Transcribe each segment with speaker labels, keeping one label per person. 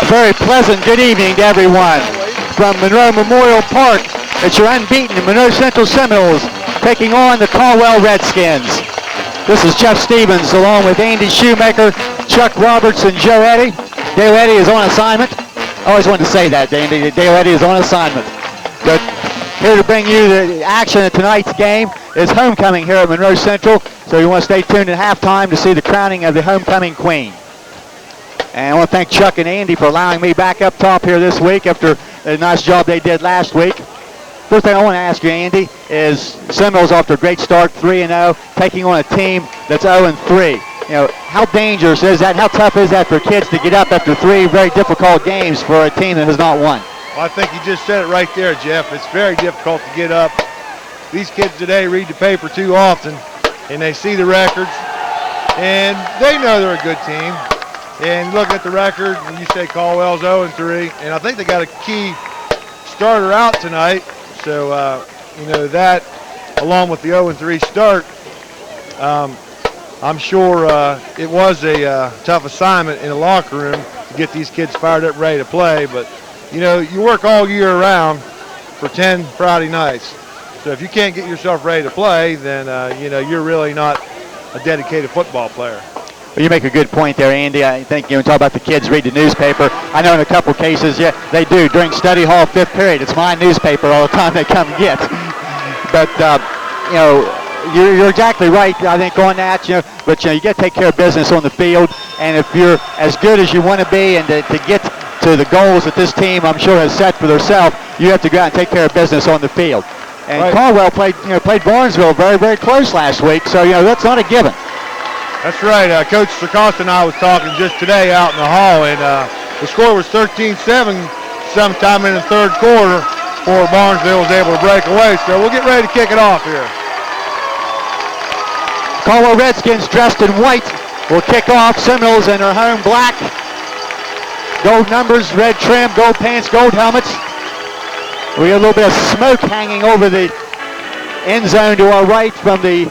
Speaker 1: Very pleasant good evening to everyone. From Monroe Memorial Park, it's your unbeaten Monroe Central Seminoles taking on the Caldwell Redskins. This is Jeff Stevens along with Andy Shoemaker, Chuck Roberts, and Joe Eddy. Dale Eddy is on assignment. I always wanted to say that, Andy. Dale Eddy is on assignment. But here to bring you the action of tonight's game is homecoming here at Monroe Central. So you want to stay tuned at halftime to see the crowning of the homecoming queen. And I want to thank Chuck and Andy for allowing me back up top here this week after a nice job they did last week. First thing I want to ask you, Andy, is Seminoles off to a great start, 3-0, taking on a team that's 0-3. You know, how dangerous is that? How tough is that for kids to get up after three very difficult games for a team that has not won?
Speaker 2: Well, I think you just said it right there, Jeff. It's very difficult to get up. These kids today read the paper too often, and they see the records, and they know they're a good team. And look at the record, and you say Caldwell's 0-3, and I think they got a key starter out tonight. So, that, along with the 0-3 start, I'm sure it was a tough assignment in the locker room to get these kids fired up, ready to play. But, you work all year around for 10 Friday nights. So if you can't get yourself ready to play, then, you're really not a dedicated football player.
Speaker 1: Well, you make a good point there, Andy. I think talk about the kids read the newspaper. I know in a couple cases, yeah, they do. During study hall, fifth period, it's my newspaper all the time they come and get. But, you're exactly right, I think, on that. But you got to take care of business on the field. And if you're as good as you want to be and to get to the goals that this team, I'm sure, has set for themselves, you have to go out and take care of business on the field. And right. Caldwell played Barnesville very, very close last week, so, that's not a given.
Speaker 2: That's right. Coach Sarkosta and I was talking just today out in the hall, and the score was 13-7 sometime in the third quarter before Barnesville was able to break away. So we'll get ready to kick it off here.
Speaker 1: Caldwell Redskins dressed in white will kick off. Seminoles in their home black. Gold numbers, red trim, gold pants, gold helmets. We have a little bit of smoke hanging over the end zone to our right from the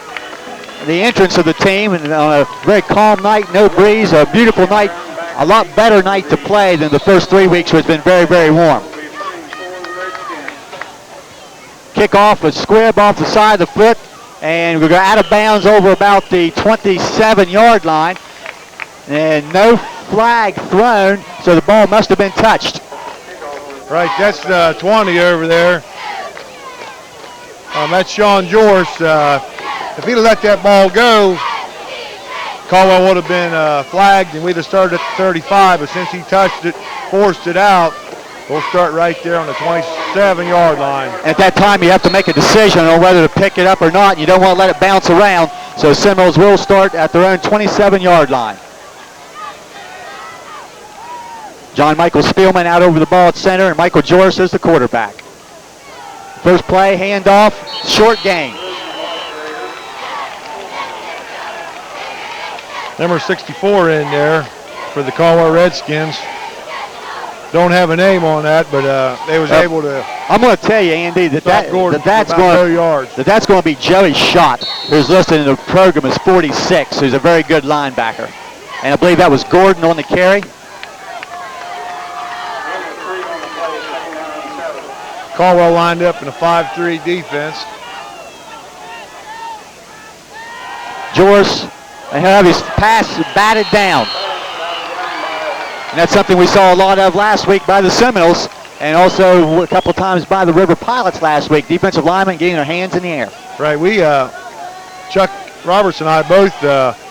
Speaker 1: entrance of the team, and on a very calm night, no breeze, a beautiful night, a lot better night to play than the first 3 weeks, which has been very, very warm. Kickoff, a squib off the side of the foot, and we go out of bounds over about the 27-yard line, and no flag thrown, so the ball must have been touched.
Speaker 2: Right, that's 20 over there. That's Sean Jorce. If he'd have let that ball go, Caldwell would have been flagged, and we'd have started at the 35. But since he touched it, forced it out, we'll start right there on the 27-yard line.
Speaker 1: At that time, you have to make a decision on whether to pick it up or not. You don't want to let it bounce around. So Seminoles will start at their own 27-yard line. John Michael Spielman out over the ball at center, and Michael Joris is the quarterback. First play, handoff, short gain.
Speaker 2: Number 64 in there for the Caldwell Redskins. Don't have a name on that, but they was able to.
Speaker 1: I'm going to tell you, Andy, that's going to be Joey Schott, who's listed in the program as 46, who's a very good linebacker. And I believe that was Gordon on the carry.
Speaker 2: Caldwell lined up in a 5-3 defense.
Speaker 1: Joris. And he'll have his pass batted down. And that's something we saw a lot of last week by the Seminoles, and also a couple times by the River Pilots last week. Defensive linemen getting their hands in the air.
Speaker 2: Right, Chuck Roberts and I both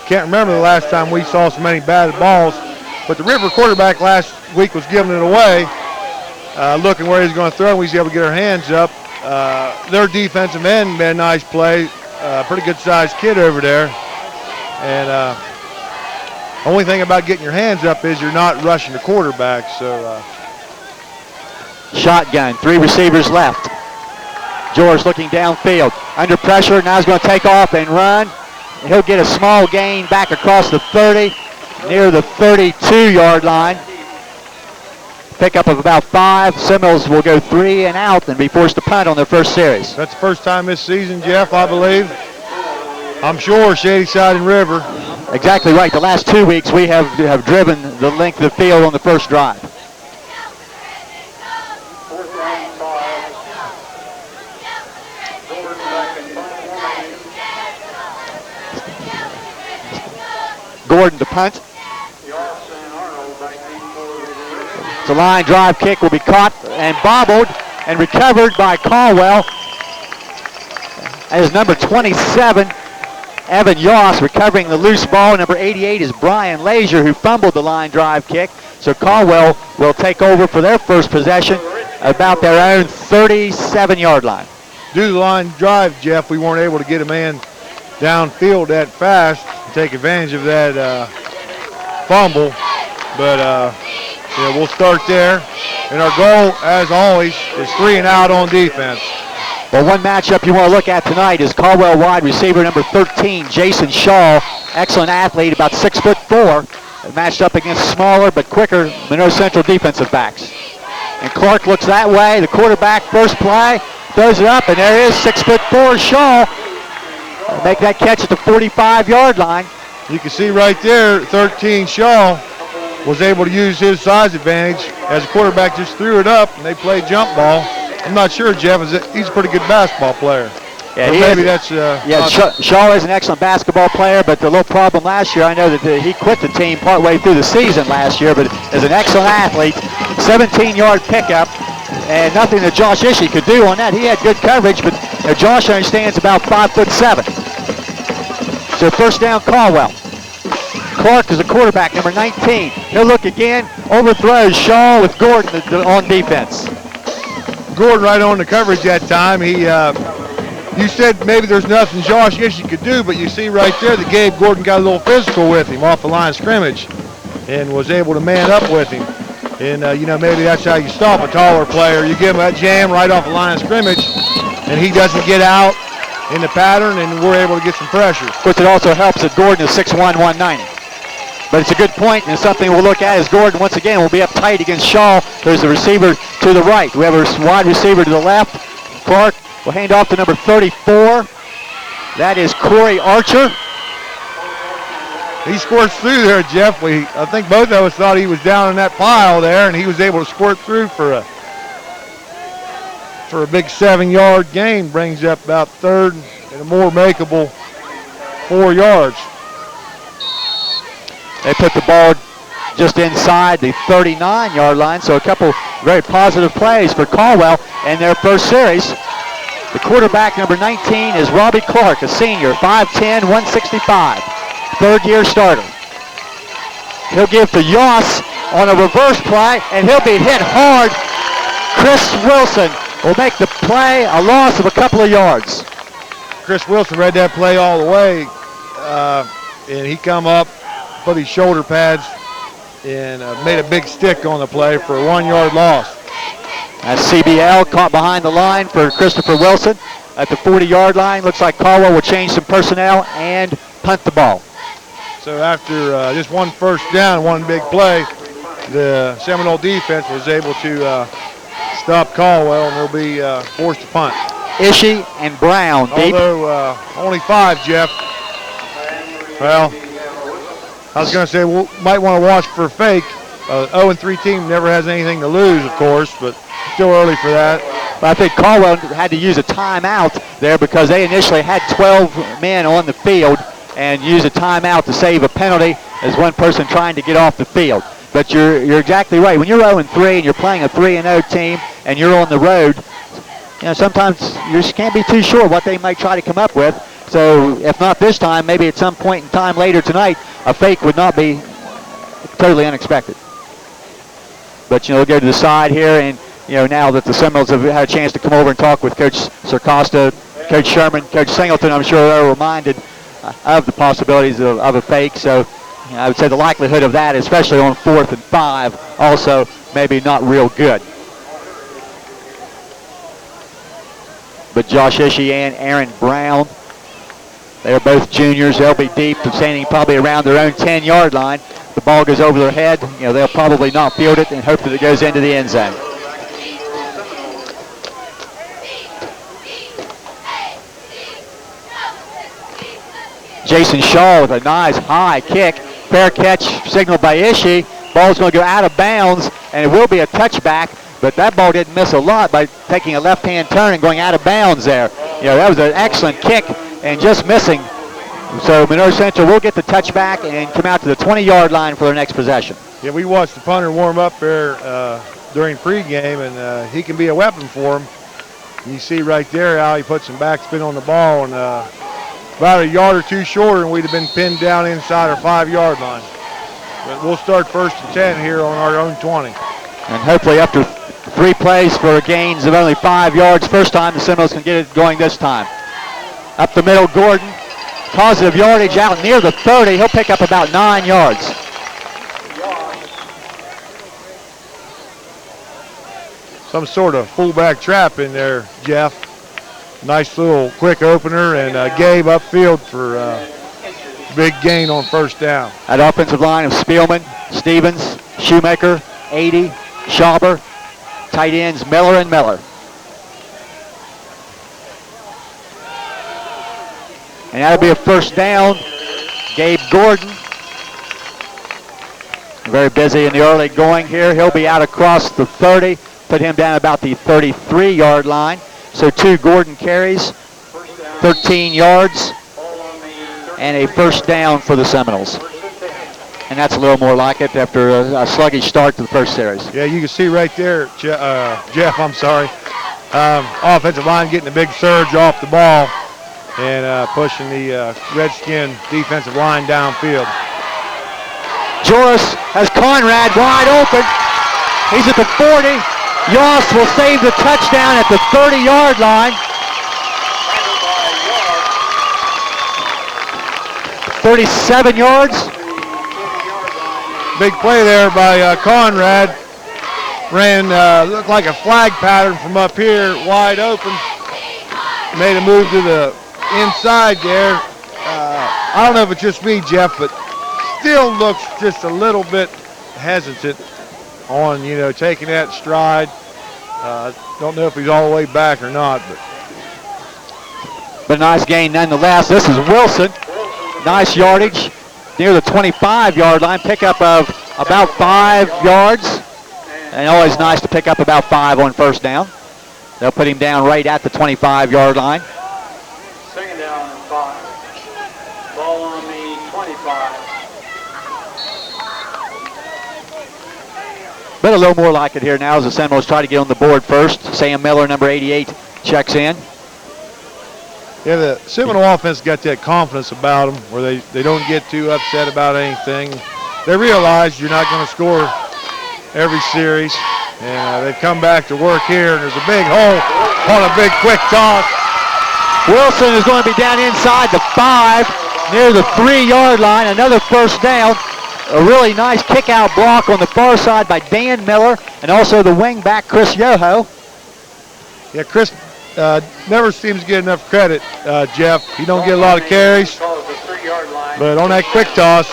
Speaker 2: can't remember the last time we saw so many batted balls, but the River quarterback last week was giving it away, looking where he's going to throw, and we was able to get our hands up. Their defensive end made a nice play, pretty good-sized kid over there. And only thing about getting your hands up is you're not rushing the quarterback. So
Speaker 1: shotgun, 3 receivers left. George looking downfield, under pressure. Now he's going to take off and run. He'll get a small gain back across the 30, near the 32-yard line. Pickup of about 5. Seminoles will go 3 and out and be forced to punt on their first series.
Speaker 2: That's the first time this season, Jeff, I believe. I'm sure Shadyside and River.
Speaker 1: Exactly right. The last 2 weeks we have driven the length of the field on the first drive. Gordon to punt. The line drive kick will be caught and bobbled and recovered by Caldwell. As number 27, Evan Yoss, recovering the loose ball. Number 88 is Brian Lazier, who fumbled the line drive kick. So Caldwell will take over for their first possession about their own 37-yard line.
Speaker 2: Due to the line drive, Jeff, we weren't able to get a man downfield that fast to take advantage of that fumble. But we'll start there. And our goal, as always, is 3 and out on defense.
Speaker 1: Well, one matchup you want to look at tonight is Caldwell wide receiver number 13, Jason Shaw. Excellent athlete, about 6'4", matched up against smaller but quicker Monroe Central defensive backs. And Clark looks that way. The quarterback, first play, throws it up, and there is 6'4" Shaw. Make that catch at the 45-yard line.
Speaker 2: You can see right there, 13 Shaw was able to use his size advantage as the quarterback just threw it up, and they played jump ball. I'm not sure, Jeff. He's a pretty good basketball player.
Speaker 1: Yeah,
Speaker 2: maybe that's.
Speaker 1: Shaw is an excellent basketball player, but the little problem last year, I know that he quit the team partway through the season last year, but is an excellent athlete. 17-yard pickup, and nothing that Josh Ishii could do on that. He had good coverage, but Josh understands about 5'7". So first down, Caldwell. Clark is the quarterback, number 19. He'll look again, overthrows Shaw with Gordon on defense.
Speaker 2: Gordon right on the coverage that time. You said maybe there's nothing Josh Ishii could do, but you see right there that Gabe Gordon got a little physical with him off the line of scrimmage and was able to man up with him. And, maybe that's how you stop a taller player. You give him that jam right off the line of scrimmage, and he doesn't get out in the pattern, and we're able to get some pressure.
Speaker 1: Of course, it also helps that Gordon is 6'1", 190. But it's a good point, and something we'll look at is Gordon, once again, will be up tight against Shaw. There's the receiver to the right. We have a wide receiver to the left. Clark will hand off to number 34. That is Corey Archer.
Speaker 2: He squirts through there, Jeff. I think both of us thought he was down in that pile there, and he was able to squirt through for a big 7-yard gain. Brings up about third and a more makeable 4 yards.
Speaker 1: They put the ball just inside the 39-yard line, so a couple very positive plays for Caldwell in their first series. The quarterback, number 19, is Robbie Clark, a senior, 5'10", 165, third-year starter. He'll give to Yoss on a reverse play, and he'll be hit hard. Chris Wilson will make the play, a loss of a couple of yards.
Speaker 2: Chris Wilson read that play all the way, and he come up, put his shoulder pads, and made a big stick on the play for a 1-yard loss.
Speaker 1: That's CBL caught behind the line for Christopher Wilson at the 40-yard line. Looks like Caldwell will change some personnel and punt the ball.
Speaker 2: So after just one first down, one big play, the Seminole defense was able to stop Caldwell, and they'll be forced to punt.
Speaker 1: Ishii and Brown deep.
Speaker 2: Although only 5, Jeff. Well, I was going to say we might want to watch for a fake. 0-3 team never has anything to lose, of course, but still early for that.
Speaker 1: But I think Caldwell had to use a timeout there because they initially had 12 men on the field and used a timeout to save a penalty as one person trying to get off the field. But you're exactly right. When you're 0-3 and you're playing a 3-0 team and you're on the road, sometimes you just can't be too sure what they might try to come up with. So if not this time, maybe at some point in time later tonight, a fake would not be totally unexpected. But, they'll go to the side here, and, now that the Seminoles have had a chance to come over and talk with Coach Sarcosta, Coach Sherman, Coach Singleton, I'm sure they're reminded of the possibilities of a fake. So I would say the likelihood of that, especially on 4th and 5, also maybe not real good. But Josh Ishii and Aaron Brown, they are both juniors. They'll be deep, standing probably around their own 10-yard line. The ball goes over their head. They'll probably not field it and hope that it goes into the end zone. Jason Shaw with a nice high kick. Fair catch signaled by Ishii. Ball's going to go out of bounds, and it will be a touchback. But that ball didn't miss a lot by taking a left-hand turn and going out of bounds there. That was an excellent kick and just missing So Monroe Central will get the touchback and come out to the 20-yard line for their next possession.
Speaker 2: Yeah, we watched the punter warm up there during pregame, and he can be a weapon for him. You see right there how he put some backspin on the ball, and about a yard or two shorter, and we'd have been pinned down inside our 5-yard line. But we'll start 1st and 10 here on our own 20.
Speaker 1: And hopefully after 3 plays for gains of only 5 yards, first time the Seminoles can get it going this time. Up the middle, Gordon. Positive yardage out near the 30. He'll pick up about 9 yards.
Speaker 2: Some sort of fullback trap in there, Jeff. Nice little quick opener, and Gabe upfield for big gain on 1st down.
Speaker 1: That offensive line of Spielman, Stevens, Shoemaker, 80, Schauber, tight ends Miller and Miller. And that'll be a 1st down. Gabe Gordon. Very busy in the early going here. He'll be out across the 30. Put him down about the 33-yard line. So 2 Gordon carries, 13 yards, and a 1st down for the Seminoles. And that's a little more like it after a sluggish start to the first series.
Speaker 2: Yeah, you can see right there, Jeff, I'm sorry. Offensive line getting a big surge off the ball and pushing the Redskin defensive line downfield.
Speaker 1: Joris has Conrad wide open. He's at the 40. Yost will save the touchdown at the 30-yard line. 37 yards.
Speaker 2: Big play there by Conrad. Ran, looked like a flag pattern from up here, wide open. Made a move to the inside there. I don't know if it's just me, Jeff, but still looks just a little bit hesitant on, taking that stride. Don't know if he's all the way back or not.
Speaker 1: But nice gain nonetheless. This is Wilson. Nice yardage near the 25-yard line. Pickup of about 5 yards. And always nice to pick up about 5 on 1st down. They'll put him down right at the 25-yard line.
Speaker 3: 2nd down and 5. Ball on the 25.
Speaker 1: But a little more like it here now as the Seminoles try to get on the board first. Sam Miller, number 88, checks in.
Speaker 2: Yeah, the Seminole offense got that confidence about them where they don't get too upset about anything. They realize you're not going to score every series, and they've come back to work here, and there's a big hole on a big quick toss.
Speaker 1: Wilson is going to be down inside the 5, near the 3-yard line. Another 1st down. A really nice kick-out block on the far side by Dan Miller and also the wing-back Chris Yoho.
Speaker 2: Yeah, Chris never seems to get enough credit, Jeff. He don't get a lot of carries, but on that quick toss,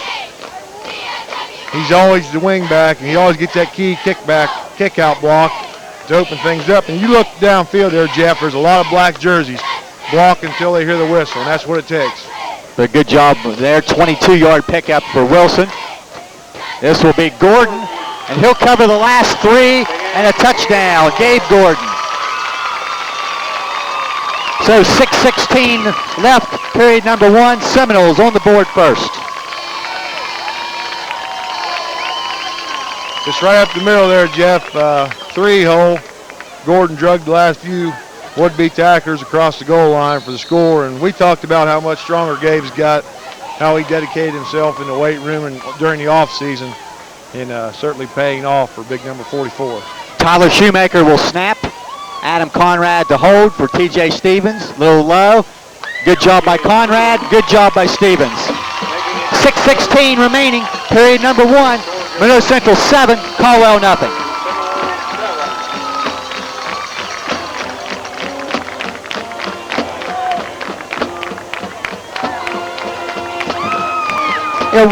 Speaker 2: he's always the wing-back, and he always gets that key kick-out block to open things up. And you look downfield there, Jeff, there's a lot of black jerseys. Block until they hear the whistle, and that's what it takes.
Speaker 1: But good job there, 22-yard pickup for Wilson. This will be Gordon, and he'll cover the last 3 and a touchdown. Gabe Gordon. So 6:16 left, period number 1. Seminoles on the board first.
Speaker 2: Just right up the middle there, Jeff. 3-hole. Gordon drugged the last few would-be tacklers across the goal line for the score, and we talked about how much stronger Gabe's got, how he dedicated himself in the weight room and during the off season, and certainly paying off for big number 44.
Speaker 1: Tyler Shoemaker will snap. Adam Conrad to hold for TJ Stevens. A little low. Good job by Conrad. Good job by Stevens. 6:16 remaining. Period number 1. Monroe Central 7. Caldwell nothing. Yeah,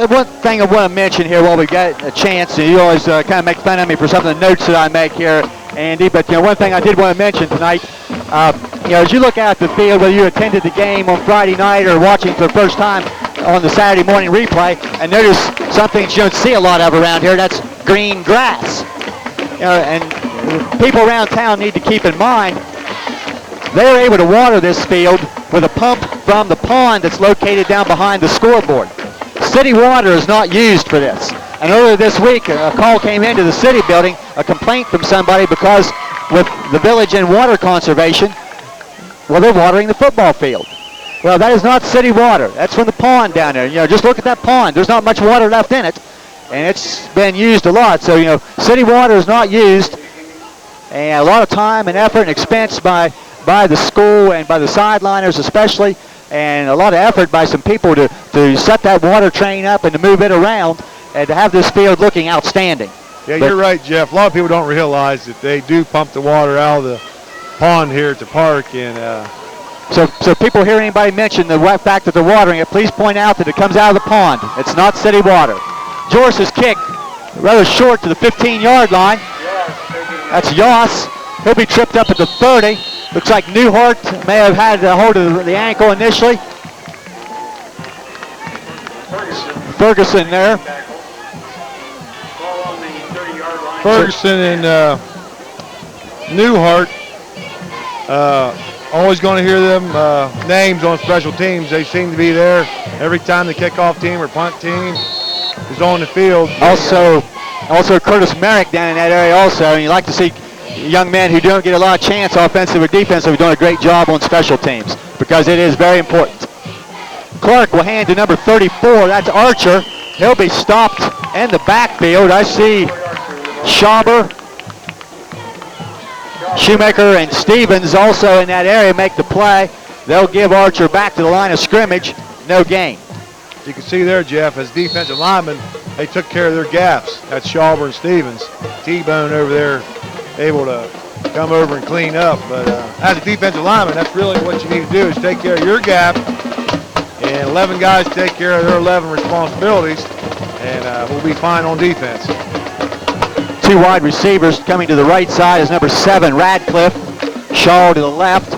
Speaker 1: one thing I want to mention here while we got a chance, and you always kind of make fun of me for some of the notes that I make here, Andy, but one thing I did want to mention tonight, as you look out at the field, whether you attended the game on Friday night or watching for the first time on the Saturday morning replay, and notice something that you don't see a lot of around here, that's green grass. And people around town need to keep in mind they're able to water this field with a pump from the pond that's located down behind the scoreboard. City water is not used for this. And earlier this week, a call came into the city building, a complaint from somebody because with the village and water conservation, well, they're watering the football field. Well, that is not city water. That's from the pond down there. You know, just look at that pond. There's not much water left in it, and it's been used a lot. So, you know, city water is not used, and a lot of time and effort and expense by the school and by the sideliners especially, and a lot of effort by some people to set that water train up and to move it around and to have this field looking outstanding.
Speaker 2: Yeah, you're right, Jeff. A lot of people don't realize that they do pump the water out of the pond here at the park, and
Speaker 1: so people hear anybody mention the fact that they're watering it, please point out that it comes out of the pond. It's not city water. Joris's kick rather short to the 15-yard line. That's Yoss. He'll be tripped up at the 30. Looks like Newhart may have had a hold of the ankle initially. Ferguson there.
Speaker 2: Ferguson and Newhart, always going to hear them names on special teams. They seem to be there every time the kickoff team or punt team is on the field.
Speaker 1: Also Curtis Merrick down in that area also. And you like to see young men who don't get a lot of chance, offensive or defensive, doing a great job on special teams because it is very important. Clark will hand to number 34. That's Archer. He'll be stopped in the backfield. I see Schauber, Shoemaker, and Stevens also in that area make the play. They'll give Archer back to the line of scrimmage. No gain.
Speaker 2: You can see there, Jeff, as defensive linemen, they took care of their gaps. That's Schauber and Stevens. T-Bone over there able to come over and clean up. But as a defensive lineman, that's really what you need to do is take care of your gap. And 11 guys take care of their 11 responsibilities, and we'll be fine on defense.
Speaker 1: Two wide receivers coming to the right side is number 7, Radcliffe. Shaw to the left.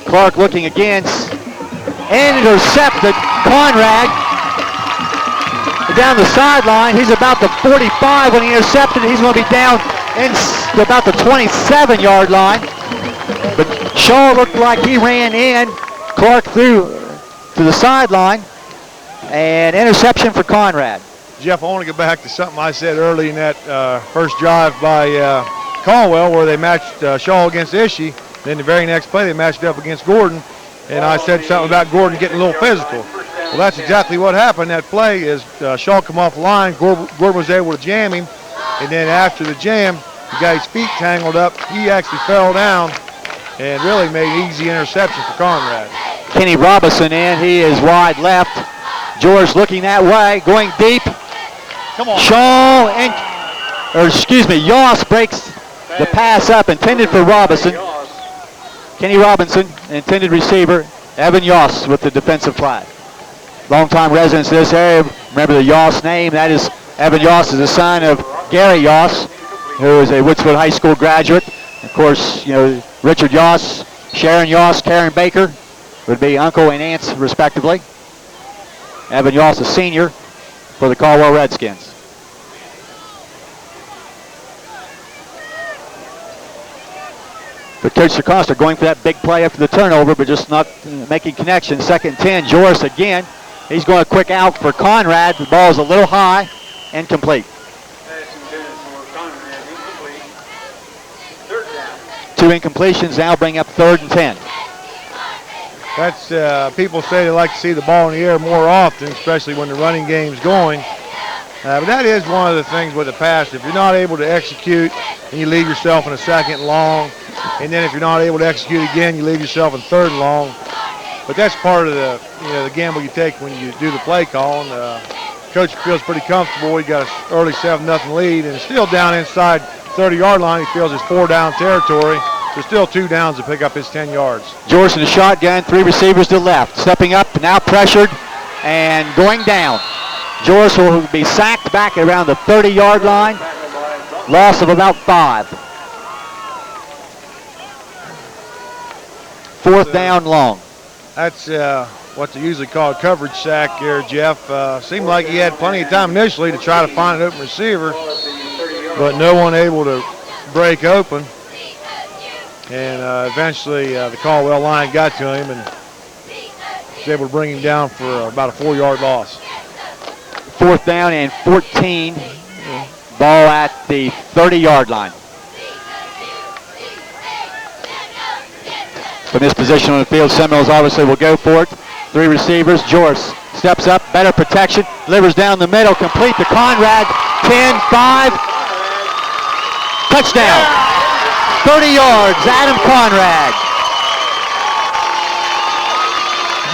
Speaker 1: Clark looking against. And intercepted. Conrad down the sideline. He's about the 45 when he intercepted. He's going to be down in about the 27-yard line. But Shaw looked like he ran in. Clark threw to the sideline. And interception for Conrad.
Speaker 2: Jeff, I want to go back to something I said early in that first drive by Caldwell where they matched Shaw against Ishii. Then the very next play they matched up against Gordon. And I said something about Gordon getting a little physical. Well, that's exactly what happened. That play is Shaw come off the line. Gordon was able to jam him. And then after the jam, he got his feet tangled up. He actually fell down and really made an easy interception for Conrad.
Speaker 1: Kenny Robinson in. He is wide left. George looking that way, going deep.
Speaker 2: Come on.
Speaker 1: Shaw and, Yoss breaks the pass up intended for Robinson. Kenny Robinson, intended receiver. Evan Yoss with the defensive flag. Longtime residents of this area remember the Yoss name. That is, Evan Yoss is the son of Gary Yoss, who is a Woodsville High School graduate. Of course, you know, Richard Yoss, Sharon Yoss, Karen Baker would be uncle and aunts respectively. Evan Yoss, a senior for the Caldwell Redskins. But Coach Acosta going for that big play after the turnover, but just not making connection. 2nd and 10, Joris again. He's going a quick out for Conrad. The ball's a little high, incomplete. Two incompletions now bring up 3rd and 10.
Speaker 2: That's, people say they like to see the ball in the air more often, especially when the running game's going. But that is one of the things with the pass. If you're not able to execute and you leave yourself in a 2nd and long, and then if you're not able to execute again, you leave yourself in 3rd and long. But that's part of the, the gamble you take when you do the play call. And coach feels pretty comfortable. He got an early 7-0 lead, and still down inside 30-yard line. He feels it's 4-down territory. There's still 2 downs to pick up his 10 yards.
Speaker 1: George in the shotgun, 3 receivers to the left. Stepping up, now pressured, and going down. George will be sacked back at around the 30-yard line. Loss of about 5. 4th down long.
Speaker 2: That's what they usually call a coverage sack here, Jeff. Seemed like he had plenty of time initially to try to find an open receiver, but no one able to break open. And eventually the Caldwell line got to him and was able to bring him down for about a 4-yard loss.
Speaker 1: 4th down and 14. Ball at the 30-yard line. From this position on the field, Seminoles obviously will go for it. 3 receivers. Joris steps up, better protection, delivers down the middle, complete to Conrad. 10, 5, touchdown. 30 yards, Adam Conrad.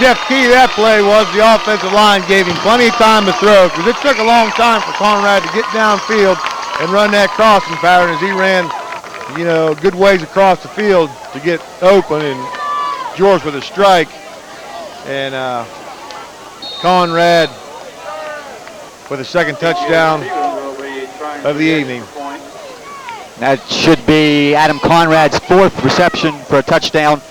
Speaker 2: Jeff, key to that play was the offensive line gave him plenty of time to throw, because it took a long time for Conrad to get downfield and run that crossing pattern as he ran, good ways across the field to get open, and George with a strike. And Conrad with a second touchdown of the evening.
Speaker 1: That should be Adam Conrad's 4th reception for a touchdown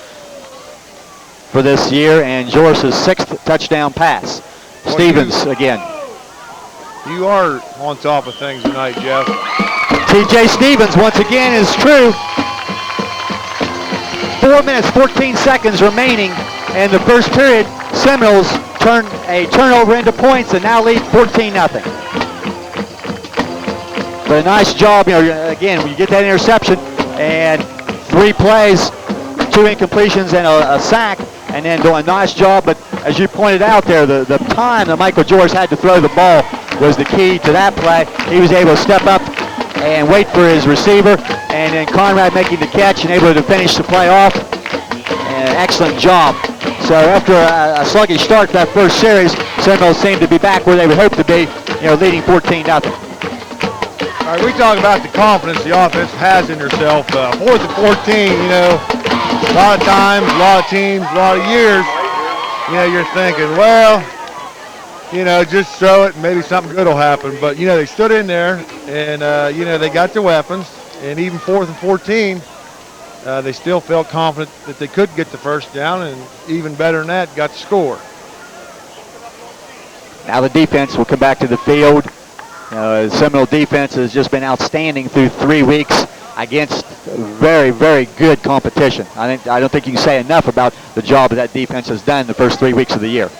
Speaker 1: for this year, and Joris's 6th touchdown pass.
Speaker 2: Well,
Speaker 1: Stevens again.
Speaker 2: You are on top of things tonight, Jeff.
Speaker 1: TJ Stevens once again is true. 4 minutes, 14 seconds remaining in the first period. Seminoles turn a turnover into points and now lead 14-0. But a nice job, again, when you get that interception and 3 plays, 2 incompletions and a sack, and then doing a nice job. But as you pointed out there, the time that Michael Joris had to throw the ball was the key to that play. He was able to step up and wait for his receiver, and then Conrad making the catch and able to finish the play off. And excellent job. So after a sluggish start to that first series, Seminoles seemed to be back where they would hope to be, leading 14-0.
Speaker 2: All right, we talk about the confidence the offense has in herself. 4th and 14, a lot of times, a lot of teams, a lot of years, you're thinking, well, just throw it and maybe something good will happen. But, they stood in there and, they got their weapons. And even 4th and 14, they still felt confident that they could get the first down, and even better than that, got the score.
Speaker 1: Now the defense will come back to the field. The Seminole defense has just been outstanding through 3 weeks against very, very good competition. I don't think you can say enough about the job that defense has done the first 3 weeks of the year.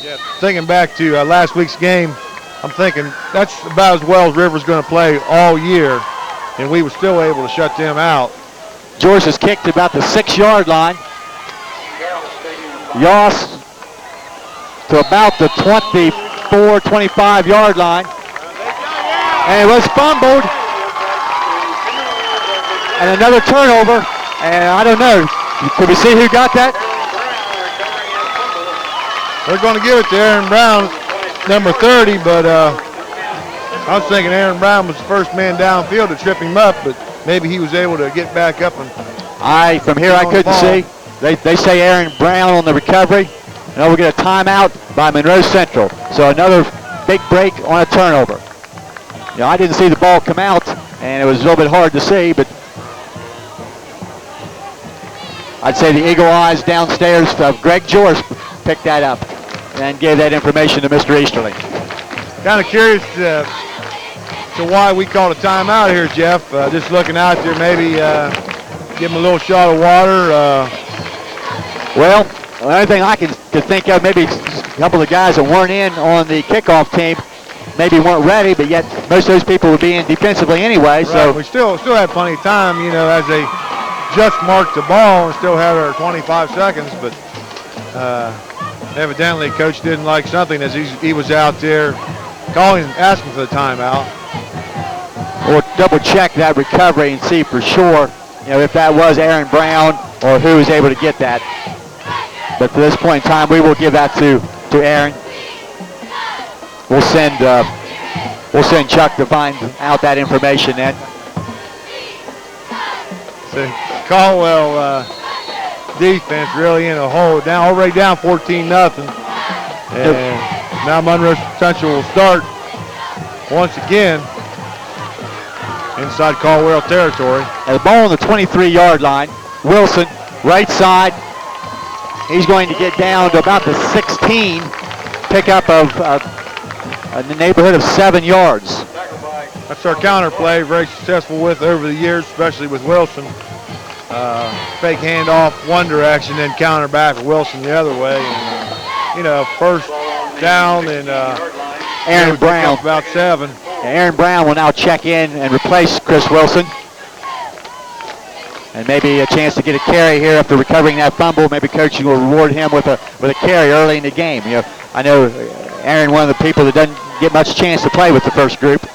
Speaker 2: Yeah, thinking back to last week's game, I'm thinking that's about as well as River's going to play all year, and we were still able to shut them out.
Speaker 1: George has kicked about the 6-yard line. Yoss to about the 24, 25-yard line. And it was fumbled. And another turnover. And I don't know. Could we see who got that?
Speaker 2: They're going to give it to Aaron Brown, number 30, but I was thinking Aaron Brown was the first man downfield to trip him up, but maybe he was able to get back up. And
Speaker 1: from here I couldn't see. They say Aaron Brown on the recovery. And we'll get a timeout by Monroe Central. So another big break on a turnover. I didn't see the ball come out, and it was a little bit hard to see, but I'd say the eagle eyes downstairs of Greg Joris picked that up and gave that information to Mr. Easterly.
Speaker 2: Kind of curious to why we called a timeout here, Jeff. Just looking out there, maybe give him a little shot of water.
Speaker 1: Well, the only thing I can think of, maybe a couple of guys that weren't in on the kickoff team maybe weren't ready, but yet most of those people would be in defensively anyway.
Speaker 2: Right.
Speaker 1: So
Speaker 2: we still had plenty of time, as they just marked the ball and still had our 25 seconds. But evidently, coach didn't like something as he was out there asking for the timeout.
Speaker 1: We'll double check that recovery and see for sure, if that was Aaron Brown or who was able to get that. But for this point in time, we will give that to Aaron. We'll send Chuck to find out that information then.
Speaker 2: So Caldwell defense really in a hole, already down 14-0. And now Monroe Central will start once again inside Caldwell territory.
Speaker 1: And the ball on the 23-yard line. Wilson, right side. He's going to get down to about the 16. Pickup of in the neighborhood of 7 yards.
Speaker 2: That's our counter play, very successful with over the years, especially with Wilson. fake handoff one direction, then counter back with Wilson the other way. And, first down and
Speaker 1: Aaron Brown.
Speaker 2: About 7.
Speaker 1: Aaron Brown will now check in and replace Chris Wilson. And maybe a chance to get a carry here after recovering that fumble. Maybe coaching will reward him with a carry early in the game. I know Aaron, one of the people that doesn't get much chance to play with the first group.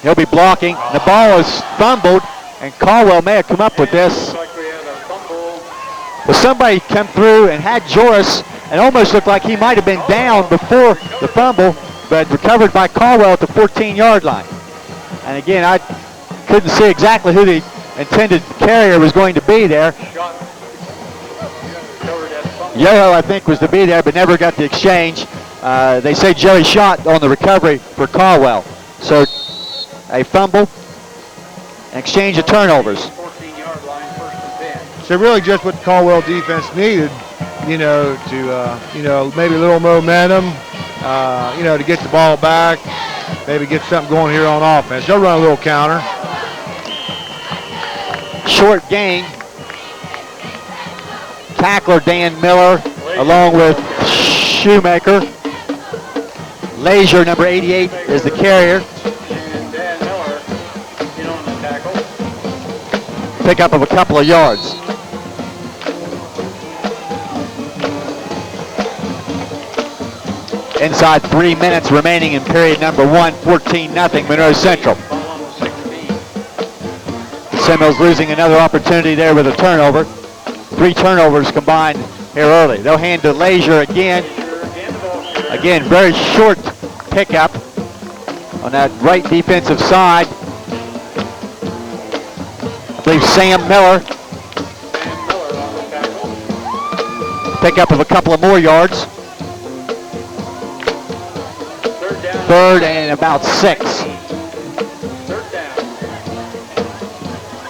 Speaker 1: He'll be blocking. The ball is fumbled, and Caldwell may have come up with this. But somebody come through and had Joris, and almost looked like he might have been down before the fumble, but recovered by Caldwell at the 14-yard line. And again, I couldn't see exactly who the intended carrier was going to be there. Yoho, I think, was to be there, but never got the exchange. They say Joey Schott on the recovery for Caldwell. So a fumble, an exchange of turnovers.
Speaker 3: 14-yard line, first and 10.
Speaker 2: So really just what the Caldwell defense needed, to, maybe a little momentum, to get the ball back, maybe get something going here on offense. They'll run a little counter.
Speaker 1: Short gain. Tackler Dan Miller along with Shoemaker. Leisure, number 88, is the carrier.
Speaker 3: And Dan Miller in on the tackle.
Speaker 1: Pickup of a couple of yards. Inside 3 minutes remaining in period number 1, 14-0, Monroe Central. Seminoles losing another opportunity there with a turnover. 3 turnovers combined here early. They'll hand to Leisure again. Again, very short pickup on that right defensive side. I believe Sam Miller. Pickup of a couple of more yards. Third and about 6.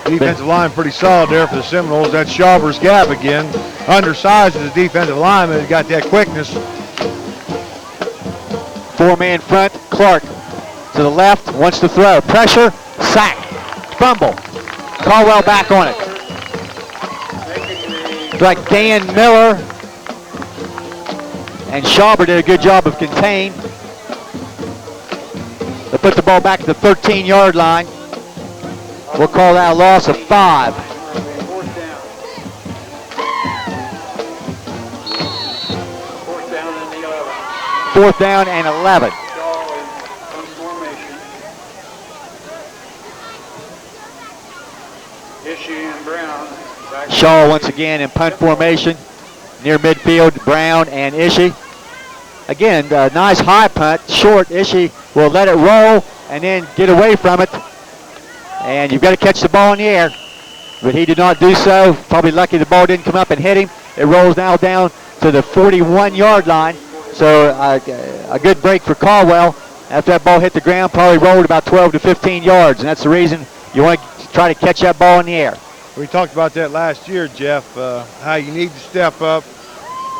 Speaker 2: Defensive line pretty solid there for the Seminoles. That's Schauber's gap again. Undersized as a defensive lineman. He's got that quickness.
Speaker 1: 4-man front. Clark to the left. Wants to throw. Pressure. Sack. Fumble. Caldwell back on it. It's like Dan Miller and Schauber did a good job of contain. They put the ball back to the 13-yard line. We'll call that a loss of 5. Fourth down and 11. Shaw once again in punt formation near midfield. Brown and Ishii. Again, nice high punt, short. Ishii will let it roll and then get away from it. And you've got to catch the ball in the air. But he did not do so. Probably lucky the ball didn't come up and hit him. It rolls now down to the 41-yard line. So a good break for Caldwell. After that ball hit the ground, probably rolled about 12 to 15 yards. And that's the reason you want to try to catch that ball in the air.
Speaker 2: We talked about that last year, Jeff, how you need to step up.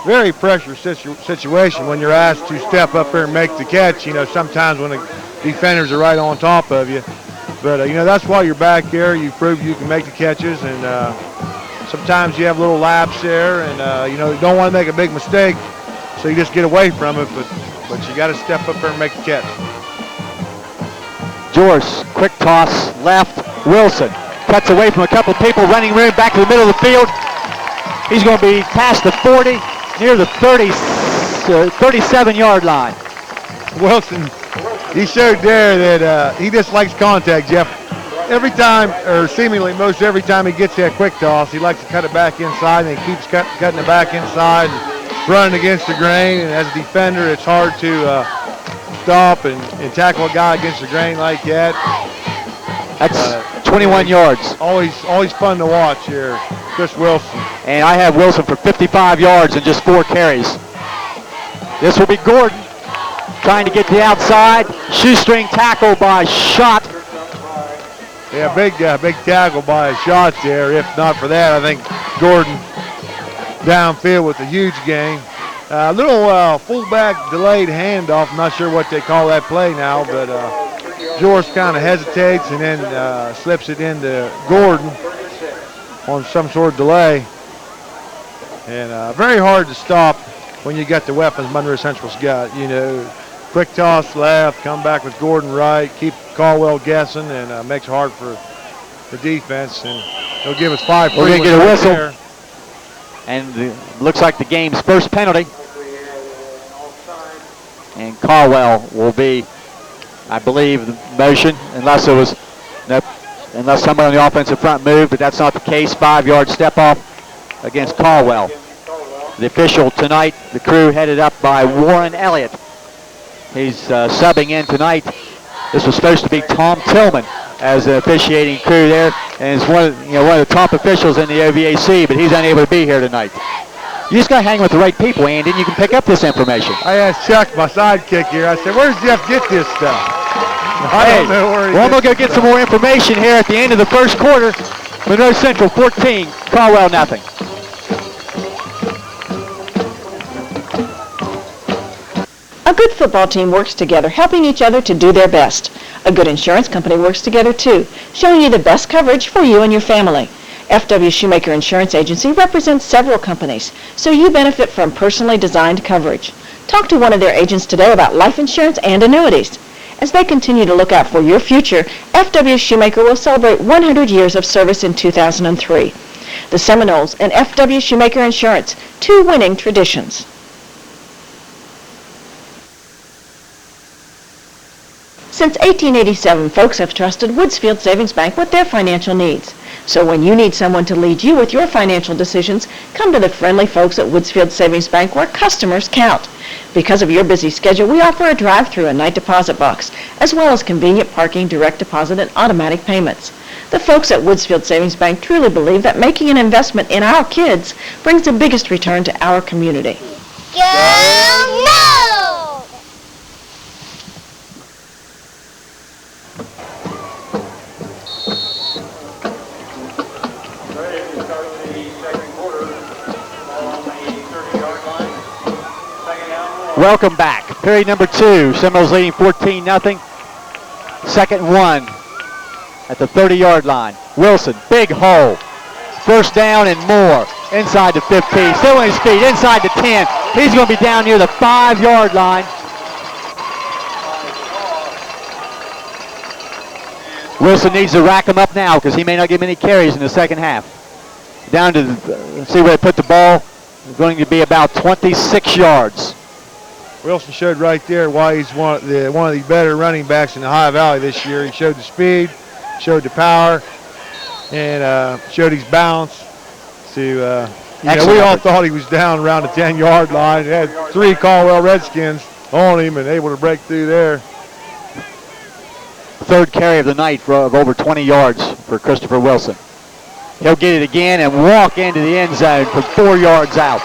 Speaker 2: Very pressure situation when you're asked to step up there and make the catch. Sometimes when the defenders are right on top of you. But, that's why you're back there. You proved you can make the catches, and sometimes you have little laps there, and, you don't want to make a big mistake, so you just get away from it, but you got to step up there and make the catch.
Speaker 1: Joris, quick toss, left, Wilson. Cuts away from a couple of people, running room, back to the middle of the field. He's going to be past the 40, near the 37-yard line.
Speaker 2: Wilson, he showed there that he just likes contact, Jeff. Every time, or seemingly most every time he gets that quick toss, he likes to cut it back inside, and he keeps cutting it back inside, and running against the grain. And as a defender, it's hard to stop and tackle a guy against the grain like that.
Speaker 1: That's 21 yards.
Speaker 2: Always fun to watch here, Chris Wilson.
Speaker 1: And I have Wilson for 55 yards and just 4 carries. This will be Gordon trying to get the outside. Shoestring tackle by Schott.
Speaker 2: Yeah, big tackle by Schott there. If not for that, I think Gordon downfield with a huge gain. A little fullback delayed handoff. I'm not sure what they call that play now, but Joris kind of hesitates and then slips it into Gordon. on some sort of delay. And very hard to stop when you got the weapons Monroe Central's got. You know, quick toss left, come back with Gordon right, keep Caldwell guessing, and makes it hard for the defense. And they'll give us 5 free.
Speaker 1: We're going to get a
Speaker 2: right
Speaker 1: whistle.
Speaker 2: there.
Speaker 1: And looks like the game's first penalty. And Caldwell will be, I believe, the motion, unless it was, nope, unless someone on the offensive front moved, but that's not the case. 5-yard step off against Caldwell. The official tonight, the crew headed up by Warren Elliott. He's subbing in tonight. This was supposed to be Tom Tillman as the officiating crew there, and is one of the top officials in the OVAC, but he's unable to be here tonight. You just got to hang with the right people, Andy, and you can pick up this information.
Speaker 2: I asked Chuck, my sidekick here, I said, where does Jeff get this stuff? I don't know where he
Speaker 1: Well, I'm going
Speaker 2: gets
Speaker 1: to go get some more information here at the end of the first quarter. Monroe Central 14, Caldwell nothing.
Speaker 4: A good football team works together, helping each other to do their best. A good insurance company works together too, showing you the best coverage for you and your family. FW Shoemaker Insurance Agency represents several companies, so you benefit from personally designed coverage. Talk to one of their agents today about life insurance and annuities. As they continue to look out for your future, FW Shoemaker will celebrate 100 years of service in 2003. The Seminoles and FW Shoemaker Insurance, 2 winning traditions. Since 1887, folks have trusted Woodsfield Savings Bank with their financial needs. So when you need someone to lead you with your financial decisions, come to the friendly folks at Woodsfield Savings Bank where customers count. Because of your busy schedule, we offer a drive-through and night deposit box, as well as convenient parking, direct deposit, and automatic payments. The folks at Woodsfield Savings Bank truly believe that making an investment in our kids brings the biggest return to our community.
Speaker 5: Go no!
Speaker 3: Ready to start the second quarter. Ball on the 30-yard line. Second down.
Speaker 1: Welcome back. Period number 2. Seminoles leading 14-0. Second and 1 at the 30-yard line. Wilson, big hole. First down and more. Inside the 15. Still on his feet. Inside the 10. He's going to be down near the 5-yard line. Wilson needs to rack him up now because he may not get many carries in the second half. Down to, let's see where they put the ball. It's going to be about 26 yards.
Speaker 2: Wilson showed right there why he's one of the better running backs in the High Valley this year. He showed the speed, showed the power, and showed his balance. To we all thought he was down around the 10-yard line. He had 3 Caldwell Redskins on him and able to break through there.
Speaker 1: Third carry of the night of over 20 yards for Christopher Wilson. He'll get it again and walk into the end zone from 4 yards out.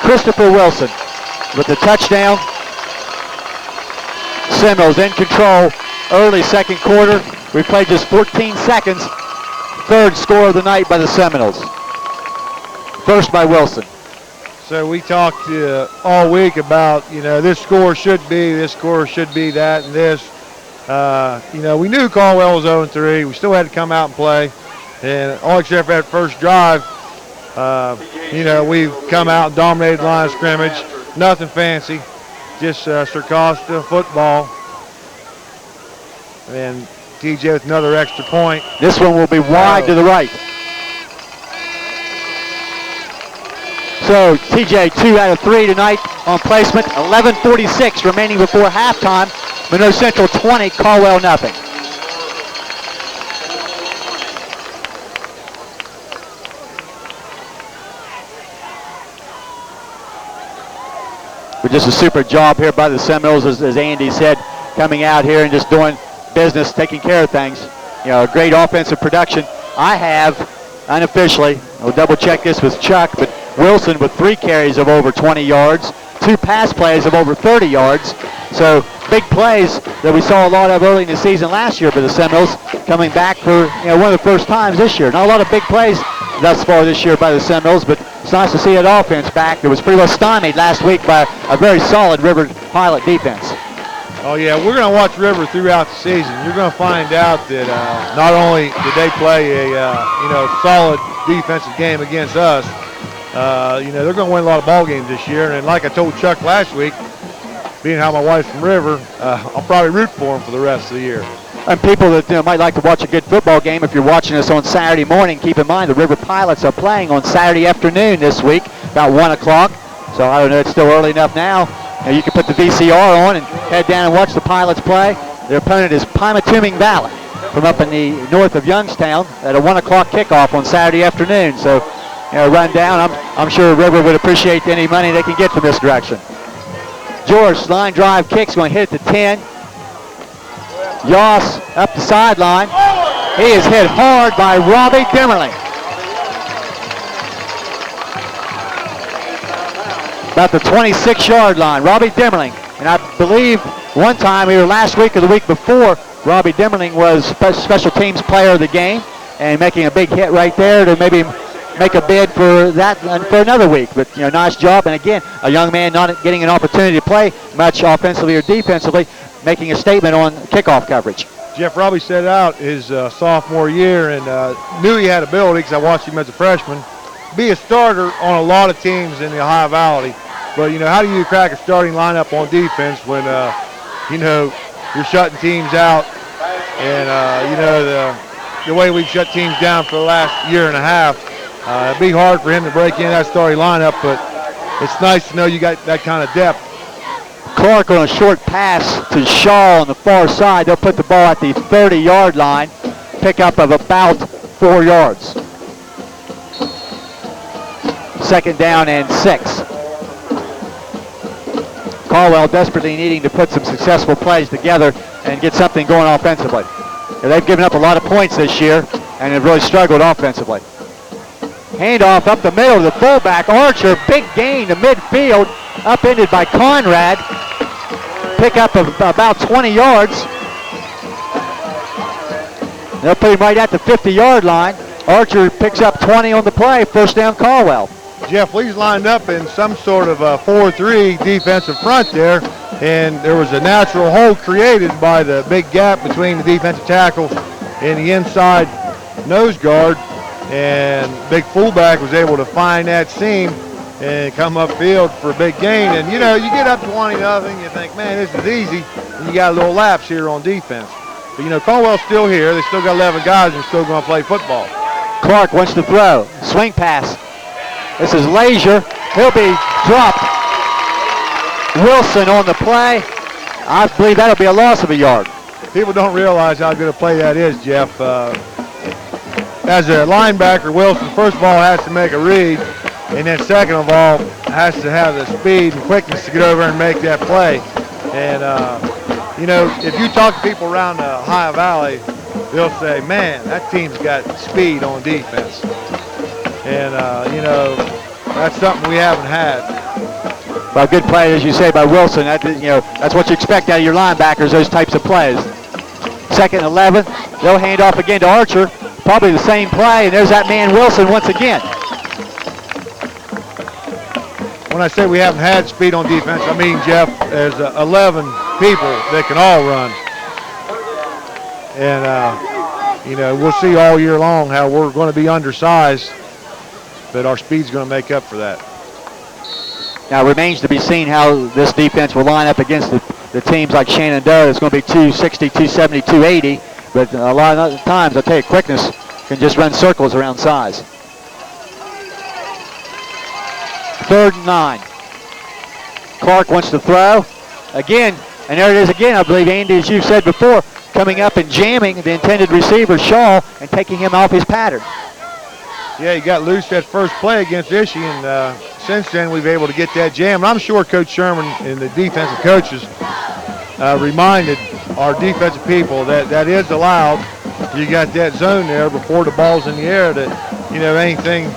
Speaker 1: Christopher Wilson with the touchdown. Seminoles in control early second quarter. We played just 14 seconds. Third score of the night by the Seminoles. First by Wilson.
Speaker 2: So we talked all week about, this score should be that and this. We knew Caldwell was 0-3. We still had to come out and play. And all except for that first drive, we've come out and dominated the line of scrimmage. Nothing fancy, just Circosta football. And TJ with another extra point.
Speaker 1: This one will be wide to the right. So TJ 2 out of 3 tonight on placement. 11:46 remaining before halftime. Monroe Central 20, Caldwell nothing. But just a super job here by the Seminoles, as Andy said, coming out here and just doing business, taking care of things. A great offensive production. I have, unofficially, I'll double check this with Chuck, but Wilson with 3 carries of over 20 yards, 2 pass plays of over 30 yards. So big plays that we saw a lot of early in the season last year for the Seminoles, coming back for one of the first times this year. Not a lot of big plays thus far this year by the Seminoles, but it's nice to see that offense back. It was pretty well stymied last week by a very solid River Pilot defense.
Speaker 2: Oh yeah, we're going to watch River throughout the season. You're going to find out that not only did they play a solid defensive game against us, they're going to win a lot of ball games this year. And like I told Chuck last week, being how my wife's from River, I'll probably root for them for the rest of the year.
Speaker 1: And people that might like to watch a good football game, if you're watching us on Saturday morning, keep in mind the River Pilots are playing on Saturday afternoon this week, about 1 o'clock. So I don't know, it's still early enough now. You can put the VCR on and head down and watch the Pilots play. Their opponent is Pymatuming Valley from up in the north of Youngstown at a 1 o'clock kickoff on Saturday afternoon. So, run down. I'm sure River would appreciate any money they can get from this direction. George, line drive kick's going to hit it to 10. Yoss up the sideline. He is hit hard by Robbie Dimmerling. About the 26-yard line, Robbie Dimmerling. And I believe one time, either last week or the week before, Robbie Dimmerling was special teams player of the game and making a big hit right there to maybe make a bid for that for another week. But, nice job. And again, a young man not getting an opportunity to play much offensively or defensively, making a statement on kickoff coverage.
Speaker 2: Jeff Robbie set out his sophomore year and knew he had ability, because I watched him as a freshman, be a starter on a lot of teams in the Ohio Valley. But, how do you crack a starting lineup on defense when, you're shutting teams out and, the way we've shut teams down for the last year and a half? It'd be hard for him to break in that starting lineup, but it's nice to know you got that kind of depth.
Speaker 1: Clark on a short pass to Shaw on the far side. They'll put the ball at the 30-yard line. Pickup of about 4 yards. 2nd down and 6. Caldwell desperately needing to put some successful plays together and get something going offensively. They've given up a lot of points this year and have really struggled offensively. Handoff up the middle to the fullback, Archer, big gain to midfield, upended by Conrad. Pickup of about 20 yards. They'll put him right at the 50-yard line. Archer picks up 20 on the play, 1st down Caldwell.
Speaker 2: Jeff Lee's lined up in some sort of a 4-3 defensive front there, and there was a natural hole created by the big gap between the defensive tackle and the inside nose guard, and big fullback was able to find that seam and come upfield for a big gain. And, you get up 20-0, you think, man, this is easy, and you got a little lapse here on defense. But, Caldwell's still here. They still got 11 guys and still going to play football.
Speaker 1: Clark wants to throw. Swing pass. This is Leisure. He'll be dropped. Wilson on the play. I believe that'll be a loss of a yard.
Speaker 2: People don't realize how good a play that is, Jeff. As a linebacker, Wilson, first of all, has to make a read, and then second of all, has to have the speed and quickness to get over and make that play. And, if you talk to people around the Ohio Valley, they'll say, man, that team's got speed on defense. And, that's something we haven't had.
Speaker 1: Well, good play, as you say, by Wilson. That's what you expect out of your linebackers, those types of plays. 2nd and 11. They'll hand off again to Archer. Probably the same play, and there's that man Wilson once again.
Speaker 2: When I say we haven't had speed on defense, I mean, Jeff, there's 11 people that can all run. And, we'll see all year long how we're going to be undersized, but our speed's going to make up for that.
Speaker 1: Now, it remains to be seen how this defense will line up against the teams like Shenandoah. It's going to be 260, 270, 280, but a lot of times, I'll tell you, quickness can just run circles around size. 3rd and 9. Clark wants to throw. Again, and there it is again, I believe, Andy, as you've said before, coming up and jamming the intended receiver, Shaw, and taking him off his pattern.
Speaker 2: Yeah, he got loose that first play against Ishii, and since then we've been able to get that jam. And I'm sure Coach Sherman and the defensive coaches reminded our defensive people that is allowed. You got that zone there before the ball's in the air that, anything,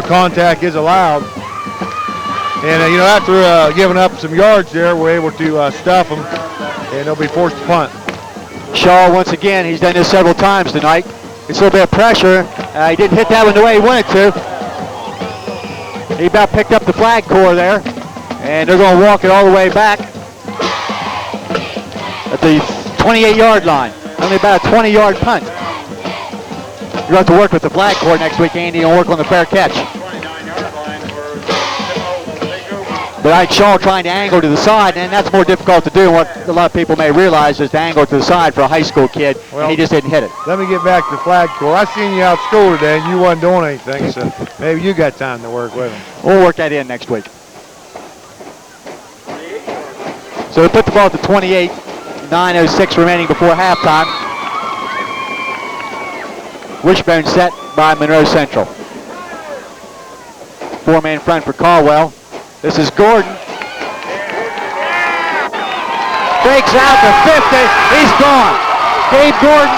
Speaker 2: contact is allowed. And, after giving up some yards there, we're able to stuff them, and they'll be forced to punt.
Speaker 1: Shaw, once again, he's done this several times tonight. It's a little bit of pressure. He didn't hit that one the way he wanted to. He about picked up the flag core there, and they're going to walk it all the way back. at the 28-yard line. Only about a 20-yard punt. You'll have to work with the flag court next week, Andy, and work on the fair catch.
Speaker 3: 29-yard line for they go.
Speaker 1: But Ike Shaw trying to angle to the side, and that's more difficult to do. What a lot of people may realize is to angle to the side for a high school kid, and he just didn't hit it.
Speaker 2: Let me get back to the flag court. I seen you out at school today, and you wasn't doing anything, so maybe you got time to work with him.
Speaker 1: We'll work that in next week. So they put the ball at the 28, 9:06 remaining before halftime. Wishbone set by Monroe Central. Four-man front for Caldwell. This is Gordon. Breaks out to 50. He's gone. Gabe Gordon,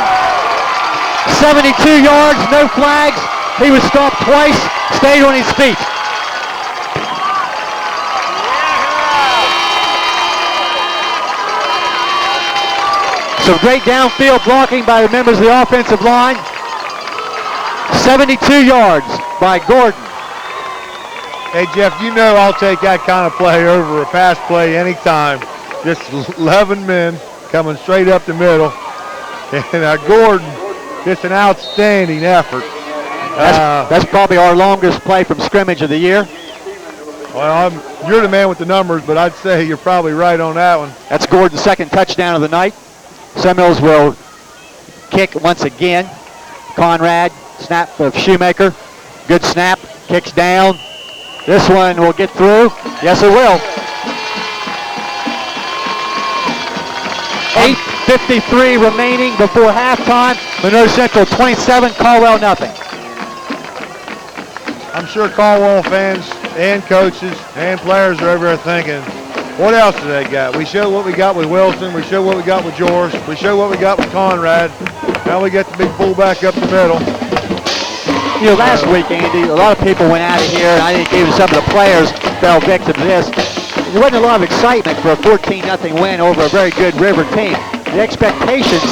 Speaker 1: 72 yards, no flags. He was stopped twice, stayed on his feet. Some great downfield blocking by the members of the offensive line. 72 yards by Gordon.
Speaker 2: Hey, Jeff, you know I'll take that kind of play over a pass play anytime. Just 11 men coming straight up the middle. And Gordon, just an outstanding effort.
Speaker 1: That's probably our longest play from scrimmage of the year.
Speaker 2: Well, you're the man with the numbers, but I'd say you're probably right on that one.
Speaker 1: That's Gordon's second touchdown of the night. Seminoles will kick once again. Conrad, snap of Shoemaker. Good snap, kicks down. This one will get through. Yes, it will. 8:53 remaining before halftime. Monroe Central 27, Caldwell nothing.
Speaker 2: I'm sure Caldwell fans and coaches and players are over there thinking, what else do they got? We showed what we got with Wilson. We showed what we got with George. We showed what we got with Conrad. Now we got the big fullback up the middle.
Speaker 1: You know, last week, Andy, a lot of people went out of here, and I think even some of the players fell victim to this. There wasn't a lot of excitement for a 14-0 win over a very good River team. The expectations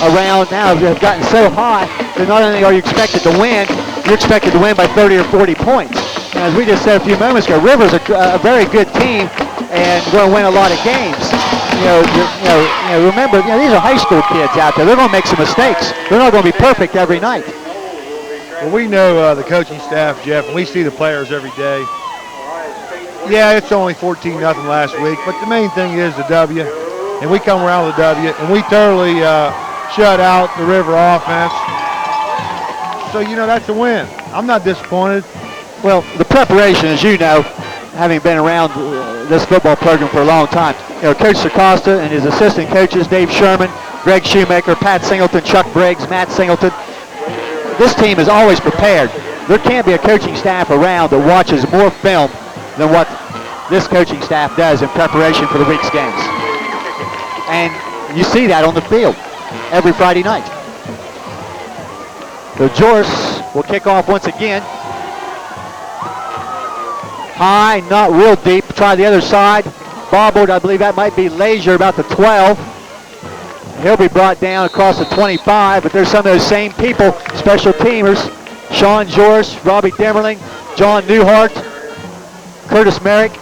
Speaker 1: around now have gotten so high that not only are you expected to win, you're expected to win by 30 or 40 points. And as we just said a few moments ago, River's a very good team and going to win a lot of games. Remember, these are high school kids out there. They're going to make some mistakes. They're not going to be perfect every night.
Speaker 2: Well, we know the coaching staff, Jeff, and we see the players every day. Yeah, it's only 14-0 last week, but the main thing is the W, and we come around with the W, and we thoroughly shut out the River offense. So, that's a win. I'm not disappointed.
Speaker 1: Well, the preparation, as you know, having been around this football program for a long time, Coach Sacosta and his assistant coaches, Dave Sherman, Greg Shoemaker, Pat Singleton, Chuck Briggs, Matt Singleton, this team is always prepared. There can't be a coaching staff around that watches more film than what this coaching staff does in preparation for the week's games. And you see that on the field every Friday night. So Joris will kick off once again. High, not real deep. Try the other side. Bobbled, I believe that might be Leisure, about the 12. He'll be brought down across the 25, but there's some of those same people, special teamers. Sean Joris, Robbie Demmerling, John Newhart, Curtis Merrick,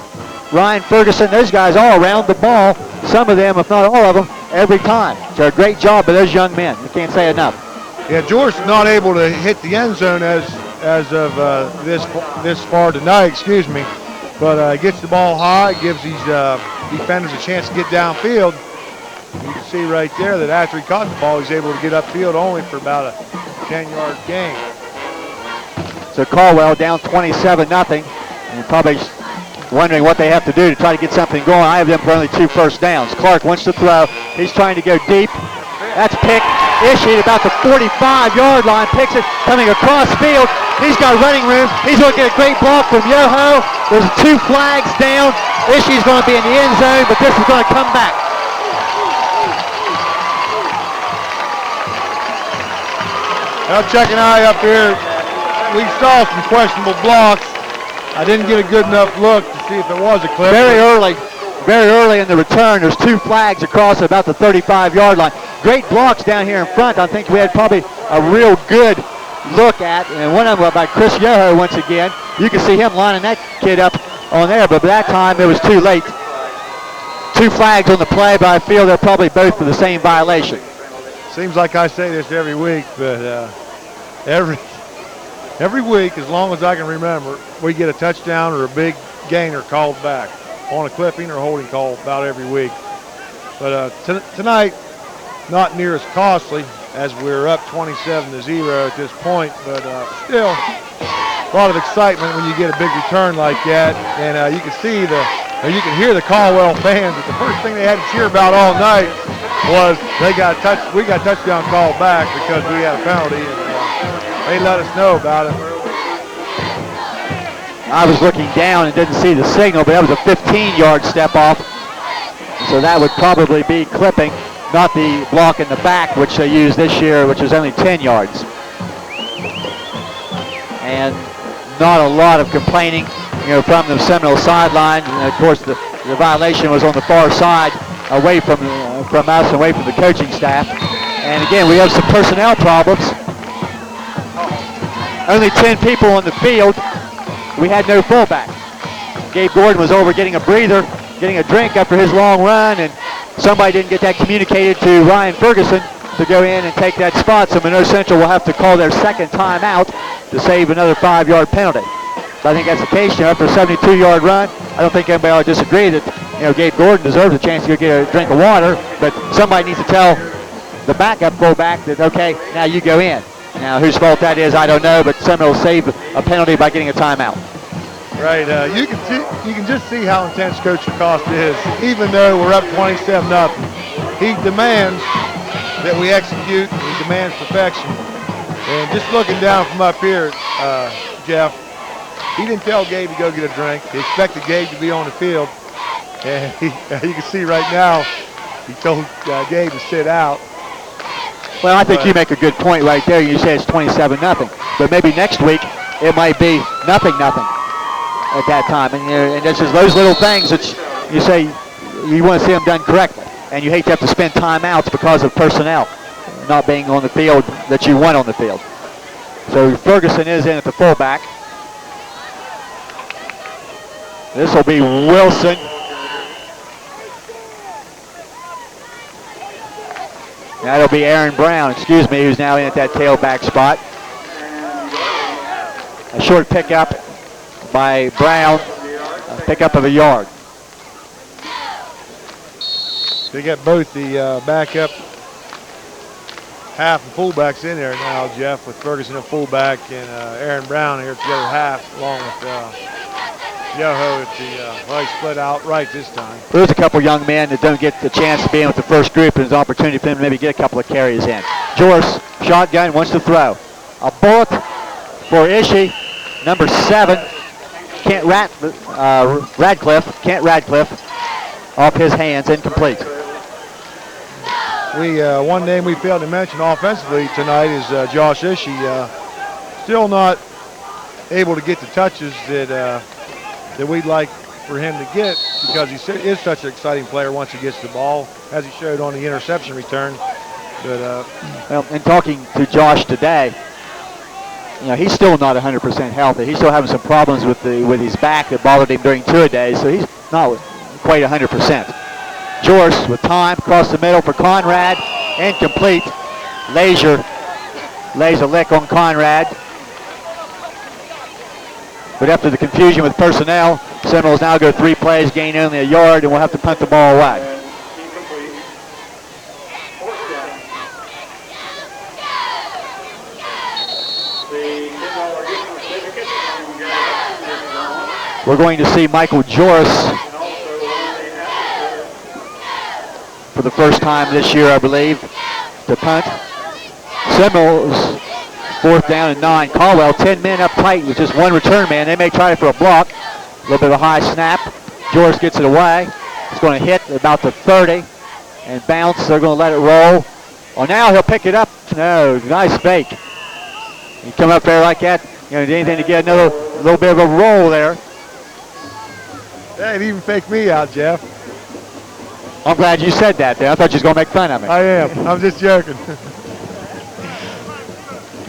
Speaker 1: Ryan Ferguson, those guys all around the ball. Some of them, if not all of them, every time. So a great job by those young men. I can't say enough.
Speaker 2: Yeah, Joris is not able to hit the end zone as of this far tonight, but gets the ball high, gives these defenders a chance to get downfield. You can see right there that after he caught the ball, he's able to get upfield only for about a 10-yard gain.
Speaker 1: So Caldwell down 27-0, and probably wondering what they have to do to try to get something going. I have them for only 2 first downs. Clark wants to throw. He's trying to go deep. That's picked. Issued about the 45-yard line. Picks it coming across field. He's got running room. He's going to get a great block from Yoho. There's 2 flags down. Issue's going to be in the end zone, but this is going to come back.
Speaker 2: Well, Chuck and I up here, we saw some questionable blocks. I didn't get a good enough look to see if it was a clip.
Speaker 1: Very early in the return, there's 2 flags across about the 35-yard line. Great blocks down here in front. I think we had probably a real good look at, and one of them by Chris Yoho once again. You can see him lining that kid up on there, but by that time it was too late. two flags on the play, but I feel they're probably both for the same violation.
Speaker 2: Seems like I say this every week, but every week, as long as I can remember, we get a touchdown or a big gainer called back on a clipping or holding call about every week. But tonight, not near as costly as we're up 27-0 at this point, but still a lot of excitement when you get a big return like that. And you can see you can hear the Caldwell fans. But the first thing they had to cheer about all night was we got touchdown called back because we had a penalty, and they let us know about it.
Speaker 1: I was looking down and didn't see the signal, but that was a 15-yard step off. So that would probably be clipping, not the block in the back, which they used this year, which is only 10 yards. And not a lot of complaining, from the Seminole sideline. And of course, the violation was on the far side, away from us, away from the coaching staff. And again, we have some personnel problems. Only 10 people on the field. We had no fullback. Gabe Gordon was over getting a breather, getting a drink after his long run, and somebody didn't get that communicated to Ryan Ferguson to go in and take that spot. So Monroe Central will have to call their second timeout to save another 5-yard penalty. But I think that's the case. After a 72-yard run, I don't think anybody will disagree that Gabe Gordon deserves a chance to go get a drink of water. But somebody needs to tell the backup fullback that, okay, now you go in. Now, whose fault that is, I don't know, but Seminole saved a penalty by getting a timeout.
Speaker 2: Right. You can just see how intense Coach Acosta is. Even though we're up 27-0, he demands that we execute. He demands perfection. And just looking down from up here, Jeff, he didn't tell Gabe to go get a drink. He expected Gabe to be on the field. And you can see right now, he told Gabe to sit out.
Speaker 1: Well, I think you make a good point right there. You say it's 27-0, but maybe next week it might be 0-0 at that time. And it's just those little things that you say you want to see them done correctly, and you hate to have to spend timeouts because of personnel not being on the field that you want on the field. So Ferguson is in at the fullback. This will be Wilson. That'll be Aaron Brown, who's now in at that tailback spot. A short pickup by Brown, a pickup of a yard.
Speaker 2: They got both the backup half and fullbacks in there now, Jeff, with Ferguson at fullback and Aaron Brown here at the other half, along with Yoho at the he split out right this time.
Speaker 1: There's a couple young men that don't get the chance to be in with the first group, and there's an opportunity for them to maybe get a couple of carries in. Joris, shotgun, wants to throw. A bullet for Ishii, number 7, Kent Radcliffe, off his hands, incomplete.
Speaker 2: One name we failed to mention offensively tonight is Josh Ishii. Still not able to get the touches that we'd like for him to get because he is such an exciting player once he gets the ball, as he showed on the interception return. But
Speaker 1: well, in talking to Josh today, he's still not 100% healthy. He's still having some problems with his back that bothered him during two-a-days, so he's not quite 100%. Joris with time across the middle for Conrad, incomplete. Leisure lays a lick on Conrad. But after the confusion with personnel, Seminoles now go 3 plays, gain only a yard, and we'll have to punt the ball away. We're going to see Michael Joris for the first time this year, I believe, to punt. Seminoles 4th down and 9. Caldwell, 10 men up tight with just one return man. They may try for a block. A little bit of a high snap. Joris gets it away. It's going to hit about the 30 and bounce. They're going to let it roll. Oh, now he'll pick it up. No, nice fake. You come up there like that, anything to get another little bit of a roll there.
Speaker 2: Hey, it even faked me out, Jeff.
Speaker 1: I'm glad you said that there. I thought you was going to make fun of me.
Speaker 2: I am. I'm just joking.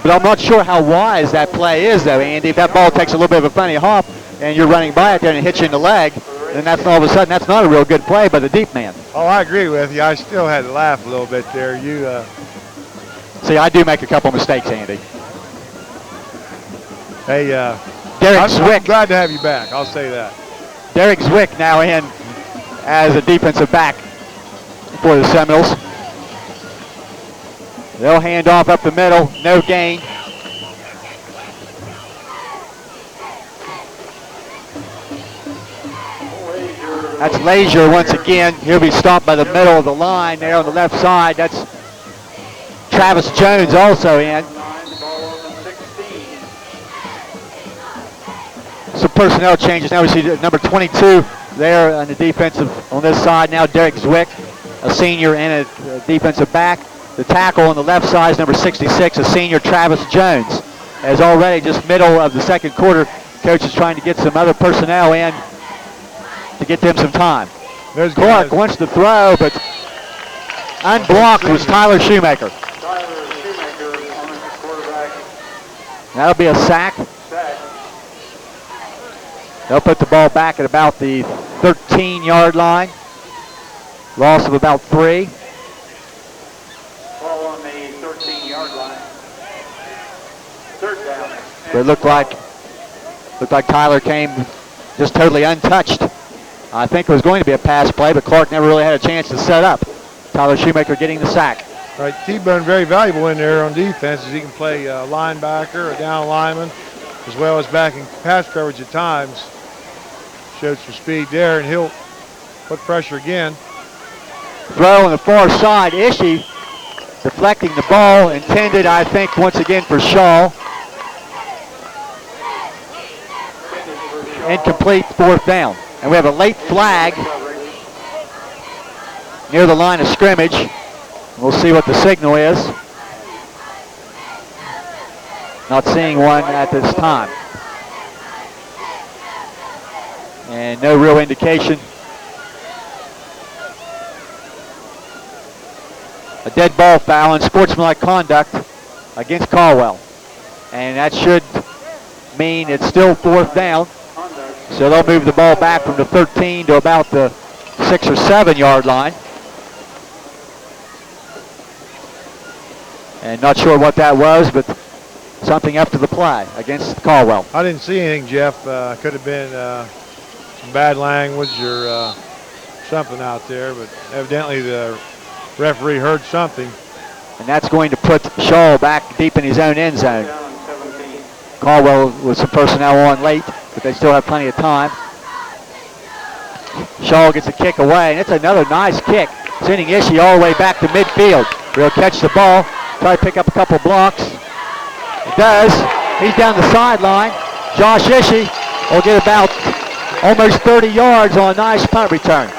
Speaker 1: But I'm not sure how wise that play is, though, Andy. If that ball takes a little bit of a funny hop and you're running by it there and it hits you in the leg, then that's all of a sudden that's not a real good play by the deep man.
Speaker 2: Oh, I agree with you. I still had to laugh a little bit there.
Speaker 1: See, I do make a couple mistakes, Andy.
Speaker 2: Hey,
Speaker 1: Derek
Speaker 2: I'm
Speaker 1: Zwick.
Speaker 2: glad to have you back. I'll say that.
Speaker 1: Derek Zwick now in as a defensive back for the Seminoles. They'll hand off up the middle, no gain. That's Leisure once again. He'll be stopped by the middle of the line there on the left side. That's Travis Jones also in. Some personnel changes. Now we see number 22 there on the defensive on this side. Now Derek Zwick, a senior and a defensive back. The tackle on the left side is number 66, a senior Travis Jones. As already just middle of the second quarter, coach is trying to get some other personnel in to get them some time.
Speaker 2: There's
Speaker 1: Clark
Speaker 2: guys.
Speaker 1: wants to throw, but unblocked was Tyler Shoemaker.
Speaker 3: Tyler Shoemaker on the quarterback.
Speaker 1: That'll be a sack.
Speaker 3: Sack.
Speaker 1: They'll put the ball back at about the 13-yard line. Loss of about 3.
Speaker 3: Ball on the 13-yard line. Third down.
Speaker 1: But it looked like Tyler came just totally untouched. I think it was going to be a pass play, but Clark never really had a chance to set up. Tyler Shoemaker getting the sack.
Speaker 2: Right, T-Bone very valuable in there on defense as he can play linebacker, a down lineman, as well as backing pass coverage at times. Showed some speed there, and he'll put pressure again.
Speaker 1: Throw on the far side, Ishii deflecting the ball, intended, I think, once again for Shaw. Incomplete, 4th down. And we have a late flag near the line of scrimmage. We'll see what the signal is. Not seeing one at this time. And no real indication. A dead ball foul and sportsmanlike conduct against Caldwell. And that should mean it's still 4th down. So they'll move the ball back from the 13 to about the 6 or 7 yard line. And not sure what that was, but something after the play against Caldwell.
Speaker 2: I didn't see anything, Jeff. Could have been some bad language or something out there, but evidently the referee heard something.
Speaker 1: And that's going to put Shaw back deep in his own end zone. Caldwell with some personnel on late, but they still have plenty of time. Shaw gets a kick away, and it's another nice kick, sending Ishii all the way back to midfield. He'll catch the ball, try to pick up a couple blocks. He does. He's down the sideline. Josh Ishii will get about almost 30 yards on a nice punt return.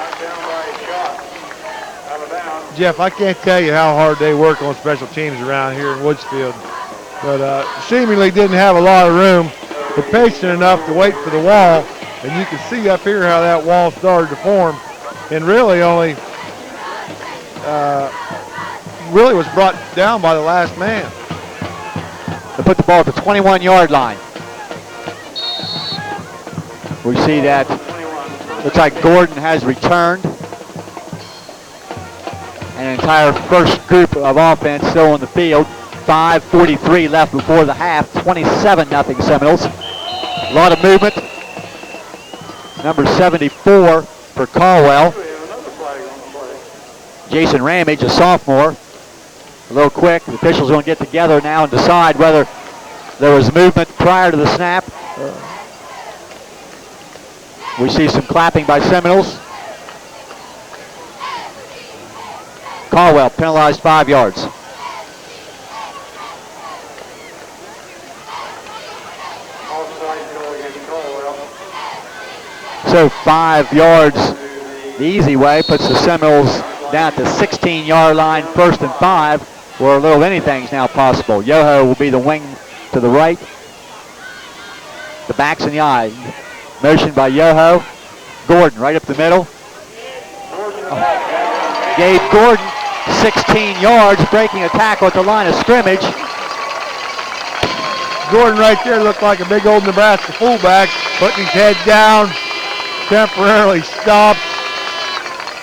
Speaker 2: Jeff, I can't tell you how hard they work on special teams around here in Woodsfield, but seemingly didn't have a lot of room. They're patient enough to wait for the wall, and you can see up here how that wall started to form, and really only was brought down by the last man.
Speaker 1: They put the ball at the 21-yard line. We see that looks like Gordon has returned. An entire first group of offense still on the field. 5:43 left before the half. 27-0 Seminoles. A lot of movement. Number 74 for Caldwell. Jason Ramage, a sophomore. A little quick. The officials are going to get together now and decide whether there was movement prior to the snap. We see some clapping by Seminoles. Caldwell penalized 5 yards. So 5 yards the easy way puts the Seminoles down at the 16-yard line, 1st and 5, where a little anything's now possible. Yoho will be the wing to the right. The back's in the eye. Motion by Yoho. Gordon right up the middle. Gabe Gordon, 16 yards, breaking a tackle at the line of scrimmage.
Speaker 2: Gordon right there looked like a big old Nebraska fullback, putting his head down, temporarily stopped,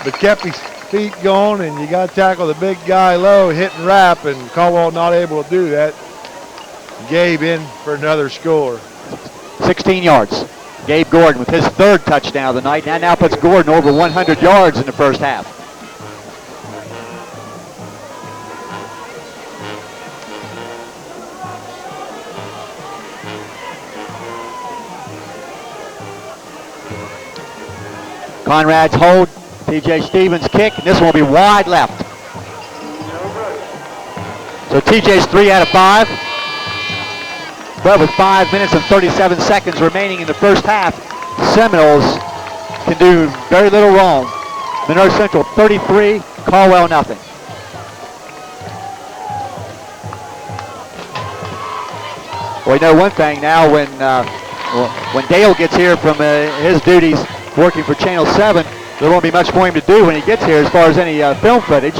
Speaker 2: but kept his feet going, and you got to tackle the big guy low, hit and wrap, and Caldwell not able to do that. Gabe in for another score.
Speaker 1: 16 yards. Gabe Gordon with his third touchdown of the night. That now puts Gordon over 100 yards in the first half. Conrad's hold, TJ Stevens kick, and this one will be wide left. So TJ's 3 out of 5. But with 5 minutes and 37 seconds remaining in the first half, Seminoles can do very little wrong. Monroe Central 33, Caldwell nothing. Well, you know one thing now, when Dale gets here from his duties working for Channel 7, there won't be much for him to do when he gets here as far as any film footage.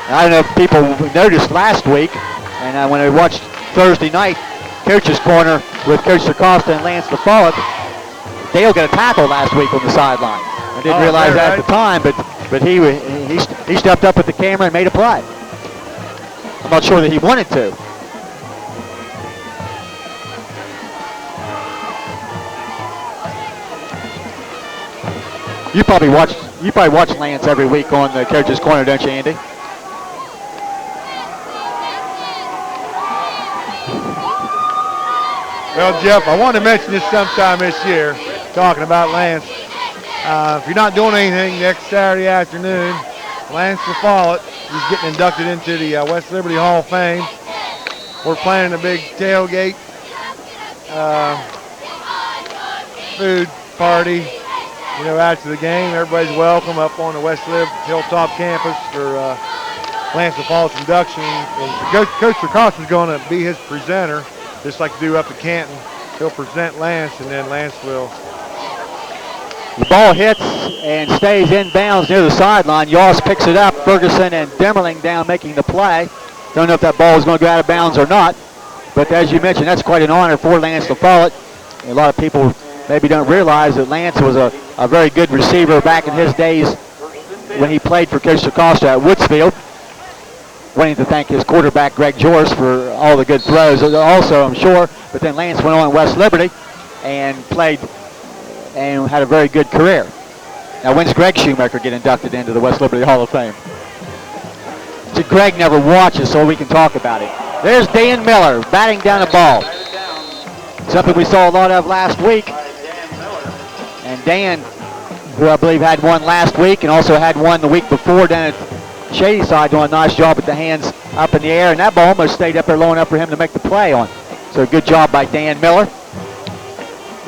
Speaker 1: I don't know if people noticed last week, and when I watched Thursday night, Coach's Corner with Coach Acosta and Lance LaFollette, Dale got a tackle last week on the sideline. I didn't realize that at the time, but he stepped up with the camera and made a play. I'm not sure that he wanted to. You probably watch Lance every week on the Coach's Corner, don't you, Andy?
Speaker 2: Well, Jeff, I wanted to mention this sometime this year, talking about Lance. If you're not doing anything next Saturday afternoon, Lance LaFollette is getting inducted into the West Liberty Hall of Fame. We're planning a big tailgate food party, after the game. Everybody's welcome up on the West Lib Hilltop campus for Lance LaFollette's induction. And Coach Acosta is going to be his presenter, just like to do up at Canton. He'll present Lance, and then Lance will.
Speaker 1: The ball hits and stays inbounds near the sideline. Yoss picks it up. Ferguson and Demmerling down making the play. Don't know if that ball is going to go out of bounds or not. But as you mentioned, that's quite an honor for Lance LaFollette. A lot of people maybe don't realize that Lance was a very good receiver back in his days when he played for Coach Acosta at Woodsfield. Wanting to thank his quarterback, Greg Joris, for all the good throws also, I'm sure. But then Lance went on at West Liberty and played and had a very good career. Now, when's Greg Shoemaker get inducted into the West Liberty Hall of Fame? See, Greg never watches, so we can talk about it. There's Dan Miller batting down the ball. Something we saw a lot of last week. And Dan, who I believe had one last week and also had one the week before down at Shadyside, doing a nice job with the hands up in the air, and that ball almost stayed up there low enough for him to make the play on. So good job by Dan Miller.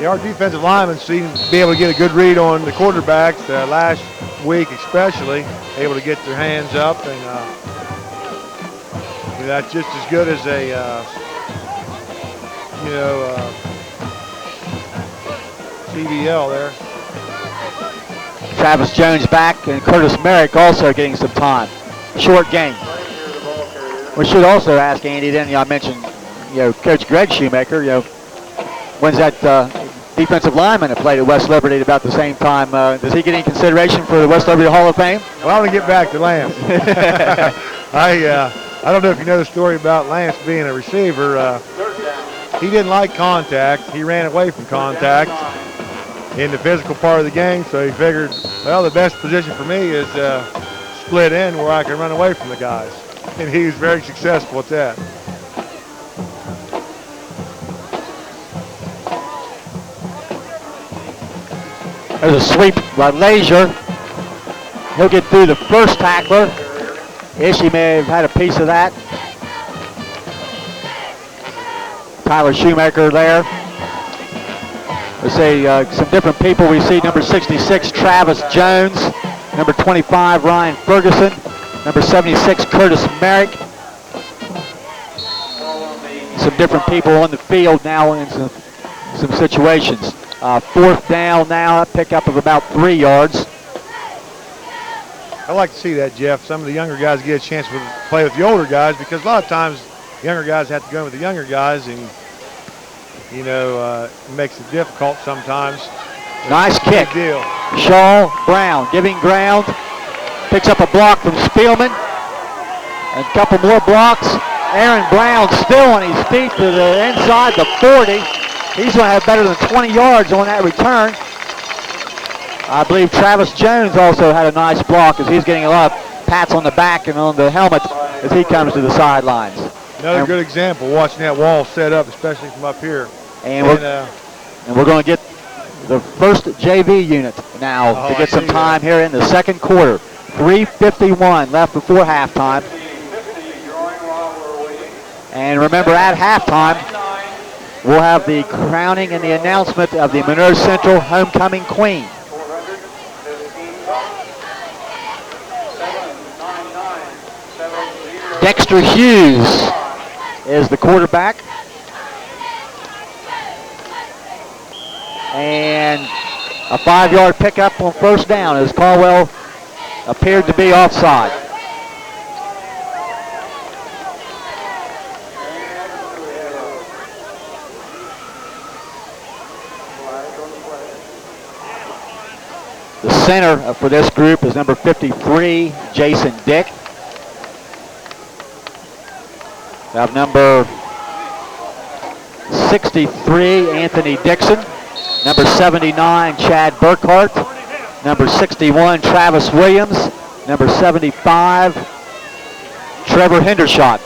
Speaker 2: Our defensive linemen seem to be able to get a good read on the quarterbacks last week, especially able to get their hands up, and that's just as good as a CBL there.
Speaker 1: Travis Jones back, and Curtis Merrick also getting some time. Short game. We should also ask Andy, then I mentioned, Coach Greg Shoemaker, when's that defensive lineman that played at West Liberty at about the same time? Does he get any consideration for the West Liberty Hall of Fame?
Speaker 2: Well, I want to get back to Lance. I don't know if you know the story about Lance being a receiver. He didn't like contact. He ran away from contact in the physical part of the game, so he figured, well, the best position for me is split in where I can run away from the guys. And he was very successful at that.
Speaker 1: There's a sweep by Leisure. He'll get through the first tackler. Ishii may have had a piece of that. Tyler Shoemaker there. Let's say some different people. We see number 66, Travis Jones. Number 25, Ryan Ferguson. Number 76, Curtis Merrick. Some different people on the field now in some situations. Fourth down now, a pickup of about 3 yards.
Speaker 2: I like to see that, Jeff. Some of the younger guys get a chance to play with the older guys, because a lot of times the younger guys have to go with the younger guys, and it makes it difficult sometimes.
Speaker 1: Nice kick.
Speaker 2: Big deal.
Speaker 1: Shaw Brown giving ground. Picks up a block from Spielman. And a couple more blocks. Aaron Brown still on his feet to the inside the 40. He's going to have better than 20 yards on that return. I believe Travis Jones also had a nice block as he's getting a lot of pats on the back and on the helmet as he comes to the sidelines.
Speaker 2: Another good example, watching that wall set up, especially from up here.
Speaker 1: And we're going to get the first JV unit now to get some time here in the second quarter. 3:51 left before halftime. And remember, at halftime, we'll have the crowning and the announcement of the Monroe Central Homecoming Queen. Dexter Hughes is the quarterback. And a 5-yard pickup on first down as Caldwell appeared to be offside. The center for this group is number 53, Jason Dick. We have number 63, Anthony Dixon. Number 79, Chad Burkhart. Number 61, Travis Williams. Number 75, Trevor Hendershot.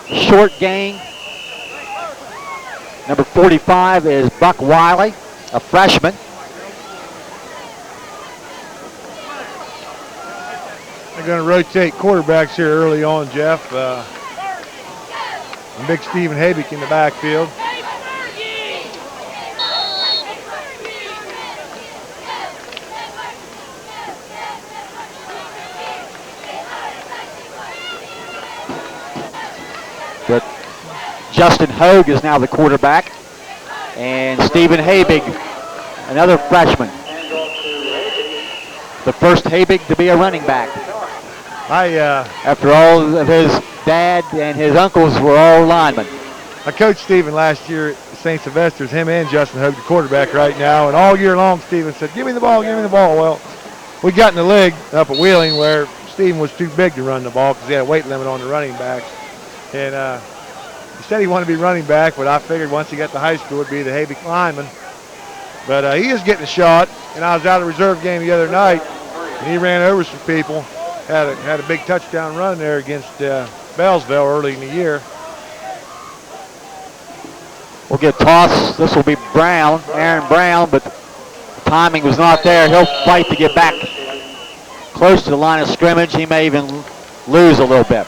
Speaker 1: Short gang. Number 45 is Buck Wiley, a freshman.
Speaker 2: They're going to rotate quarterbacks here early on, Jeff. Big Stephen Habick in the backfield.
Speaker 1: But Justin Hogue is now the quarterback. And Stephen Habig, another freshman. The first Habig to be a running back. After all of his dad and his uncles were all linemen.
Speaker 2: I coached Stephen last year at St. Sylvester's, him and Justin Hogue, the quarterback right now. And all year long, Stephen said, give me the ball, give me the ball. Well, we got in the league up at Wheeling where Stephen was too big to run the ball because he had a weight limit on the running backs. And he said he wanted to be running back, but I figured once he got to high school, it'd be the Habick lineman. But he is getting a shot, and I was out of the reserve game the other night, and he ran over some people. Had a big touchdown run there against Bellsville early in the year.
Speaker 1: We'll get tossed. This will be Brown, Aaron Brown, but the timing was not there. He'll fight to get back close to the line of scrimmage. He may even lose a little bit.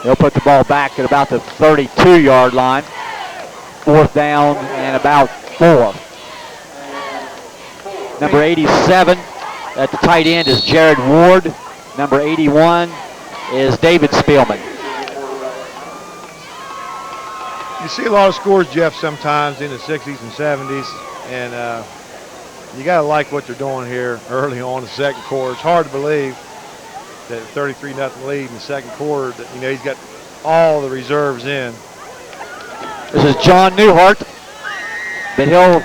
Speaker 1: He'll put the ball back at about the 32-yard line. 4th down and about 4. Number 87 at the tight end is Jared Ward. Number 81 is David Spielman.
Speaker 2: You see a lot of scores, Jeff, sometimes in the 60s and 70s, and you got to like what they're doing here early on in the second quarter. It's hard to believe that 33-0 lead in the second quarter, that, he's got all the reserves in.
Speaker 1: This is John Newhart, but he'll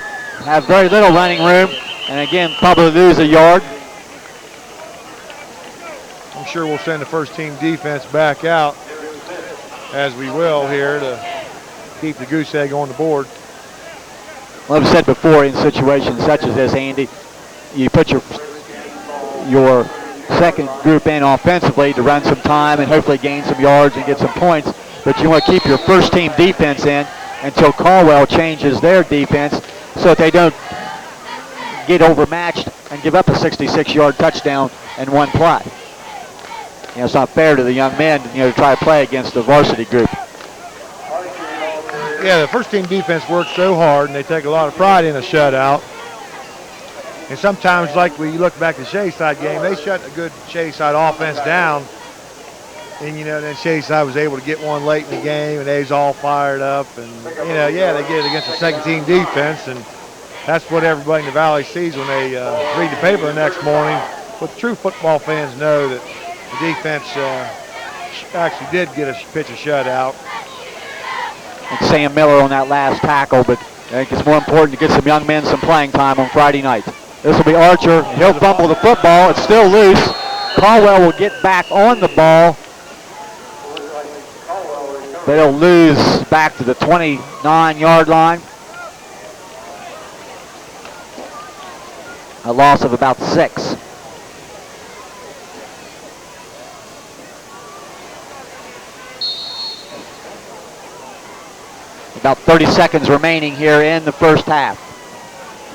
Speaker 1: have very little running room, and again, probably lose a yard.
Speaker 2: I'm sure we'll send the first team defense back out, as we will here, to keep the goose egg on the board.
Speaker 1: Well, I've said before, in situations such as this, Andy, you put your second group in offensively to run some time and hopefully gain some yards and get some points, but you want to keep your first team defense in until Caldwell changes their defense so that they don't get overmatched and give up a 66-yard touchdown in one play. It's not fair to the young men, to try to play against the varsity group.
Speaker 2: Yeah, the first team defense works so hard, and they take a lot of pride in a shutout. And sometimes, like we look back at the Shayside game, they shut a good Shayside offense down. And, then Shayside was able to get one late in the game, and they was all fired up. And, they get it against the second team defense. And that's what everybody in the Valley sees when they read the paper the next morning. But true football fans know that the defense actually did get a pitch a shutout.
Speaker 1: And Sam Miller on that last tackle, but I think it's more important to get some young men some playing time on Friday night. This will be Archer. He'll fumble the football. It's still loose. Caldwell will get back on the ball. They'll lose back to the 29-yard line. A loss of about 6. About 30 seconds remaining here in the first half.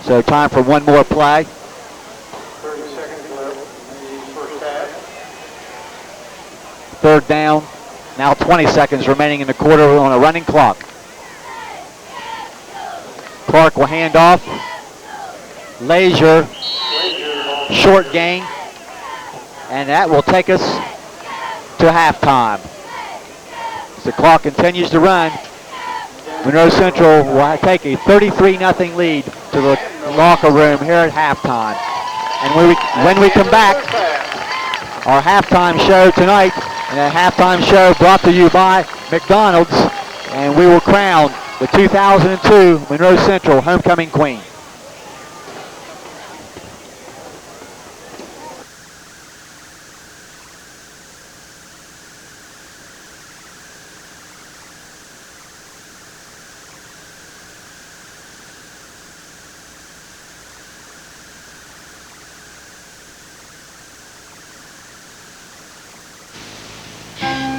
Speaker 1: So time for one more play.
Speaker 3: 30 seconds left in the first half.
Speaker 1: Third down. Now 20 seconds remaining in the quarter on a running clock. Clark will hand off. Lazier, short gain. And that will take us to halftime. As the clock continues to run, Monroe Central will take a 33-0 lead to the locker room here at halftime. And when we come back, our halftime show tonight, and a halftime show brought to you by McDonald's, and we will crown the 2002 Monroe Central Homecoming Queen.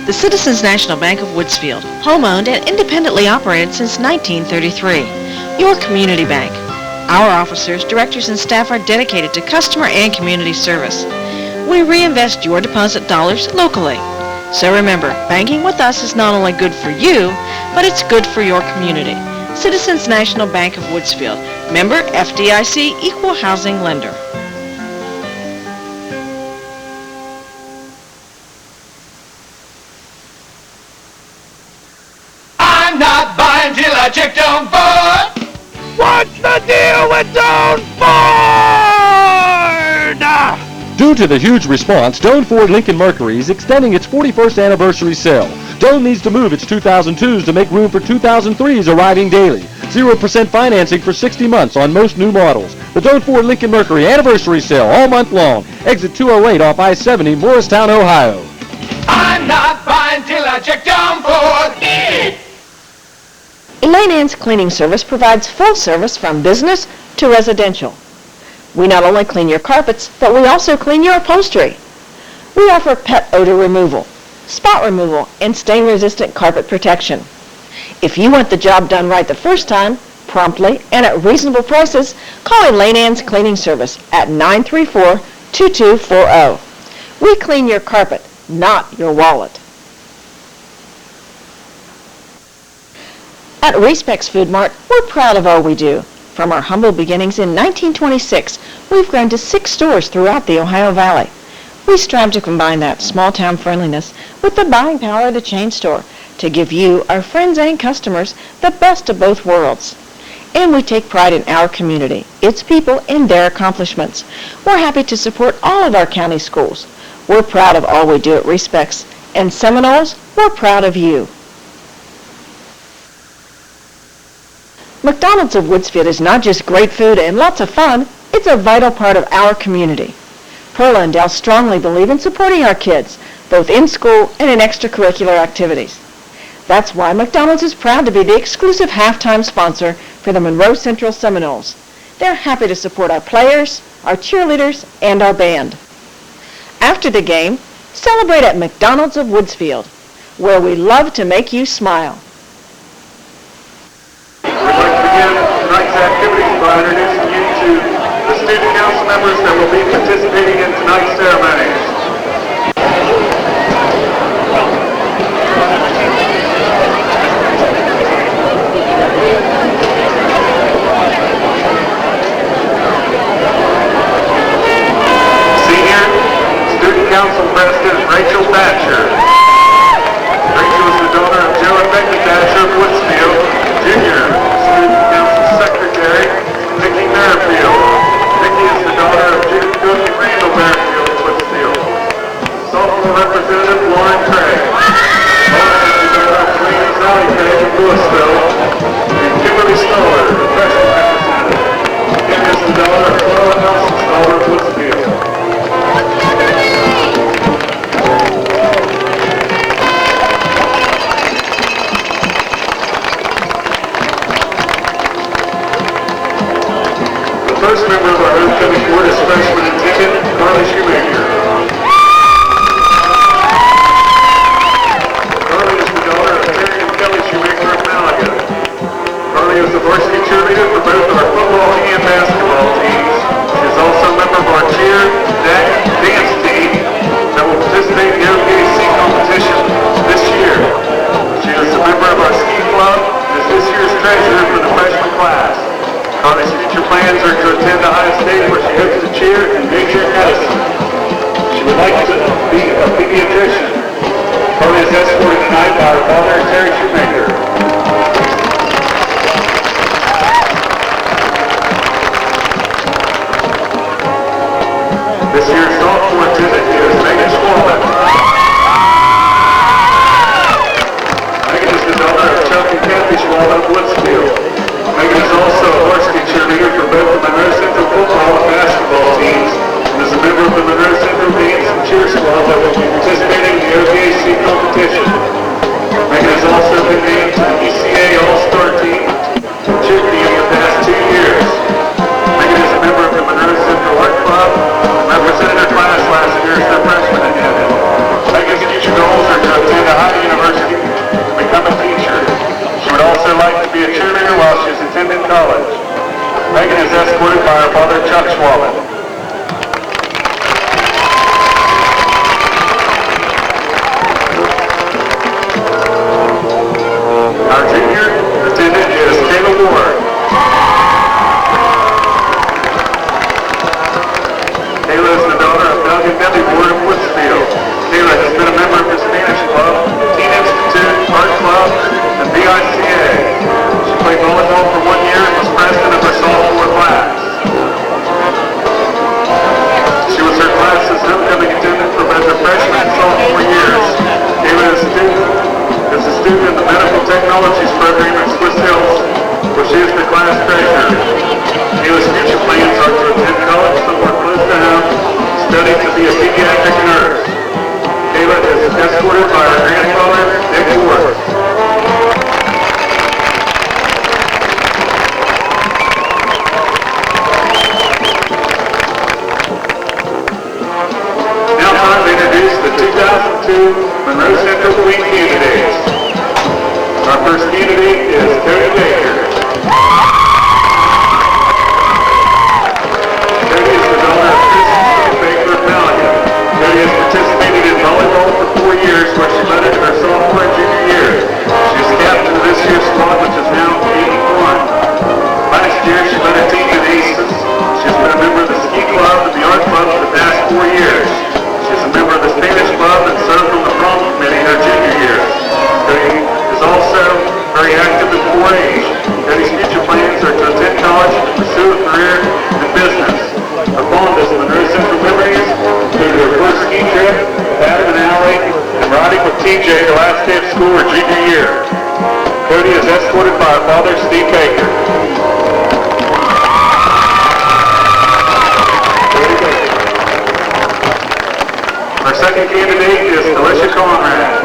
Speaker 4: The Citizens National Bank of Woodsfield, home-owned and independently operated since 1933. Your community bank. Our officers, directors, and staff are dedicated to customer and community service. We reinvest your deposit dollars locally. So remember, banking with us is not only good for you, but it's good for your community. Citizens National Bank of Woodsfield, member FDIC, equal housing lender.
Speaker 6: I'm not buying till I check Doan Ford. What's the deal with Doan Ford?
Speaker 7: Due to the huge response, Doan Ford Lincoln Mercury is extending its 41st anniversary sale. Doan needs to move its 2002s to make room for 2003s arriving daily. 0% financing for 60 months on most new models. The Doan Ford Lincoln Mercury anniversary sale all month long. Exit 208 off I-70, Morristown, Ohio.
Speaker 6: I'm not buying till I check Doan Ford.
Speaker 4: Elaine Ann's Cleaning Service provides full service from business to residential. We not only clean your carpets, but we also clean your upholstery. We offer pet odor removal, spot removal, and stain-resistant carpet protection. If you want the job done right the first time, promptly, and at reasonable prices, call Elaine Ann's Cleaning Service at 934-2240. We clean your carpet, not your wallet. At Respects Food Mart, we're proud of all we do. From our humble beginnings in 1926, we've grown to 6 stores throughout the Ohio Valley. We strive to combine that small-town friendliness with the buying power of the chain store to give you, our friends and customers, the best of both worlds. And we take pride in our community, its people, and their accomplishments. We're happy to support all of our county schools. We're proud of all we do at Respects. And Seminoles, we're proud of you. McDonald's of Woodsfield is not just great food and lots of fun, it's a vital part of our community. Perla and Dell strongly believe in supporting our kids, both in school and in extracurricular activities. That's why McDonald's is proud to be the exclusive halftime sponsor for the Monroe Central Seminoles. They're happy to support our players, our cheerleaders, and our band. After the game, celebrate at McDonald's of Woodsfield, where we love to make you smile.
Speaker 3: Tonight's activities by introducing you to the student council members that will be participating in tonight's ceremonies. Senior Student Council President Rachel Thatcher. Rachel is the daughter of Joe and Becky Thatcher of Woodsfield. Junior Student Council Secretary Vicki Merrifield. Vicki is the daughter of Judith Cook and Randall Merrifield. last stage where she hopes to cheer and major in medicine. She would like to be a pediatrician. Carly is escorted tonight by her father, Terry Shoemaker. This year's sophomore attendant is Megan Schwalman. Megan is the daughter of Chuck and Kathy Schwalman of Woodsfield. Megan is also a varsity cheerleader for both the Monroe Central football and basketball teams and is a member of the Monroe Central Dance and Cheer Squad that will be participating in the OVAC competition. Megan has also been named to the ECA All-Star Team cheer team in the past 2 years. Megan is a member of the Monroe Central Art Club and represented her class last year as their freshman attendant. Megan's future goals are to attend a high university and become a teacher. She would also like to be a cheerleader while she is attending college. Megan is escorted by her father, Chuck Schwalman. Our junior attendant is Kayla Ward. Kayla is the daughter of Doug and Debbie Ward of Woodsfield. Kayla has been a member of the Spanish Club, Teen Institute, Art Club, and BICA. She played volleyball for 1 year and was president of her sophomore class. She was her class's homecoming attendant for both her freshman and sophomore years. Kayla is a student in the Medical Technologies program at Swiss Hills, where she is the class treasurer. Kayla's future plans are to attend college somewhere close to home, study to be a pediatric nurse. Kayla is escorted by her grandfather, Dick Ward. Now time to introduce the 2002 Monroe Central Queen candidates. Our first candidate is Cody Baker. Cody is the daughter of Kristen Baker of Maligan. Cody has participated in volleyball for 4 years, where she led it her sophomore and junior year. She is captain of this year's squad, which is now 81. Last year, she led a team in aces. She has been a member of the ski club and the art club for the past 4 years. She is a member of the Spanish club and served on the prom committee her junior year. Cody is also very active in 4-H. Cody's future plans are to attend college and pursue a career in business. Her fondest Monroe Central memories include her first ski trip, Adam and Alley, and riding with TJ the last day of school her junior year. Cody is escorted by her father, Steve Baker. Our second candidate is Alicia Conrad.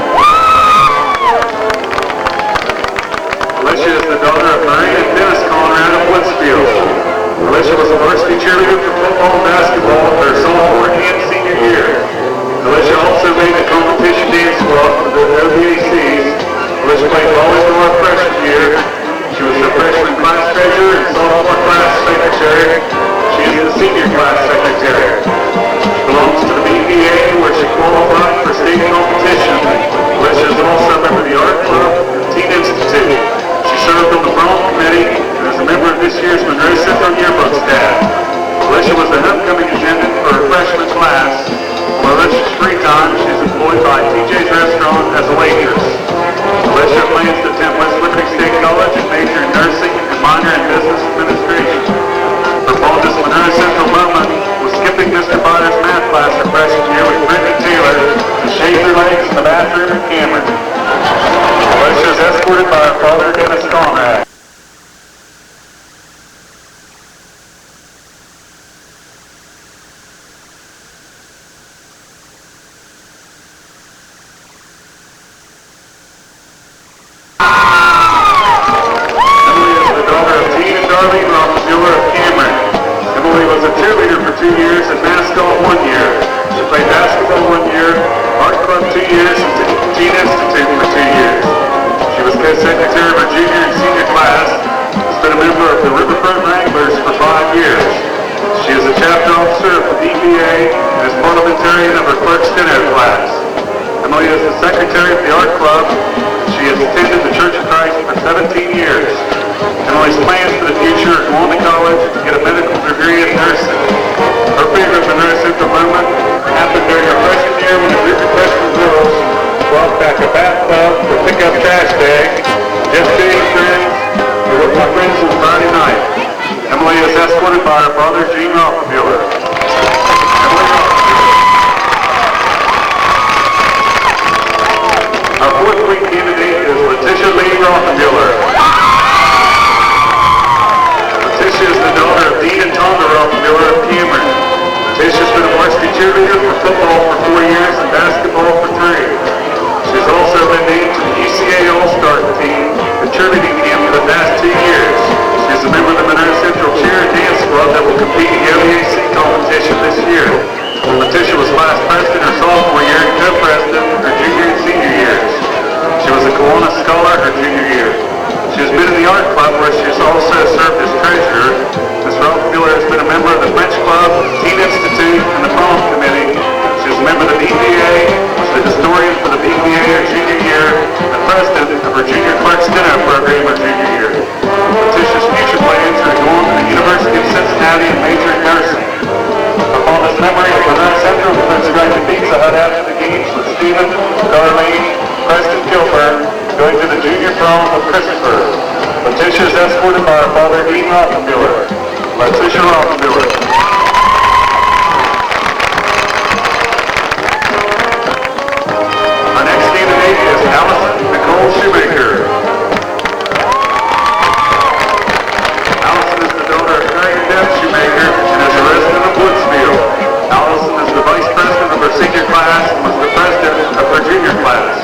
Speaker 3: Alicia is the daughter of Marie and Dennis Conrad of Woodsfield. Alicia was a varsity cheerleader for football and basketball for her sophomore and senior year. Alicia also made the competition dance squad for the OVACs. Alicia played volleyball her freshman year. She was the freshman class treasurer and sophomore class secretary. She is the senior class secretary. She belongs to the BPA, where she qualified for state competition. Alicia is also a member of the art club and Teen Institute. She served on the prom committee and is a member of this year's Monroe Central yearbook staff. Alicia was the homecoming attendant for her freshman class. While Alicia's free time, she is employed by TJ's Restaurant as a waitress. Alicia plans to attend West my friends, on Friday night. Emily is escorted by her father, Gene Rothenbuehler. Our fourth queen candidate is Letitia Lee Rothenbuehler. Letitia is the daughter of Dean and Tonda Rothenbuehler of Cameron. Letitia's been a varsity cheerleader for football for 4 years and basketball for 3. She's also been named to the UCA All-Star team, the cheerleading camp, for the past 2 years. She's a member of the Monroe Central Cheer and Dance Club that will compete in the OEAC competition this year. Letitia was class president her sophomore year and co-president her junior and senior years. She was a Kiwanis Scholar her junior year. She has been in the art club where she has also served as treasurer. Ms. Rothenbuehler has been a member of the French Club, Teen Institute, and the Prom Committee. She is a member of the BPA, was the historian for the BPA her junior year, and president of her junior clerk steno program her junior year. Letitia's future plans are to go on to the University of Cincinnati and major in nursing. Upon this memory of Monroe Central, let's go to Pizza Hut after the games with Stephen, Darlene, Preston Kilburn, going to the junior prom with Christopher. Letitia is escorted by her father, Dean Rothenbuehler. Letitia Rothenbuehler. Our next candidate is Allison Nicole Shoemaker. Allison is the daughter of Terry and Deb Shoemaker and is a resident of Woodsfield. Allison is the vice president of her senior class and was the president of her junior class.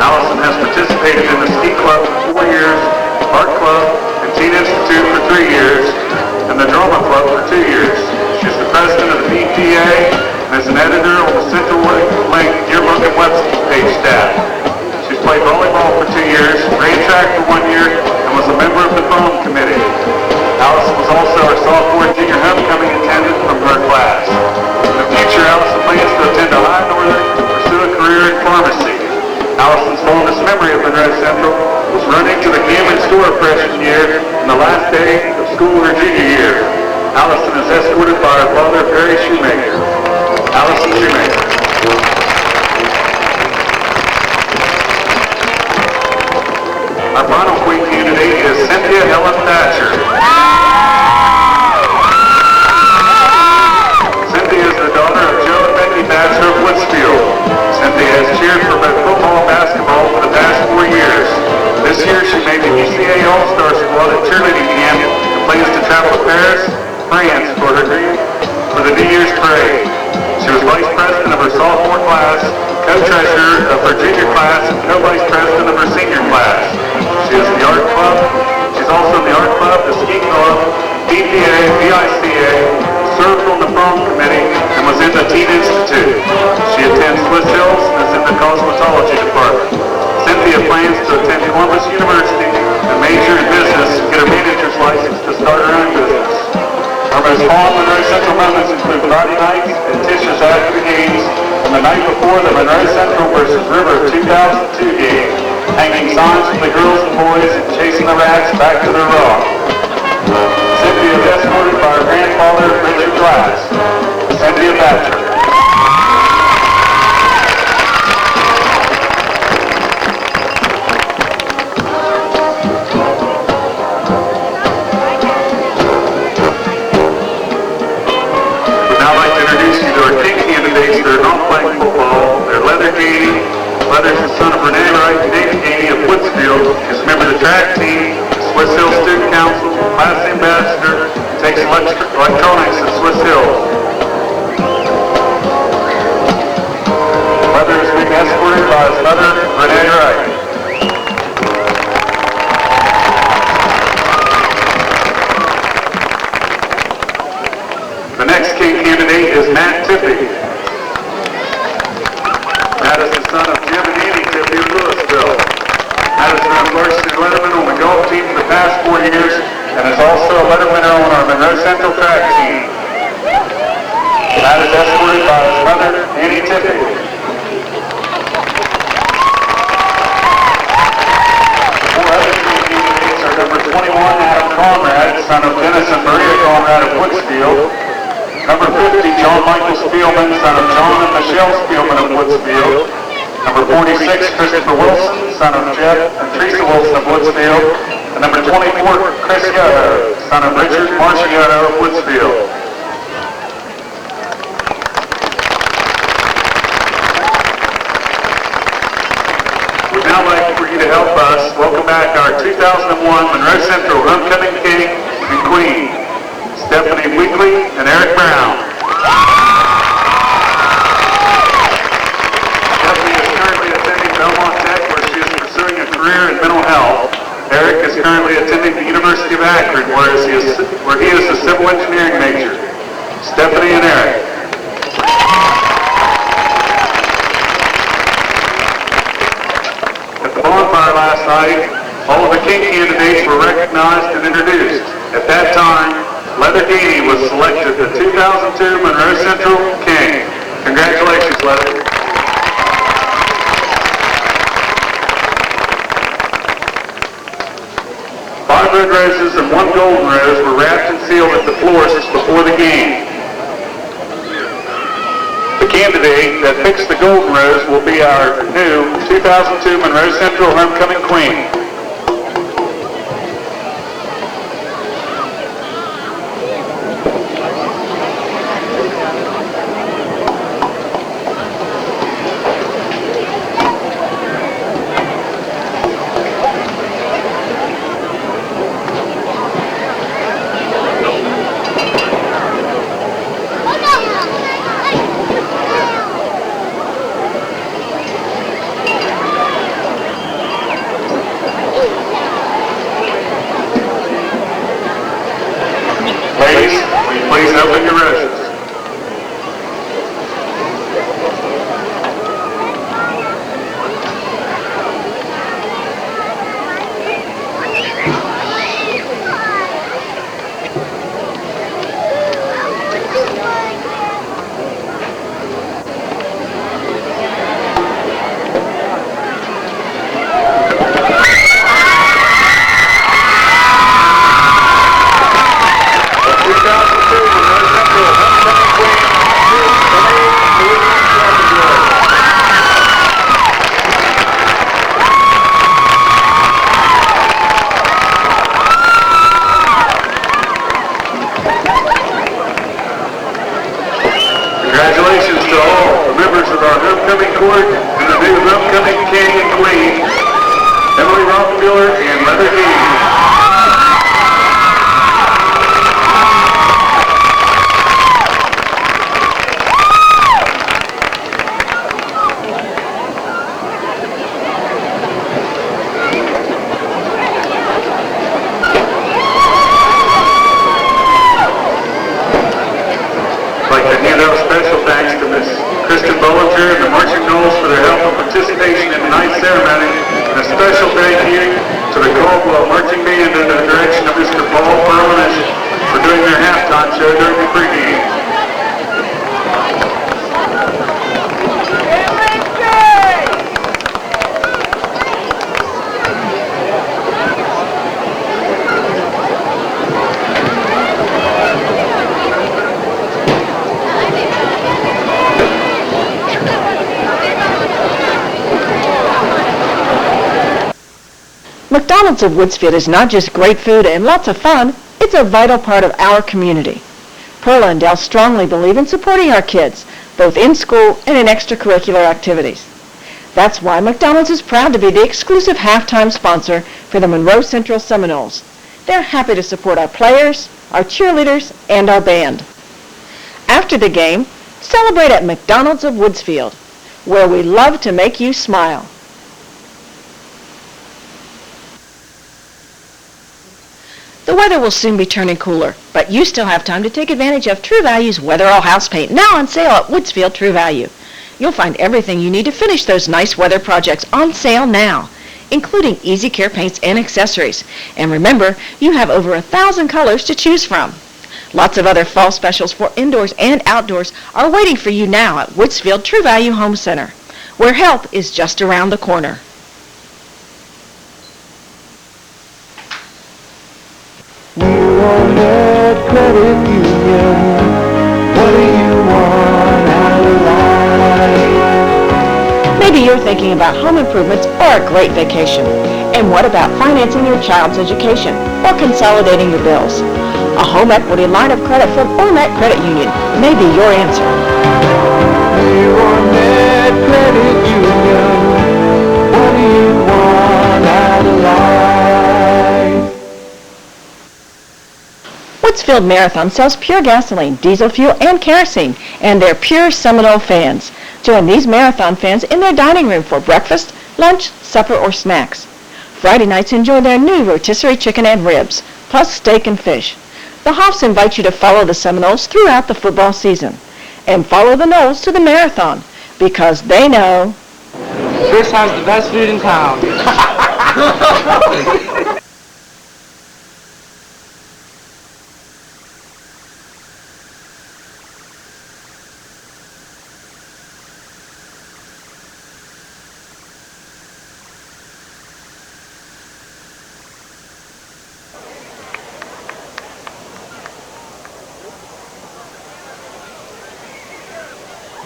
Speaker 3: Allison has participated in the ski club for 4 years, art club, and Teen Institute for 3 years, and the drama club for 2 years. She's the president of the BPA and is an editor on the Central Link Yearbook and webpage staff. She's played volleyball for 2 years, ran track for 1 year, and was a member of the prom committee. Allison was also our sophomore and junior homecoming attendant from her class. In the future, Allison plans to attend a high northern to pursue a career in pharmacy. Allison's fondest memory of Monroe Central was running to the Cameron store freshman year and the last day of school her junior year. Allison is escorted by her father, Perry Shoemaker. Allison Shoemaker. Our final queen candidate is Cynthia Helen Thatcher. Cynthia is the daughter of Joe and Becky Thatcher of Woodsfield. Cynthia has cheered for both football and basketball for the past 4 years. This year she made the UCA All-Star squad at cheerleading camp and plans to travel to Paris, France for the New Year's parade. She was vice president of her sophomore class, co-treasurer of her junior class, and co-vice president of her senior class. She is in the art club. She's also in the art club, the ski club, BPA, VICA, served on the prom committee, and was in the Teen Institute. She attends Swiss Hills and is in the cosmetology department. Cynthia plans to attend Columbus University and major in business, get a manager's license to start her own business. Our most fond Monroe Central moments include Friday nights at Tisha's after the games and the night before the Monroe Central versus River 2002 game, hanging signs for the girls and boys and chasing the rats back to their rock. Cynthia is escorted by her grandfather, Richard Glass. Cynthia Thatcher. We'd now like to introduce you to our king candidates that are not playing football. They're Leather Gainey. Leather's the son of Renee Wright and David Gainey of Woodsfield. He's a member of the track team, Swiss Hill Student Council, class ambassador, takes electronics at Swiss Hill. Leather is being escorted by his mother, Renee Wright. The next king candidate is Matt Tippy. Matt is the son of Jim and Annie Tippy of Louisville. Matt has been a varsity letterman on the golf team for the past 4 years and is also a letterman on our Monroe Central track team. Matt is escorted by his mother, Annie Tippy. Four other king candidates are number 21, Adam Conrad, son of Dennis and Maria Conrad of Woodsfield. Number 50, John Michael Spielman, son of John and Michelle Spielman of Woodsfield. Number 46, Christopher Wilson, son of Jeff and Teresa Wilson of Woodsfield. And number 24, Chris Yotto, son of Richard Marshall Yotto of Woodsfield. We'd now like for you to help us welcome back our 2001 Monroe Central Homecoming King and Queen, Stephanie Weekly and Eric Brown. Stephanie is currently attending Belmont Tech, where she is pursuing a career in mental health. Eric is currently attending the University of Akron, where he is a civil engineering major. Stephanie and Eric. At the bonfire last night, all of the King candidates were recognized and introduced. At that time, Leather Geaney was selected the 2002 Monroe Central King. Congratulations, Leather. Five red roses and one golden rose were wrapped and sealed at the florist before the game. The candidate that picks the golden rose will be our new 2002 Monroe Central Homecoming Queen. Ladies, will you please open your roses? Congratulations to all the members of our homecoming court and the new homecoming king and queen, Emily Rothenbuehler and Leather Geaney. I'd like to hand out special thanks to Miss Kristen Bollinger and the Marching Knolls for their help and participation in tonight's ceremony. And a special thank you to the Caldwell Marching Band under the direction of Mr. Paul Furlanish for doing their halftime show during the pregame.
Speaker 4: McDonald's of Woodsfield is not just great food and lots of fun, it's a vital part of our community. Perla and Dell strongly believe in supporting our kids, both in school and in extracurricular activities. That's why McDonald's is proud to be the exclusive halftime sponsor for the Monroe Central Seminoles. They're happy to support our players, our cheerleaders, and our band. After the game, celebrate at McDonald's of Woodsfield, where we love to make you smile. The weather will soon be turning cooler, but you still have time to take advantage of True Value's Weather All House Paint, now on sale at Woodsfield True Value. You'll find everything you need to finish those nice weather projects on sale now, including easy care paints and accessories. And remember, you have over 1,000 colors to choose from. Lots of other fall specials for indoors and outdoors are waiting for you now at Woodsfield True Value Home Center, where help is just around the corner.
Speaker 8: Credit union, what do you want out of life?
Speaker 4: Maybe you're thinking about home improvements or a great vacation? And what about financing your child's education or consolidating your bills? A home equity line of credit from Ormet Credit Union may be your answer.
Speaker 8: Ormet Credit Union. What do you want out of life?
Speaker 4: Woodsfield Marathon sells pure gasoline, diesel fuel, and kerosene, and they're pure Seminole fans. Join these marathon fans in their dining room for breakfast, lunch, supper, or snacks. Friday nights enjoy their new rotisserie chicken and ribs, plus steak and fish. The Hoffs invite you to follow the Seminoles throughout the football season. And follow the Noles to the marathon, because they know
Speaker 8: Chris has the best food in town.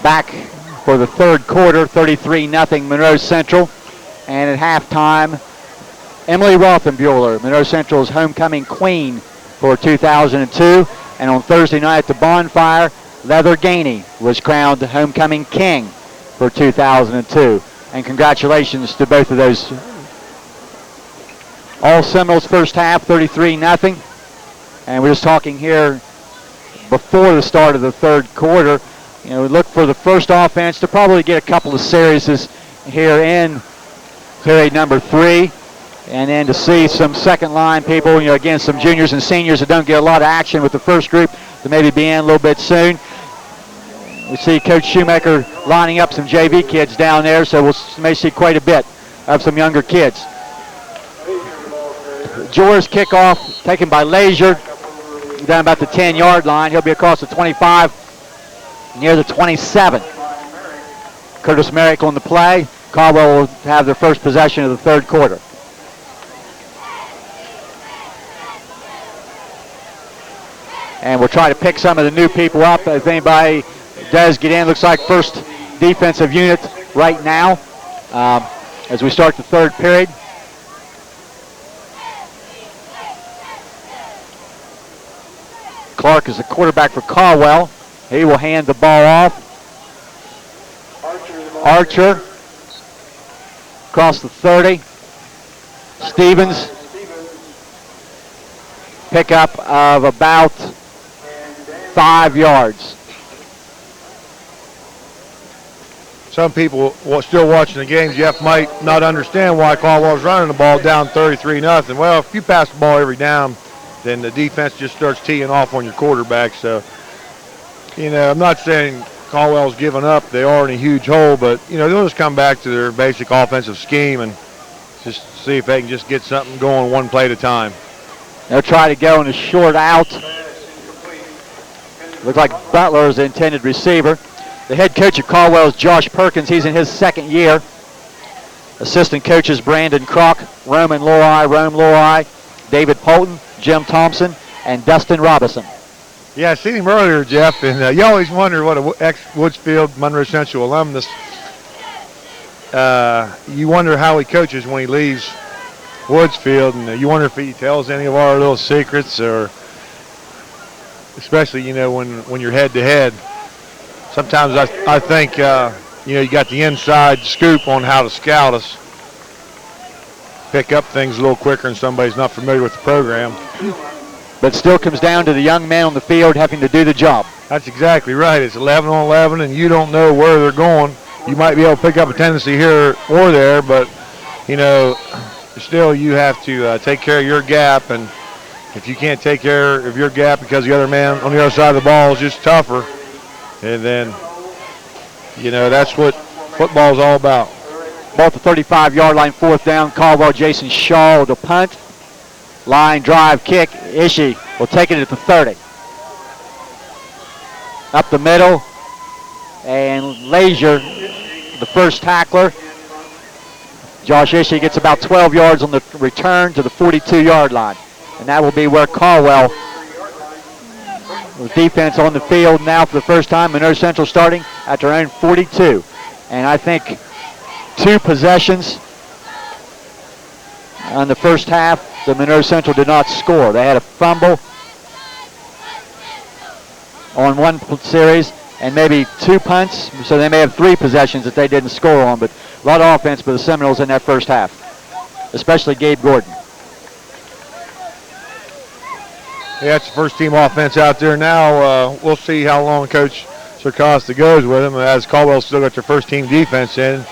Speaker 1: Back for the third quarter, 33-0 Monroe Central. And at halftime, Emily Rothenbuehler, Monroe Central's homecoming queen for 2002. And on Thursday night at the bonfire, Leather Gainey was crowned the homecoming king for 2002. And congratulations to both of those. All Seminoles first half, 33-0. And we're just talking here before the start of the third quarter. You know, we look for the first offense to probably get a couple of series here in period number 3. And then to see some second line people, you know, again, some juniors and seniors that don't get a lot of action with the first group to maybe be in a little bit soon. We see Coach Shoemaker lining up some JV kids down there, so we may see quite a bit of some younger kids. Jor's kickoff taken by Leisure down about the 10-yard line. He'll be across the 25. Near the 27. Curtis Merrick on the play. Caldwell will have their first possession of the third quarter. And we'll try to pick some of the new people up. If anybody does get in, looks like first defensive unit right now as we start the third period. Clark is the quarterback for Caldwell. He will hand the ball off. Archer across the 30. Stevens, pickup of about 5 yards.
Speaker 2: Some people still watching the game, Jeff, might not understand why Caldwell's running the ball down 33-0. Well, if you pass the ball every down, then the defense just starts teeing off on your quarterback. So, you know, I'm not saying Caldwell's given up. They are in a huge hole, but, you know, they'll just come back to their basic offensive scheme and just see if they can just get something going one play at a time.
Speaker 1: They'll try to go in a short out. Looks like Butler is the intended receiver. The head coach of Caldwell is Josh Perkins. He's in his second year. Assistant coaches Brandon Kroc, Rome Lori, David Polton, Jim Thompson, and Dustin Robinson.
Speaker 2: Yeah, I seen him earlier, Jeff, and you always wonder what an ex-Woodsfield Monroe Central alumnus, you wonder how he coaches when he leaves Woodsfield, and you wonder if he tells any of our little secrets, or especially, you know, when you're head-to-head. Sometimes I think, you know, you got the inside scoop on how to scout us, pick up things a little quicker and somebody's not familiar with the program.
Speaker 1: But still comes down to the young men on the field having to do the job.
Speaker 2: That's exactly right. It's 11 on 11, and you don't know where they're going. You might be able to pick up a tendency here or there, but, you know, still you have to take care of your gap, and if you can't take care of your gap because the other man on the other side of the ball is just tougher, and then, you know, that's what football's all about.
Speaker 1: Ball at the 35-yard line, fourth down. Caldwell, Jason Shaw to punt. Line drive kick. Ishii will take it at the 30. Up the middle. And Leisure, the first tackler. Josh Ishii gets about 12 yards on the return to the 42-yard line. And that will be where Caldwell, with defense on the field now for the first time. Monroe Central starting at their own 42. And I think 2 possessions on the first half. The Monroe Central did not score. They had a fumble on one series and maybe 2 punts, so they may have 3 possessions that they didn't score on, but a lot of offense for the Seminoles in that first half, especially Gabe Gordon.
Speaker 2: Yeah, it's the first team offense out there now. We'll see how long Coach Sarcosta goes with them, as Caldwell's still got their first team defense in.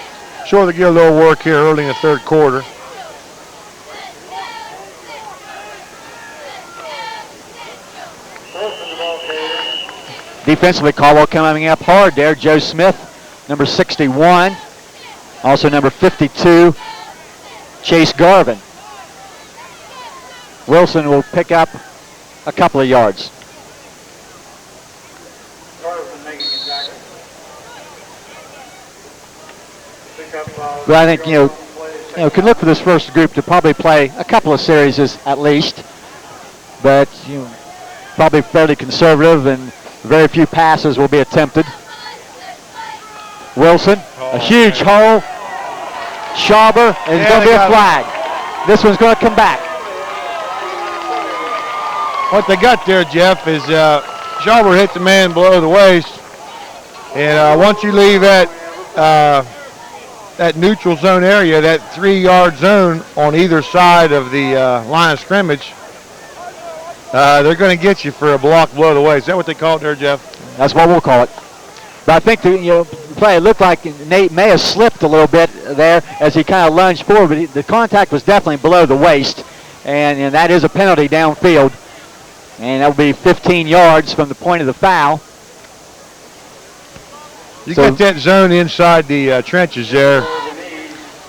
Speaker 2: Sure, they get a little work here early in the third quarter.
Speaker 1: Defensively, Caldwell coming up hard there. Joe Smith, number 61. Also number 52, Chase Garvin. Wilson will pick up a couple of yards. But I think, you can look for this first group to probably play a couple of series at least. But, probably fairly conservative, and very few passes will be attempted. Wilson, a huge hole. Schauber, and it's going to be a flag. This one's going to come back.
Speaker 2: What they got there, Jeff, is Schauber hit the man below the waist. And once you leave that neutral zone area, that 3-yard zone on either side of the line of scrimmage, they're going to get you for a block below the waist. Is that what they call it there, Jeff?
Speaker 1: That's what we'll call it. But I think the play, it looked like Nate may have slipped a little bit there as he kind of lunged forward, but the contact was definitely below the waist, and that is a penalty downfield, and that will be 15 yards from the point of the foul.
Speaker 2: You get that zone inside the trenches there,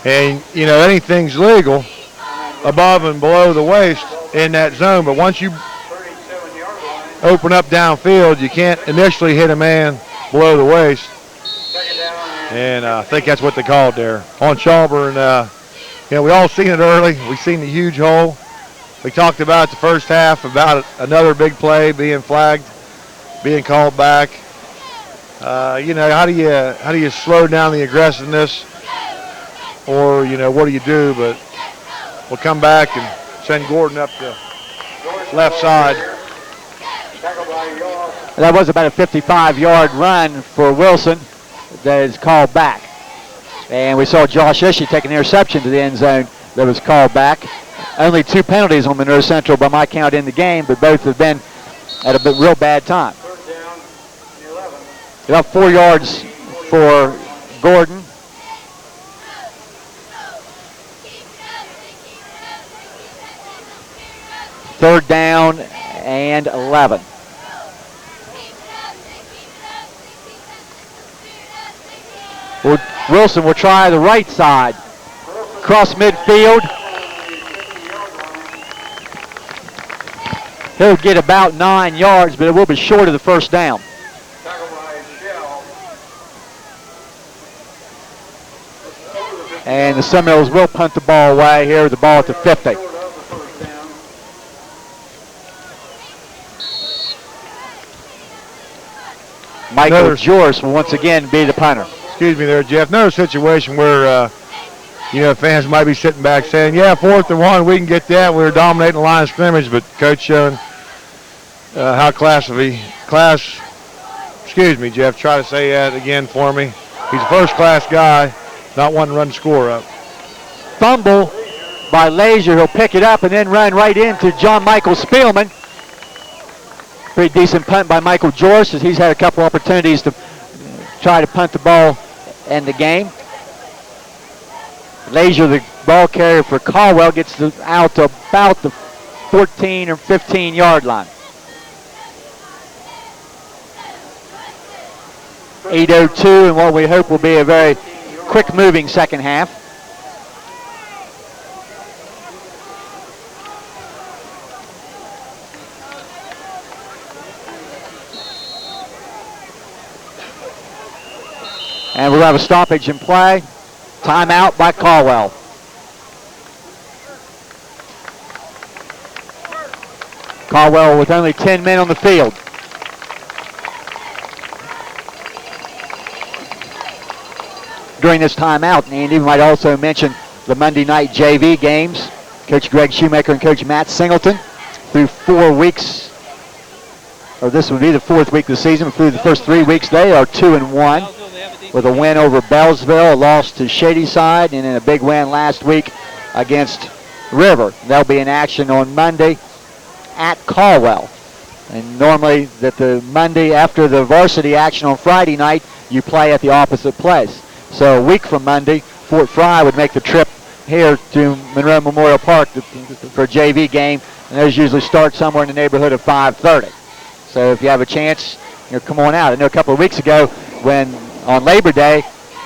Speaker 2: and anything's legal above and below the waist in that zone, but once you open up downfield, you can't initially hit a man below the waist. And I think that's what they called there on Schauber. And we all seen it early. We seen the huge hole. We talked about the first half about another big play being flagged, being called back. How do you slow down the aggressiveness, or what do you do? But we'll come back and send Gordon up the left side.
Speaker 1: That was about a 55-yard run for Wilson that is called back. And we saw Josh Ishii take an interception to the end zone that was called back. Only 2 penalties on Monroe Central by my count in the game, but both have been at a real bad time. About 4 yards for Gordon. Third down and 11. Wilson will try the right side. Cross midfield. He'll get about 9 yards, but it will be short of the first down. And the Seminoles will punt the ball away here with the ball at the 50. Michael Joris will once again be the punter.
Speaker 2: Excuse me there, Jeff. Another situation where, fans might be sitting back saying, yeah, 4th and 1, we can get that. We're dominating the line of scrimmage, but Coach showing how excuse me, Jeff, try to say that again for me. He's a first-class guy, not one to run the score up.
Speaker 1: Fumble by Lazier. He'll pick it up and then run right into John Michael Spielman. Pretty decent punt by Michael Joris, as he's had a couple opportunities to try to punt the ball in the game. Lazier, the ball carrier for Caldwell, gets out to about the 14 or 15-yard line. 8:02 and what we hope will be a very quick-moving second half. And we'll have a stoppage in play. Timeout by Caldwell. Caldwell with only 10 men on the field. during this timeout. And Andy might also mention the Monday night JV games. Coach Greg Shoemaker and Coach Matt Singleton through 4 weeks, or this would be the 4th week of the season. Through the first 3 weeks, they are 2-1 with a win over Bellsville, a loss to Shadyside, and then a big win last week against River. They'll be in action on Monday at Caldwell. And normally that the Monday after the varsity action on Friday night, you play at the opposite place. So a week from Monday, Fort Fry would make the trip here to Monroe Memorial Park for a JV game, and those usually start somewhere in the neighborhood of 5:30. So if you have a chance, come on out. I know a couple of weeks ago when on Labor Day,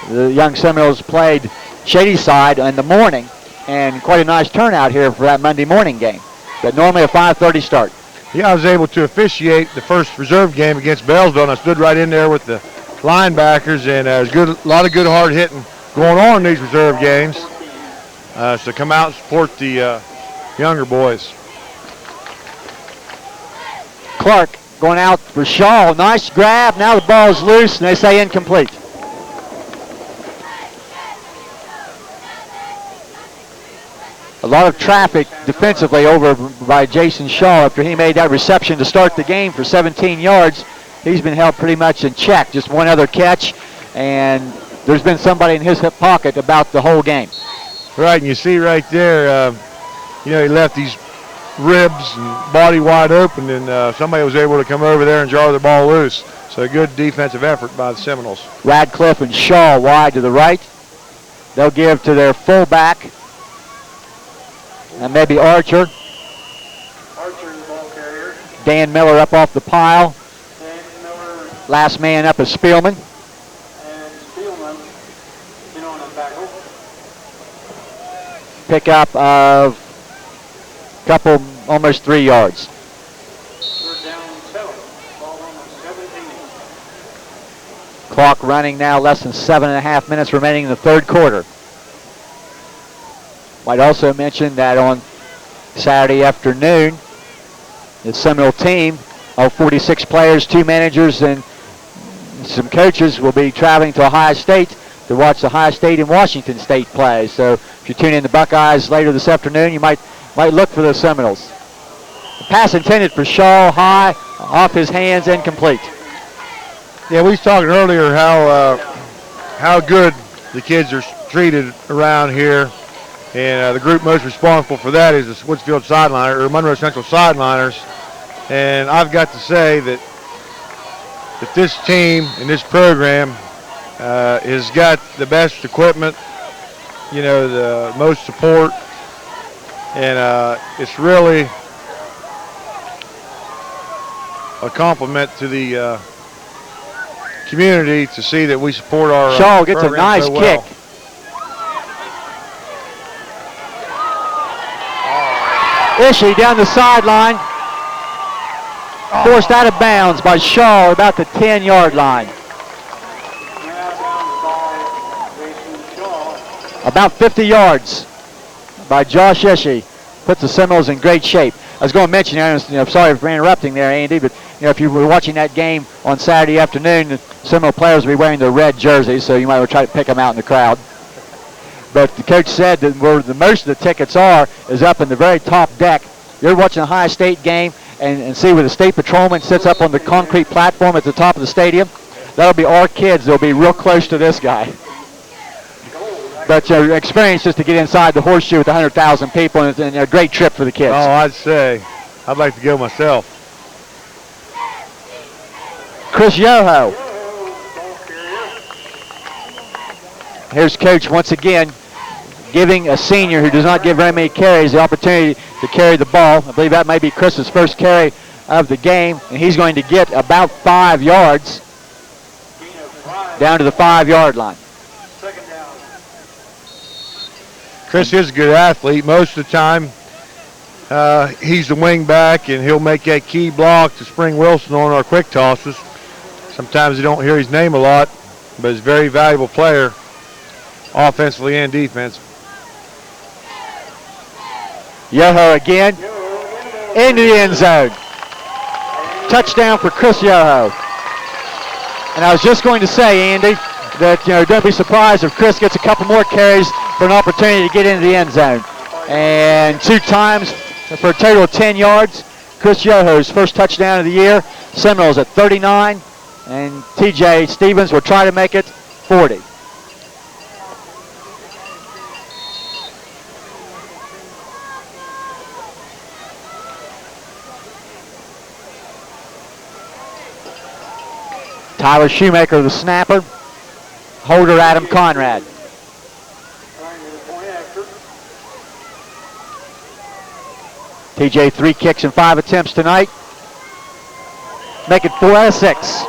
Speaker 1: the young Seminoles played Shadyside in the morning, and quite a nice turnout here for that Monday morning game. But normally a 5:30 start.
Speaker 2: Yeah, I was able to officiate the first reserve game against Bellsville, and I stood right in there with the linebackers, and there's a lot of good hard hitting going on in these reserve games. So come out and support the younger boys.
Speaker 1: Clark going out for Shaw. Nice grab. Now the ball's loose, and they say incomplete. A lot of traffic defensively over by Jason Shaw after he made that reception to start the game for 17 yards. He's been held pretty much in check. Just one other catch, and there's been somebody in his hip pocket about the whole game.
Speaker 2: Right, and you see right there, he left these ribs and body wide open, and somebody was able to come over there and jar the ball loose. So a good defensive effort by the Seminoles.
Speaker 1: Radcliffe and Shaw wide to the right. They'll give to their fullback, and maybe Archer.
Speaker 3: Archer, the ball carrier.
Speaker 1: Dan Miller up off the pile.
Speaker 3: Dan Miller.
Speaker 1: Last man up is Spielman.
Speaker 3: And Spielman, on the back.
Speaker 1: Pickup of a couple, almost 3 yards.
Speaker 3: Third down 7. Ball on the 17.
Speaker 1: Clock running now, less than 7.5 minutes remaining in the third quarter. Might also mention that on Saturday afternoon, the Seminole team of 46 players, 2 managers, and some coaches will be traveling to Ohio State to watch the Ohio State and Washington State play. So if you tune in the Buckeyes later this afternoon, you might look for the Seminoles. The pass intended for Shaw, high, off his hands, incomplete.
Speaker 2: Yeah, we was talking earlier how good the kids are treated around here, and the group most responsible for that is the Woodsfield Sideliner, or Monroe Central Sideliners. And I've got to say that this team and this program has got the best equipment, the most support, and it's really a compliment to the community to see that we support our
Speaker 1: Shaw gets a
Speaker 2: program
Speaker 1: nice
Speaker 2: so well.
Speaker 1: kick. Ishii down the sideline. Forced out of bounds by Shaw about the 10-yard line. About 50 yards by Josh Ishii. Puts the Seminoles in great shape. I was going to mention, I'm sorry for interrupting there, Andy, but if you were watching that game on Saturday afternoon, the Seminole players will be wearing their red jerseys, so you might want to try to pick them out in the crowd. But the coach said that where the most of the tickets are is up in the very top deck. You're watching a Ohio State game and see where the state patrolman sits up on the concrete platform at the top of the stadium. That'll be our kids. They'll be real close to this guy. But your experience just to get inside the horseshoe with 100,000 people, and it's a great trip for the kids.
Speaker 2: Oh, I'd say. I'd like to go myself.
Speaker 1: Chris Yoho. Here's Coach once again giving a senior who does not give very many carries the opportunity to carry the ball. I believe that may be Chris's first carry of the game, and he's going to get about 5 yards down to the 5-yard line.
Speaker 2: Chris is a good athlete. Most of the time, he's the wing back, and he'll make that key block to Spring Wilson on our quick tosses. Sometimes you don't hear his name a lot, but he's a very valuable player, offensively and defensively.
Speaker 1: Yoho again, into the end zone. Touchdown for Chris Yoho. And I was just going to say, Andy, that, don't be surprised if Chris gets a couple more carries for an opportunity to get into the end zone. And 2 times for a total of 10 yards. Chris Yoho's first touchdown of the year. Seminoles at 39, and TJ Stevens will try to make it 40. Tyler Shoemaker, the snapper. Holder Adam Conrad. TJ 3 kicks and 5 attempts tonight. Make it 4 out of 6.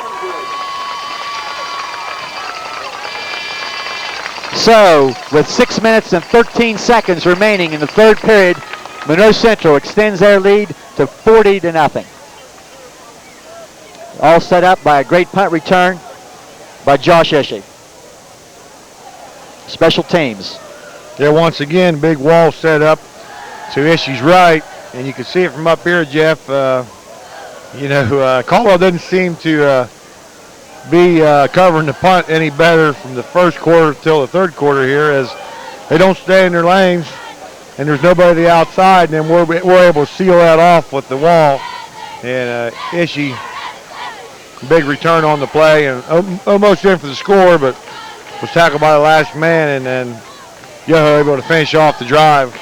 Speaker 1: So, with 6 minutes and 13 seconds remaining in the third period, Monroe Central extends their lead to 40-0. All set up by a great punt return by Josh Ishii. Special teams.
Speaker 2: Yeah, once again, big wall set up to Ishii's right, and you can see it from up here, Jeff. Caldwell doesn't seem to be covering the punt any better from the first quarter till the third quarter here, as they don't stay in their lanes, and there's nobody outside, and then we're able to seal that off with the wall. And Ishii, big return on the play, and almost in for the score, but was tackled by the last man, and then Yoho able to finish off the drive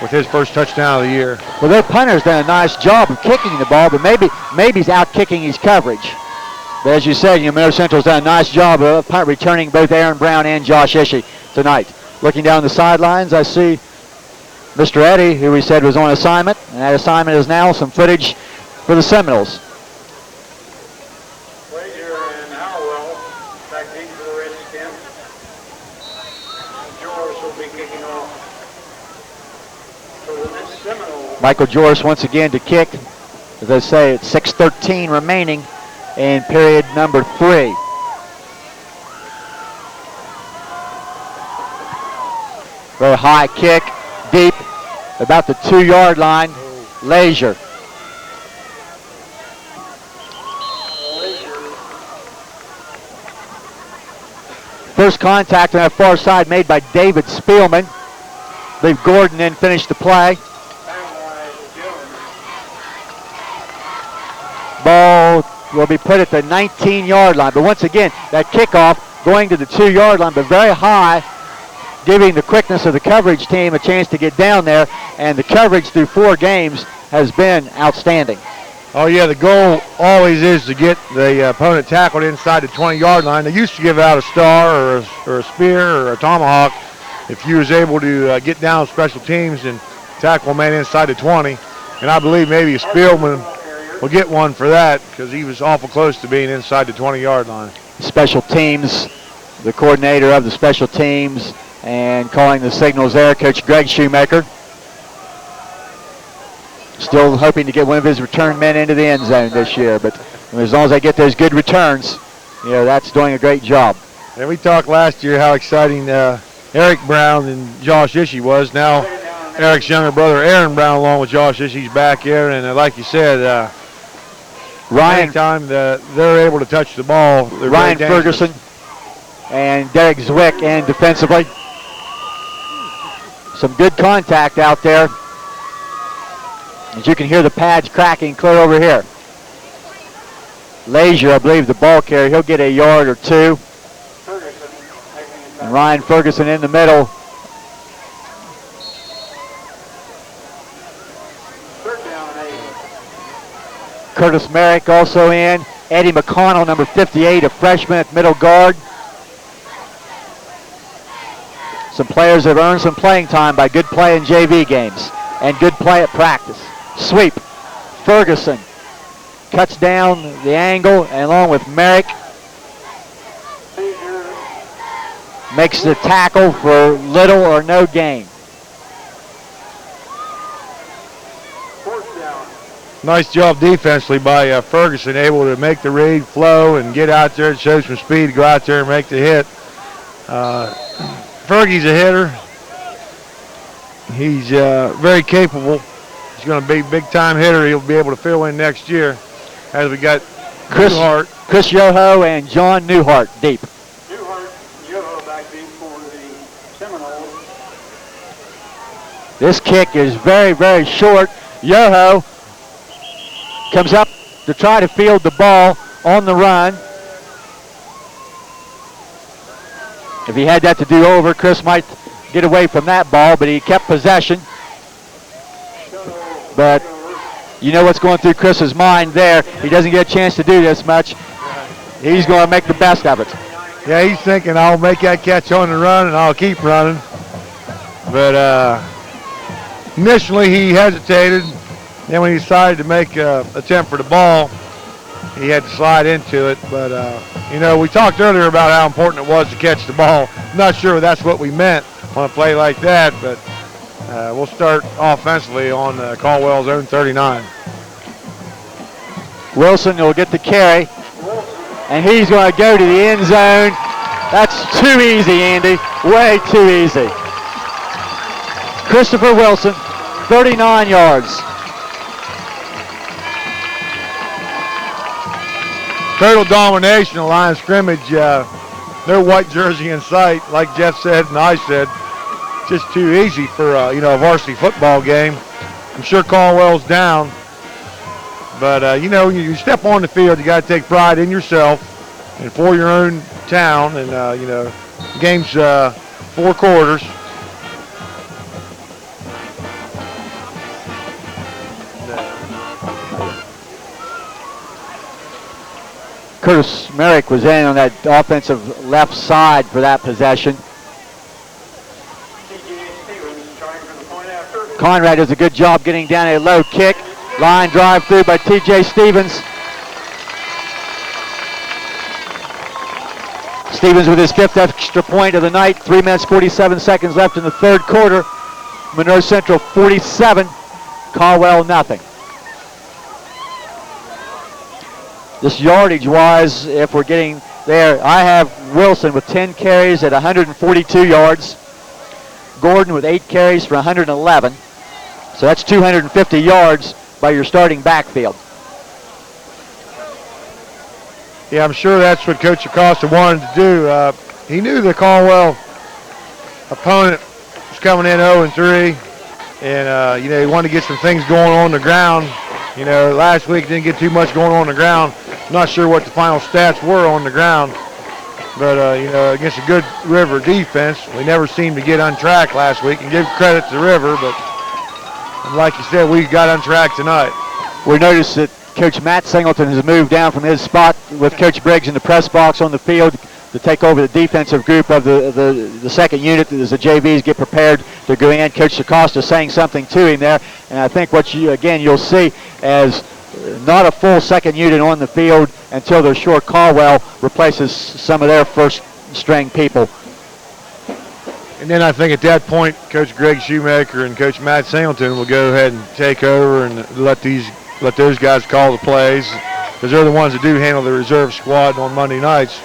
Speaker 2: with his first touchdown of the year.
Speaker 1: Well, their punter's done a nice job of kicking the ball, but maybe he's out kicking his coverage. But as you said, Monroe Central's done a nice job of punt returning both Aaron Brown and Josh Ishii tonight. Looking down the sidelines, I see Mr. Eddy, who we said was on assignment, and that assignment is now some footage for the Seminoles.
Speaker 3: Right here in Caldwell, back deep for the Redskins. Joris will be kicking off for the next Seminole.
Speaker 1: Michael Joris once again to kick. As I say, it's 6:13 remaining in period number 3. Very high kick, deep, about the 2-yard line. Leisure. First contact on that far side made by David Spielman. I believe Gordon then finished the play. Ball will be put at the 19-yard line. But once again, that kickoff going to the 2-yard line, but very high, giving the quickness of the coverage team a chance to get down there. And the coverage through 4 games has been outstanding.
Speaker 2: Oh, yeah, the goal always is to get the opponent tackled inside the 20-yard line. They used to give out a star or a spear or a tomahawk if you was able to get down on special teams and tackle a man inside the 20. And I believe maybe Spielman will get one for that because he was awful close to being inside the 20-yard line.
Speaker 1: Special teams, the coordinator of the special teams and calling the signals there, Coach Greg Shoemaker. Still hoping to get one of his return men into the end zone this year, but as long as they get those good returns, that's doing a great job.
Speaker 2: And we talked last year how exciting Eric Brown and Josh Ishii was. Now Eric's younger brother Aaron Brown along with Josh Ishii's back here, and like you said,
Speaker 1: Ryan,
Speaker 2: anytime they're able to touch the ball,
Speaker 1: Ryan Ferguson and Derek Zwick, and defensively, some good contact out there. As you can hear the pads cracking clear over here. Leisure, I believe, the ball carrier. He'll get a yard or 2. And Ryan Ferguson in the middle. Curtis Merrick also in. Eddie McConnell, number 58, a freshman at middle guard. Some players have earned some playing time by good play in JV games and good play at practice. Sweep. Ferguson cuts down the angle, and along with Merrick, makes the tackle for little or no gain.
Speaker 2: Nice job defensively by Ferguson, able to make the read, flow, and get out there and show some speed to go out there and make the hit. Fergie's a hitter. He's very capable. He's going to be a big-time hitter. He'll be able to fill in next year as we got
Speaker 1: Chris Yoho and John Newhart deep. This kick is very, very short. Yoho comes up to try to field the ball on the run. If he had that to do over, Chris might get away from that ball, but he kept possession. But you know what's going through Chris's mind there. He doesn't get a chance to do this much. He's going to make the best of it.
Speaker 2: Yeah, he's thinking, I'll make that catch on the run and I'll keep running. But initially he hesitated. Then when he decided to make an attempt for the ball, he had to slide into it. But, you know, we talked earlier about how important it was to catch the ball. I'm not sure that's what we meant on a play like that, but we'll start offensively on Caldwell's own 39.
Speaker 1: Wilson will get the carry, and he's going to go to the end zone. That's too easy, Andy. Way too easy. Christopher Wilson, 39 yards.
Speaker 2: Total domination of line of scrimmage. No white jersey in sight, like Jeff said and I said. Just too easy for you know, a varsity football game. I'm sure Caldwell's down, but you know, you step on the field, you got to take pride in yourself and for your own town. And you know, game's 4 quarters.
Speaker 1: Curtis Merrick was in on that offensive left side for that possession. Conrad does a good job getting down a low kick. Line drive through by T.J. Stevens. Stevens with his 5th extra point of the night. 3 minutes, 47 seconds left in the 3rd quarter. Monroe Central 47, Caldwell nothing. Just yardage-wise, if we're getting there, I have Wilson with 10 carries at 142 yards. Gordon with 8 carries for 111. So that's 250 yards by your starting backfield.
Speaker 2: Yeah, I'm sure that's what Coach Acosta wanted to do. He knew the Caldwell opponent was coming in 0-3, and you know, he wanted to get some things going on the ground. You know, last week didn't get too much going on the ground. I'm not sure what the final stats were on the ground, but you know, against a good River defense, we never seemed to get on track last week. And give credit to River, but like you said, we got on track tonight.
Speaker 1: We noticed that Coach Matt Singleton has moved down from his spot with Coach Briggs in the press box on the field to take over the defensive group of the second unit as the JVs get prepared to go in. Coach Acosta saying something to him there, and I think what you'll see as not a full second unit on the field until they're sure Caldwell replaces some of their first string people.
Speaker 2: And then I think at that point, Coach Greg Shoemaker and Coach Matt Singleton will go ahead and take over and let those guys call the plays, because they're the ones that do handle the reserve squad on Monday nights.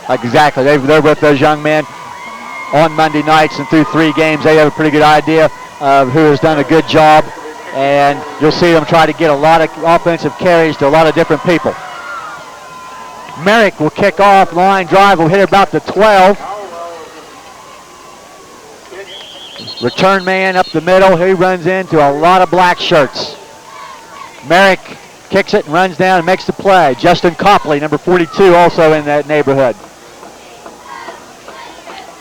Speaker 1: Exactly. They're with those young men on Monday nights, and through 3 games, they have a pretty good idea of who has done a good job. And you'll see them try to get a lot of offensive carries to a lot of different people. Merrick will kick off. Line drive will hit about the 12. Return man up the middle. He runs into a lot of black shirts. Merrick kicks it and runs down and makes the play. Justin Copley, number 42, also in that neighborhood.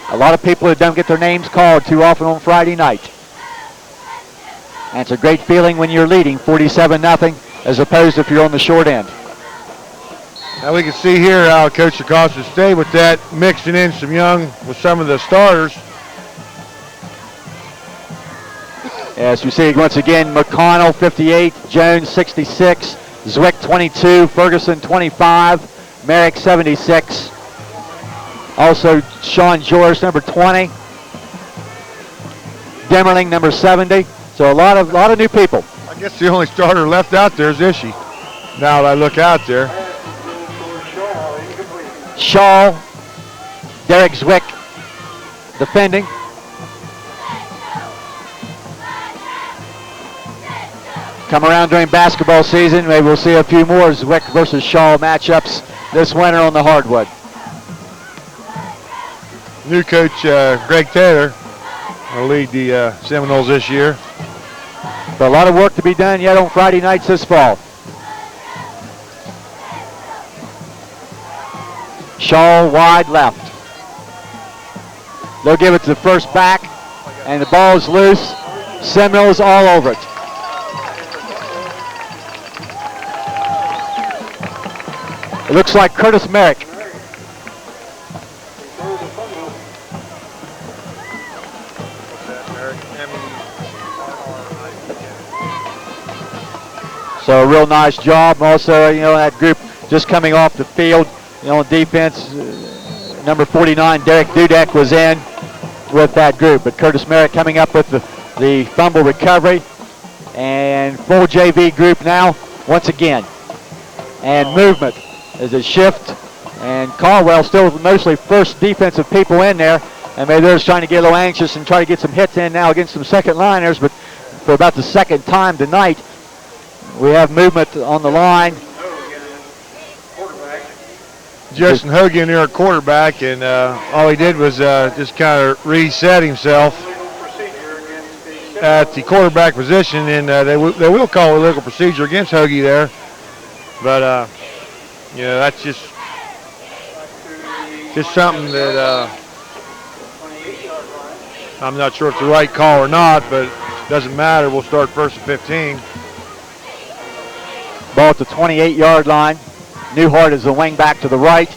Speaker 1: A lot of people that don't get their names called too often on Friday night. And it's a great feeling when you're leading 47-0 as opposed to if you're on the short end.
Speaker 2: Now we can see here how Coach Acosta stayed with that, mixing in some young with some of the starters.
Speaker 1: As you see once again, McConnell 58, Jones 66, Zwick 22, Ferguson 25, Merrick 76. Also Sean Joris, number 20. Demmerling, number 70. So a lot of new people.
Speaker 2: I guess the only starter left out there is Ishii. Now that I look out there.
Speaker 1: Shaw, Derek Zwick defending. Come around during basketball season, maybe we'll see a few more Zwick versus Shaw matchups this winter on the hardwood.
Speaker 2: New coach Greg Taylor will lead the Seminoles this year.
Speaker 1: But a lot of work to be done yet on Friday nights this fall. Shaw wide left. They'll give it to the first back, and the ball's loose. Seminoles all over it. It looks like Curtis Merrick. So a real nice job. Also, that group just coming off the field, on defense, number 49, Derek Dudek, was in with that group. But Curtis Merrick coming up with the fumble recovery. And full JV group now, once again. And movement as a shift. And Caldwell still mostly first defensive people in there. And maybe they're just trying to get a little anxious and try to get some hits in now against some second liners. But for about the second time tonight, we have movement on the line.
Speaker 2: Justin Hogan there at quarterback, and all he did was just kind of reset himself at the quarterback position, and they will call a legal procedure against Hoagie there. But, that's just something that I'm not sure if it's the right call or not, but it doesn't matter. We'll start first and 15.
Speaker 1: Ball at the 28-yard line. Newhart is the wing back to the right.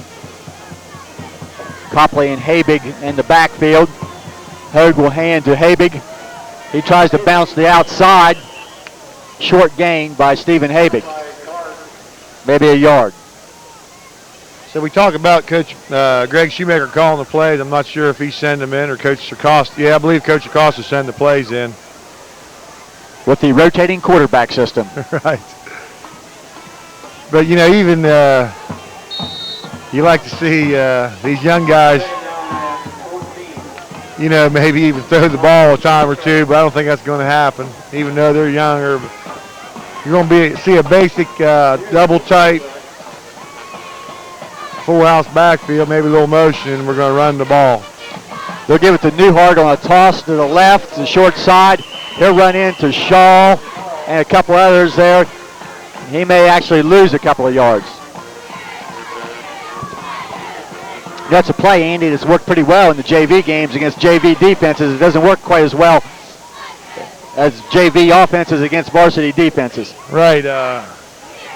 Speaker 1: Copley and Habig in the backfield. Hogue will hand to Habig. He tries to bounce the outside. Short gain by Stephen Habig. Maybe a yard.
Speaker 2: So we talk about Coach Greg Shoemaker calling the plays. I'm not sure if he sent them in or Coach Acosta. Yeah, I believe Coach Acosta sent the plays in.
Speaker 1: With the rotating quarterback system.
Speaker 2: Right. But, even you like to see these young guys, maybe even throw the ball a time or two, but I don't think that's going to happen, even though they're younger. But you're going to see a basic double tight, full house backfield, maybe a little motion, and we're going to run the ball.
Speaker 1: They'll give it to Newhart on a toss to the left, the short side. He'll run into Shaw and a couple others there. He may actually lose a couple of yards. That's a play, Andy, that's worked pretty well in the JV games against JV defenses. It doesn't work quite as well as JV offenses against varsity defenses.
Speaker 2: Right.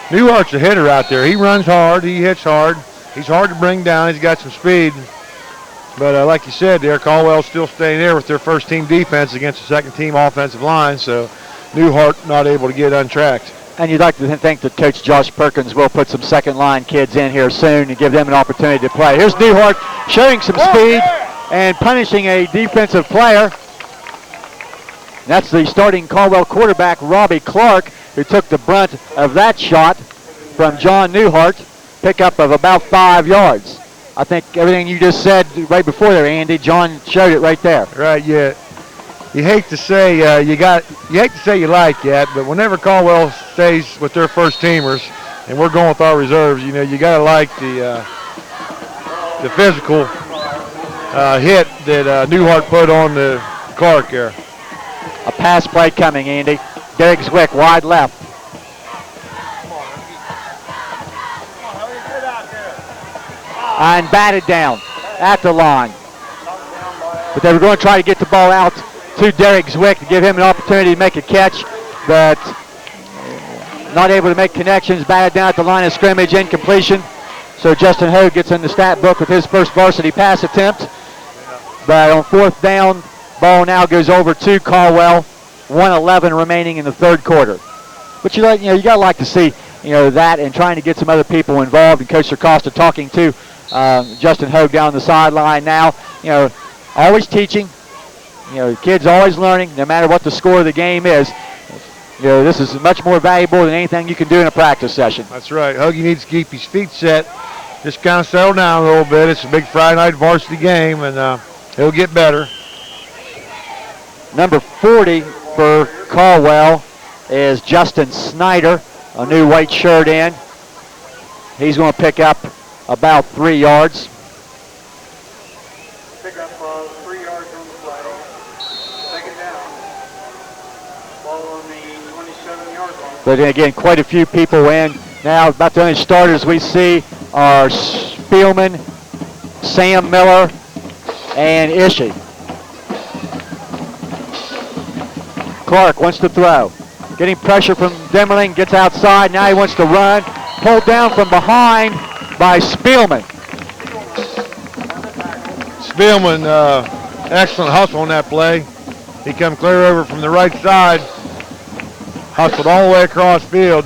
Speaker 2: Newhart's a hitter out there. He runs hard. He hits hard. He's hard to bring down. He's got some speed. But like you said there, Caldwell's still staying there with their first team defense against the second team offensive line. So Newhart not able to get untracked.
Speaker 1: And you'd like to think that Coach Josh Perkins will put some second-line kids in here soon and give them an opportunity to play. Here's Newhart showing some speed and punishing a defensive player. That's the starting Caldwell quarterback, Robbie Clark, who took the brunt of that shot from John Newhart. Pickup of about 5 yards. I think everything you just said right before there, Andy, John showed it right there.
Speaker 2: Right, yeah. You hate to say you like that, but whenever Caldwell stays with their first teamers, and we're going with our reserves, you gotta like the physical hit that Newhart put on the Clark there.
Speaker 1: A pass play coming, Andy. Derek Zwick wide left. And batted down at the line. But they were going to try to get the ball out to Derek Zwick to give him an opportunity to make a catch, but not able to make connections. Batted down at the line of scrimmage, incompletion. So Justin Hogue gets in the stat book with his first varsity pass attempt. But on fourth down, ball now goes over to Caldwell. 1:11 remaining in the third quarter. But you gotta like to see that and trying to get some other people involved. And Coach Acosta talking to Justin Hogue down the sideline now. Always teaching. Kids always learning, no matter what the score of the game is. This is much more valuable than anything you can do in a practice session.
Speaker 2: That's right. Hoagie needs to keep his feet set. Just kind of settle down a little bit. It's a big Friday night varsity game, and he'll get better.
Speaker 1: Number 40 for Caldwell is Justin Snyder, a new white shirt in. He's going to pick up about 3 yards. But again, quite a few people in. Now, about the only starters we see are Spielman, Sam Miller, and Ishii. Clark wants to throw. Getting pressure from Demmerling, gets outside. Now he wants to run. Pulled down from behind by Spielman.
Speaker 2: Spielman, excellent hustle on that play. He come clear over from the right side, hustled all the way across field,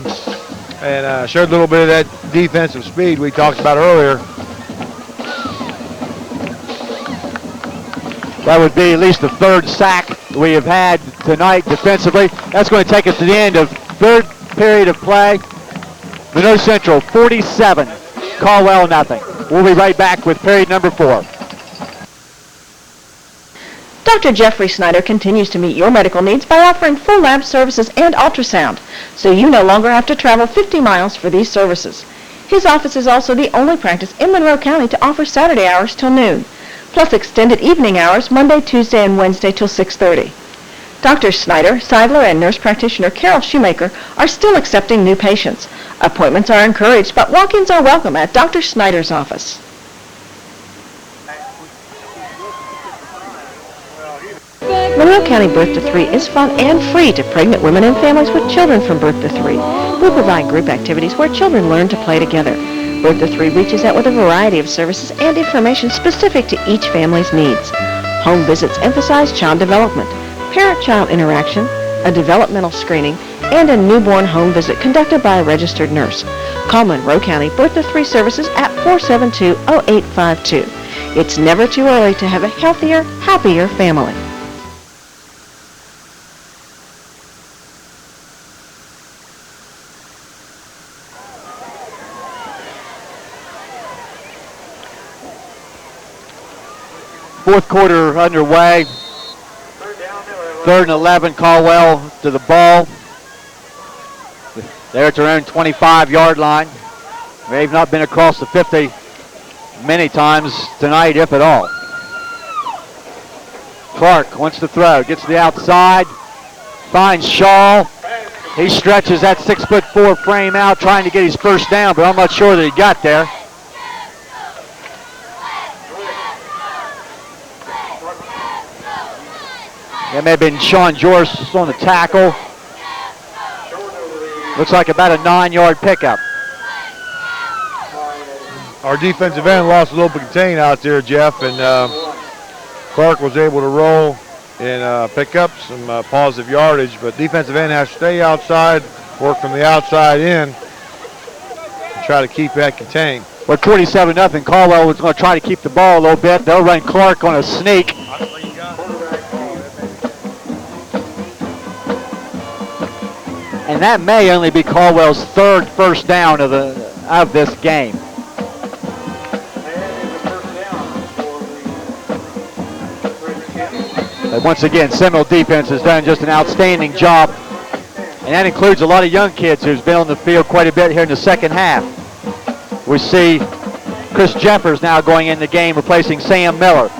Speaker 2: and showed a little bit of that defensive speed we talked about earlier.
Speaker 1: That would be at least the third sack we have had tonight defensively. That's going to take us to the end of third period of play. Monroe Central 47, Caldwell nothing. We'll be right back with period number 4.
Speaker 4: Dr. Jeffrey Snyder continues to meet your medical needs by offering full lab services and ultrasound, so you no longer have to travel 50 miles for these services. His office is also the only practice in Monroe County to offer Saturday hours till noon, plus extended evening hours Monday, Tuesday, and Wednesday till 6:30. Dr. Snyder, Seidler, and nurse practitioner Carol Shoemaker are still accepting new patients. Appointments are encouraged, but walk-ins are welcome at Dr. Snyder's office. Monroe County Birth to 3 is fun and free to pregnant women and families with children from birth to 3. We provide group activities where children learn to play together. Birth to 3 reaches out with a variety of services and information specific to each family's needs. Home visits emphasize child development, parent-child interaction, a developmental screening, and a newborn home visit conducted by a registered nurse. Call Monroe County Birth to 3 services at 472-0852. It's never too early to have a healthier, happier family.
Speaker 1: Fourth quarter underway. 3rd and 11, Caldwell to the ball. They're at their own 25-yard line. They've not been across the 50 many times tonight, if at all. Clark wants to throw, gets to the outside, finds Shaw. He stretches that 6'4" frame out, trying to get his first down, but I'm not sure that he got there. That may have been Sean Joris on the tackle. Looks like about a 9-yard pickup.
Speaker 2: Our defensive end lost a little bit of contain out there, Jeff, and Clark was able to roll and pick up some positive yardage, but defensive end has to stay outside, work from the outside in, and try to keep that contained.
Speaker 1: With 47-0, Caldwell was going to try to keep the ball a little bit. They'll run Clark on a sneak. And that may only be Caldwell's third first down of this game. But once again, Seminole defense has done just an outstanding job. And that includes a lot of young kids who's been on the field quite a bit here in the second half. We see Chris Jeffers now going in the game, replacing Sam Miller,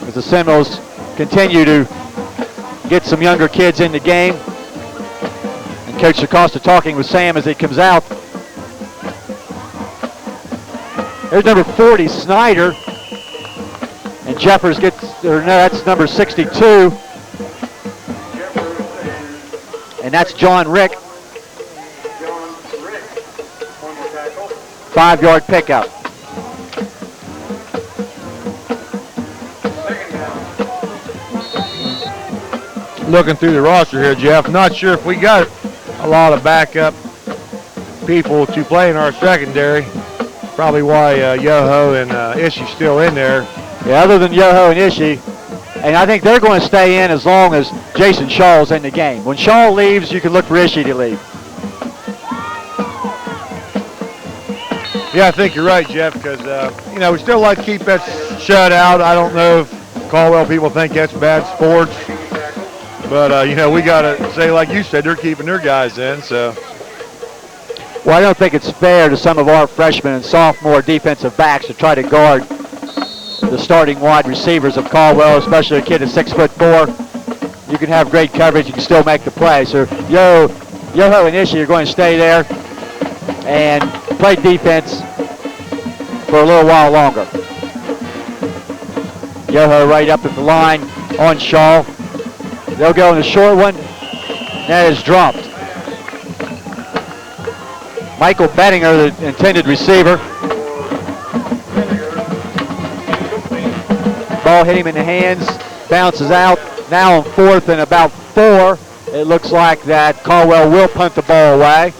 Speaker 1: as the Seminoles continue to get some younger kids in the game. And Coach Acosta talking with Sam as he comes out. There's number 40, Snyder. And Jeffers gets, or no, that's number 62. And that's John Rick. 5-yard pickup.
Speaker 2: Looking through the roster here, Jeff, not sure if we got a lot of backup people to play in our secondary. Probably why Yoho and Ishii still in there.
Speaker 1: Yeah, other than Yoho and Ishii. And I think they're going to stay in as long as Jason Shaw's in the game. When Shaw leaves, you can look for Ishii to leave.
Speaker 2: Yeah, I think you're right, Jeff, because, we still like to keep that shutout. I don't know if Caldwell people think that's bad sports. But, we got to say, like you said, they're keeping their guys in, so.
Speaker 1: Well, I don't think it's fair to some of our freshmen and sophomore defensive backs to try to guard the starting wide receivers of Caldwell, especially a kid at 6'4". You can have great coverage, you can still make the play. So Yoho and Ishii are going to stay there and play defense for a little while longer. Yoho right up at the line on Shaw. They'll go in the short one. That is dropped. Michael Bettinger, the intended receiver. Ball hit him in the hands, bounces out. Now on 4th and about 4. It looks like that Caldwell will punt the ball away.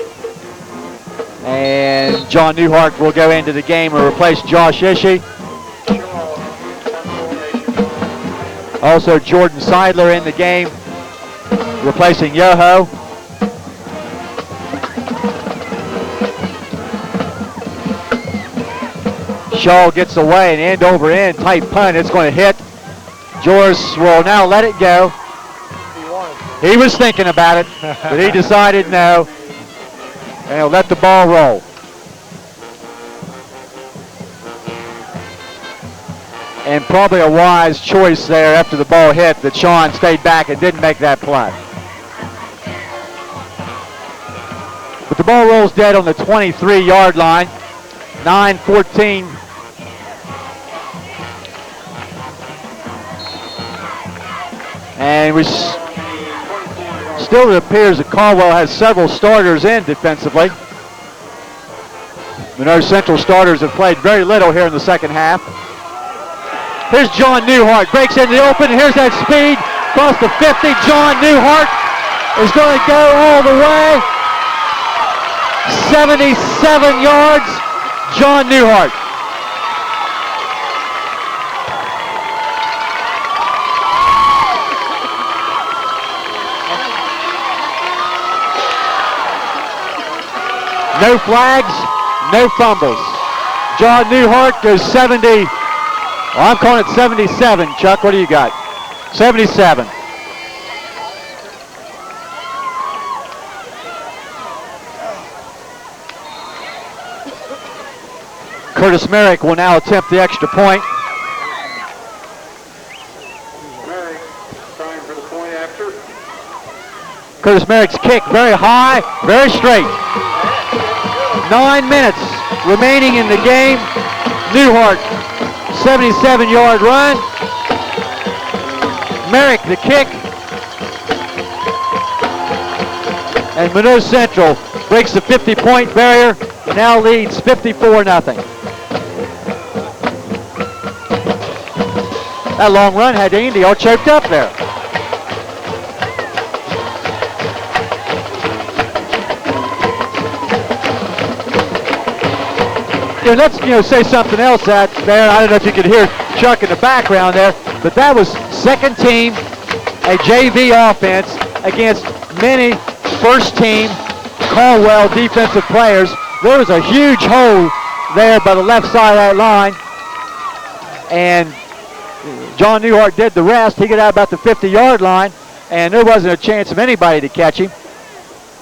Speaker 1: And John Newhart will go into the game and replace Josh Ishii. Also Jordan Seidler in the game, replacing Yoho. Shaw gets away, an end over end tight punt. It's going to hit. Joris will now let it go. He was thinking about it, but he decided no. And he'll let the ball roll. And probably a wise choice there after the ball hit that Sean stayed back and didn't make that play. But the ball rolls dead on the 23-yard line. 9-14. And we still, it appears that Caldwell has several starters in defensively. Monroe Central starters have played very little here in the second half. Here's John Newhart, breaks into the open. Here's that speed, across the 50. John Newhart is going to go all the way. 77 yards, John Newhart. No flags, no fumbles. John Newhart goes 70. Well, I'm calling it 77. Chuck, what do you got? 77. Curtis Merrick will now attempt the extra point.
Speaker 3: Merrick trying for the point after.
Speaker 1: Curtis Merrick's kick very high, very straight. 9 minutes remaining in the game. Newhart, 77-yard run. Merrick, the kick. And Monroe Central breaks the 50-point barrier, now leads 54-0. That long run had Indy all choked up there. Let's say something else out there. I don't know if you could hear Chuck in the background there, but that was second team, a JV offense against many first team Caldwell defensive players. There was a huge hole there by the left side of that line, and John Newhart did the rest. He got out about the 50-yard line, and there wasn't a chance of anybody to catch him.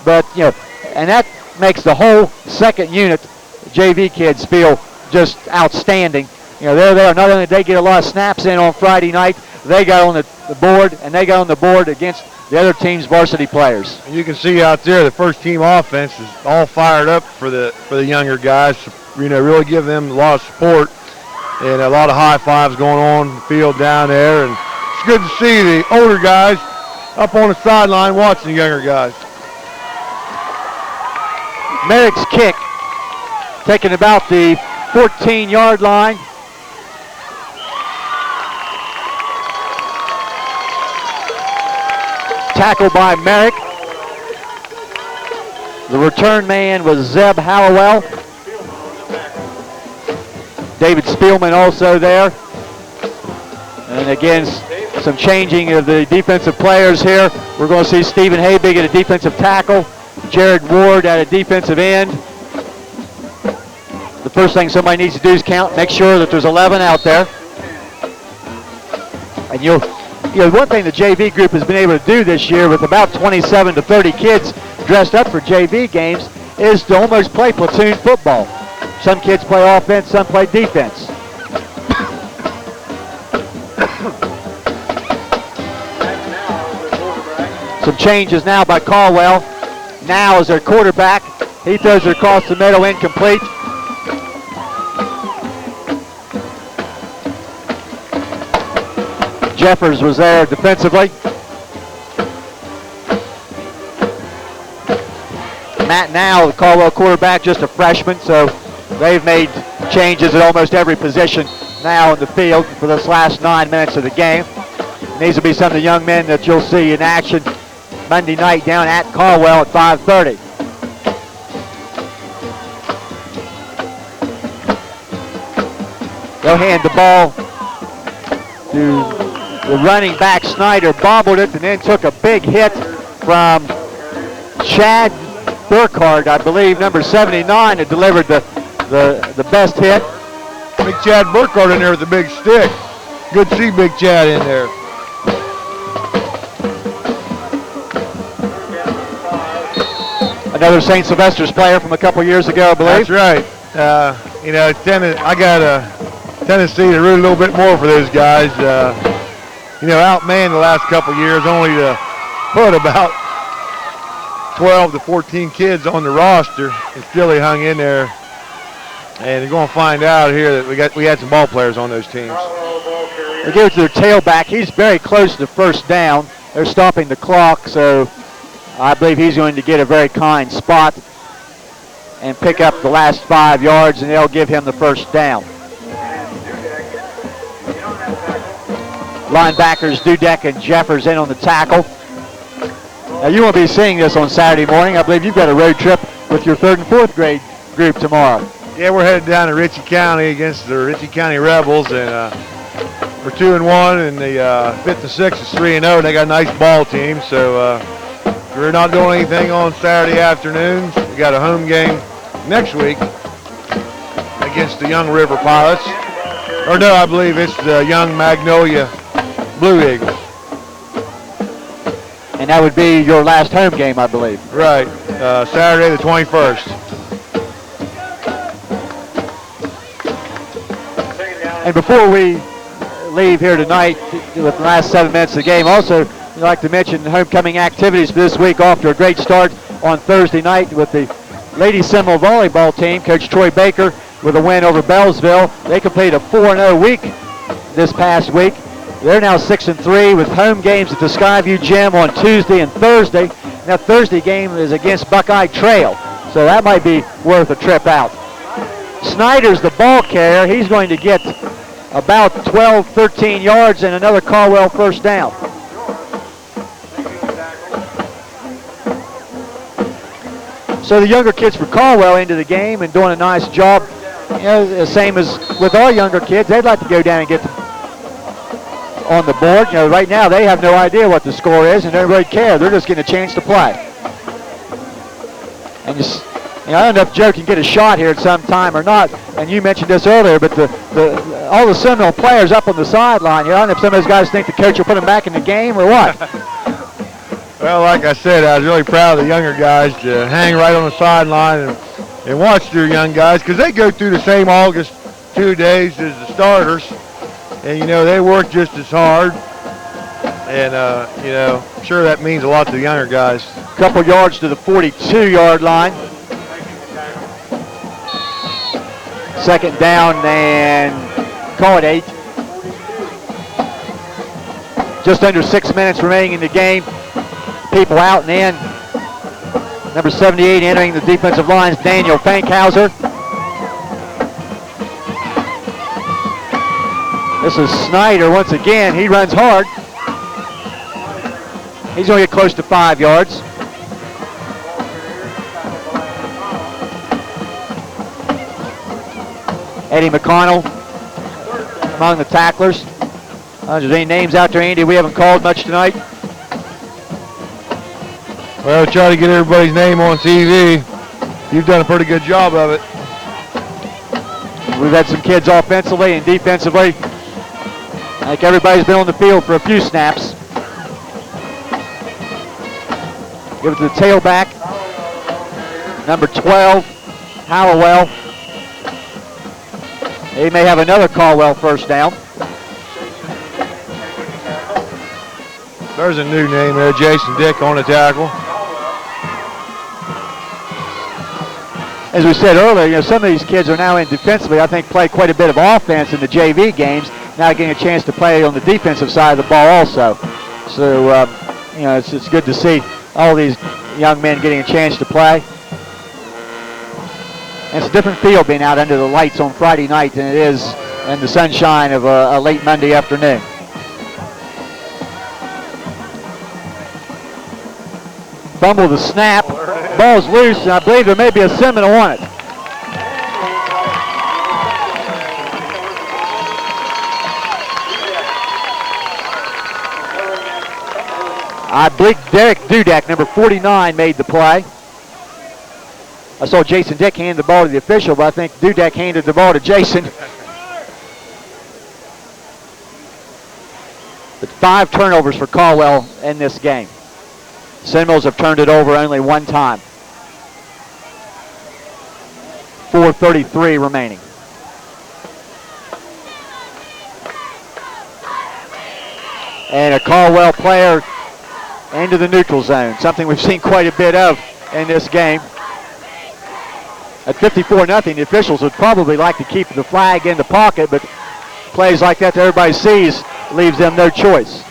Speaker 1: But, and that makes the whole second unit, JV kids, feel just outstanding. They're there. Not only did they get a lot of snaps in on Friday night, they got on the board, and they got on the board against the other team's varsity players.
Speaker 2: And you can see out there the first team offense is all fired up for the younger guys. Really give them a lot of support and a lot of high fives going on in the field down there. And it's good to see the older guys up on the sideline watching the younger guys.
Speaker 1: Merrick's kick taking about the 14-yard line. Tackle by Merrick. The return man was Zeb Hallowell. David Spielman also there. And again, some changing of the defensive players here. We're going to see Stephen Habig at a defensive tackle. Jared Ward at a defensive end. The first thing somebody needs to do is count, make sure that there's 11 out there. And one thing the JV group has been able to do this year with about 27 to 30 kids dressed up for JV games is to almost play platoon football. Some kids play offense, some play defense. Some changes now by Caldwell. Now is their quarterback. He throws it across the middle, incomplete. Jeffers was there defensively. Matt Now, the Caldwell quarterback, just a freshman, so they've made changes at almost every position now in the field for this last 9 minutes of the game. And these will be some of the young men that you'll see in action Monday night down at Caldwell at 5:30. They'll hand the ball to the running back. Snyder bobbled it and then took a big hit from Chad Burkhardt, I believe, number 79, that delivered the best hit.
Speaker 2: Big Chad Burkhardt in there with the big stick. Good to see Big Chad in there.
Speaker 1: Another St. Sylvester's player from a couple years ago, I believe.
Speaker 2: That's right. I got a Tennessee to root a little bit more for those guys. Outmanned the last couple years, only to put about 12 to 14 kids on the roster, and still they hung in there. And you're going to find out here that we had some ball players on those teams.
Speaker 1: They give it to their tailback. He's very close to first down. They're stopping the clock, so I believe he's going to get a very kind spot and pick up the last 5 yards, and they'll give him the first down. Linebackers Dudek and Jeffers in on the tackle. Now you won't be seeing this on Saturday morning. I believe you've got a road trip with your 3rd and 4th grade group tomorrow.
Speaker 2: Yeah, we're headed down to Ritchie County against the Ritchie County Rebels, and we're 2-1, and the 5th and 6th is 3-0. They got a nice ball team, so we're not doing anything on Saturday afternoons. We got a home game next week against the Young River Pilots. Or no, I believe it's the Young Magnolia Blue Eagles.
Speaker 1: And that would be your last home game, I believe.
Speaker 2: Right, Saturday the 21st.
Speaker 1: And before we leave here tonight with the last 7 minutes of the game, also I'd like to mention homecoming activities for this week. Off to a great start on Thursday night with the Lady Seminole volleyball team. Coach Troy Baker with a win over Bellsville. They completed a 4-0 week this past week. They're now 6-3 with home games at the Skyview Gym on Tuesday and Thursday. That Thursday game is against Buckeye Trail, so that might be worth a trip out. Snyder's the ball carrier. He's going to get about 12, 13 yards and another Caldwell first down. So the younger kids for Caldwell into the game and doing a nice job. The same as with our younger kids. They'd like to go down and get on the board. Right now they have no idea what the score is and they don't really care. They're just getting a chance to play. And I don't know if Joe can get a shot here at some time or not. And you mentioned this earlier, but all the Seminole players up on the sideline, I don't know if some of those guys think the coach will put them back in the game or what.
Speaker 2: Well, like I said, I was really proud of the younger guys to hang right on the sideline and watch their young guys, because they go through the same August 2 days as the starters. And, they work just as hard. And, I'm sure that means a lot to the younger guys.
Speaker 1: Couple yards to the 42-yard line. Second down and call it 8. Just under 6 minutes remaining in the game. People out and in. Number 78 entering the defensive lines, Daniel Fankhauser. This is Snyder once again. He runs hard. He's going to get close to 5 yards. Eddie McConnell among the tacklers. There's any names out there, Andy, we haven't called much tonight?
Speaker 2: Well, try to get everybody's name on TV. You've done a pretty good job of it.
Speaker 1: We've had some kids offensively and defensively. I think everybody's been on the field for a few snaps. Give it to the tailback. Number 12, Hallowell. He may have another Caldwell first down.
Speaker 2: There's a new name there, Jason Dick on the tackle.
Speaker 1: as we said earlier, some of these kids are now in defensively, I think, play quite a bit of offense in the JV games, now getting a chance to play on the defensive side of the ball also. So, it's good to see all these young men getting a chance to play. And it's a different feel being out under the lights on Friday night than it is in the sunshine of a late Monday afternoon. Fumble the snap. Ball's loose, and I believe there may be a Seminole on it. I believe Derek Dudek, number 49, made the play. I saw Jason Dick hand the ball to the official, but I think Dudek handed the ball to Jason. But 5 turnovers for Caldwell in this game. Seminoles have turned it over only one time. 4:33 remaining. And a Caldwell player into the neutral zone, something we've seen quite a bit of in this game. At 54-0, the officials would probably like to keep the flag in the pocket, but plays like that everybody sees leaves them no choice.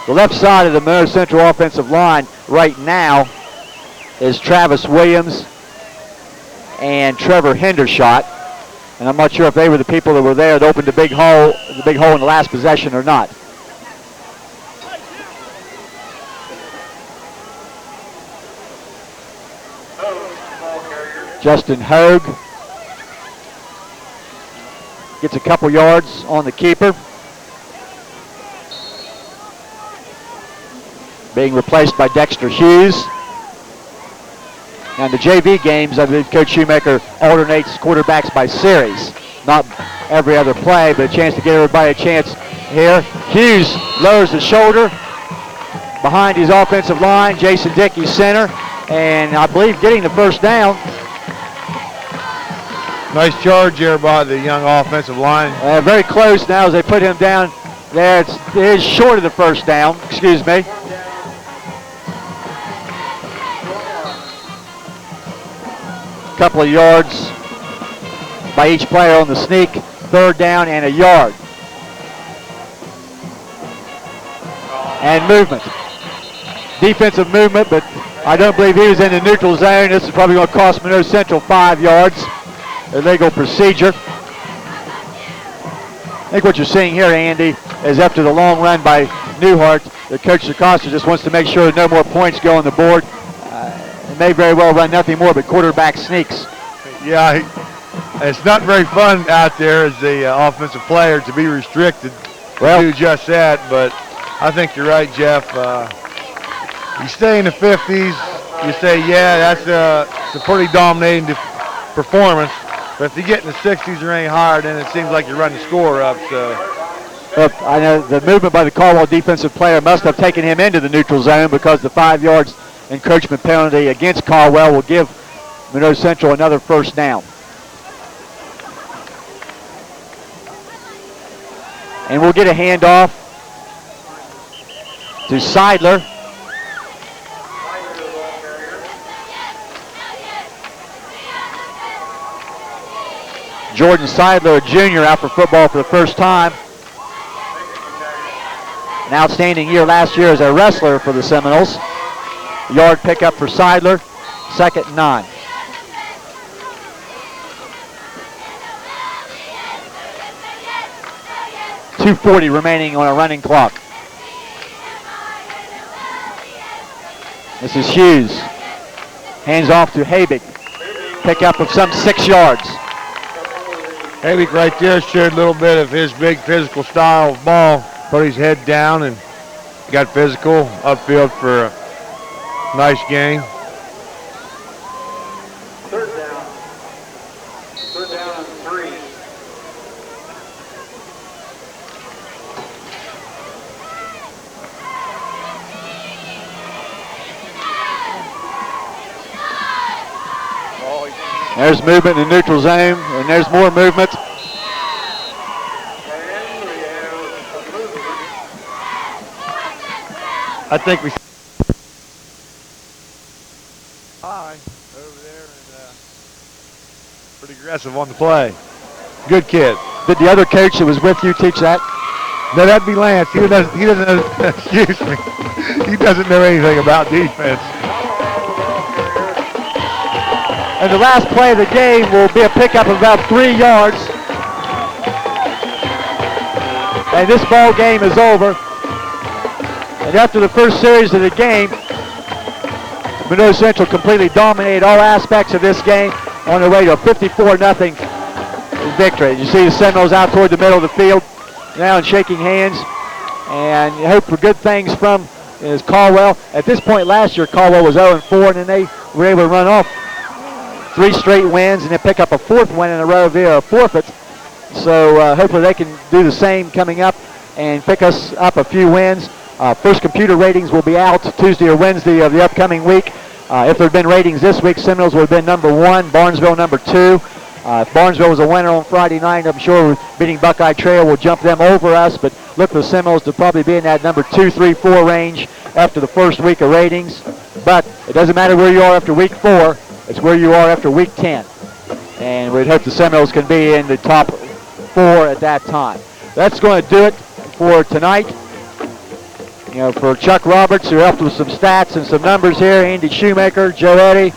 Speaker 1: The left side of the Monroe Central offensive line right now is Travis Williams and Trevor Hendershot. And I'm not sure if they were the people that were there that opened the big hole in the last possession or not. Justin Hogue gets a couple yards on the keeper. Being replaced by Dexter Hughes. And the JV games, I believe Coach Shoemaker alternates quarterbacks by series. Not every other play, but a chance to get everybody a chance here. Hughes lowers the shoulder behind his offensive line. Jason Dickey center. And I believe getting the first down.
Speaker 2: Nice charge here by the young offensive line.
Speaker 1: Very close now as they put him down there. It is short of the first down, excuse me. Couple of yards by each player on the sneak. 3rd down and a yard. And movement. Defensive movement, but I don't believe he was in the neutral zone. This is probably going to cost Monroe Central 5 yards. Illegal procedure. I think what you're seeing here, Andy, is after the long run by Newhart, the coach Acosta just wants to make sure no more points go on the board. May very well run nothing more but quarterback sneaks.
Speaker 2: Yeah, it's not very fun out there as the offensive player to be restricted to do just that, but I think you're right, Jeff. You stay in the 50s, you say, yeah, that's a pretty dominating performance, but if you get in the 60s or any higher, then it seems like you're running the score up. So.
Speaker 1: I know the movement by the Caldwell defensive player must have taken him into the neutral zone because the 5 yards encroachment penalty against Caldwell will give Monroe Central another first down. And we'll get a handoff to Seidler. Jordan Seidler, a junior, out for football for the first time. An outstanding year last year as a wrestler for the Seminoles. Yard pickup for Seidler, 2nd and 9. .240 remaining on a running clock. This is Hughes. Hands off to Habig. Pickup of some 6 yards.
Speaker 2: Habig right there showed a little bit of his big physical style of ball. Put his head down and got physical upfield for a nice game.
Speaker 3: 3rd down. 3rd down and 3.
Speaker 1: There's movement in the neutral zone, and there's more movement.
Speaker 3: And we have
Speaker 2: I think we high over there and pretty aggressive on the play. Good kid.
Speaker 1: Did the other coach that was with you teach that?
Speaker 2: No, that'd be Lance. He doesn't know, excuse me. He doesn't know anything about defense.
Speaker 1: And the last play of the game will be a pickup of about 3 yards. And this ball game is over. And after the first series of the game, Monroe Central completely dominated all aspects of this game on their way to a 54-0 victory. You see the Seminoles out toward the middle of the field now and shaking hands. And you hope for good things from is Caldwell. At this point last year, Caldwell was 0-4, and then they were able to run off 3 straight wins and then pick up a 4th win in a row via a forfeit. So hopefully they can do the same coming up and pick us up a few wins. First computer ratings will be out Tuesday or Wednesday of the upcoming week. If there had been ratings this week, Seminoles would have been number 1, Barnesville number 2. If Barnesville was a winner on Friday night, I'm sure beating Buckeye Trail will jump them over us, but look for the Seminoles to probably be in that number 2, 3, 4 range after the first week of ratings. But it doesn't matter where you are after week 4, it's where you are after week 10. And we'd hope the Seminoles can be in the top 4 at that time. That's going to do it for tonight. You know, for Chuck Roberts, who helped with some stats and some numbers here, Andy Shoemaker, Joe Eddy,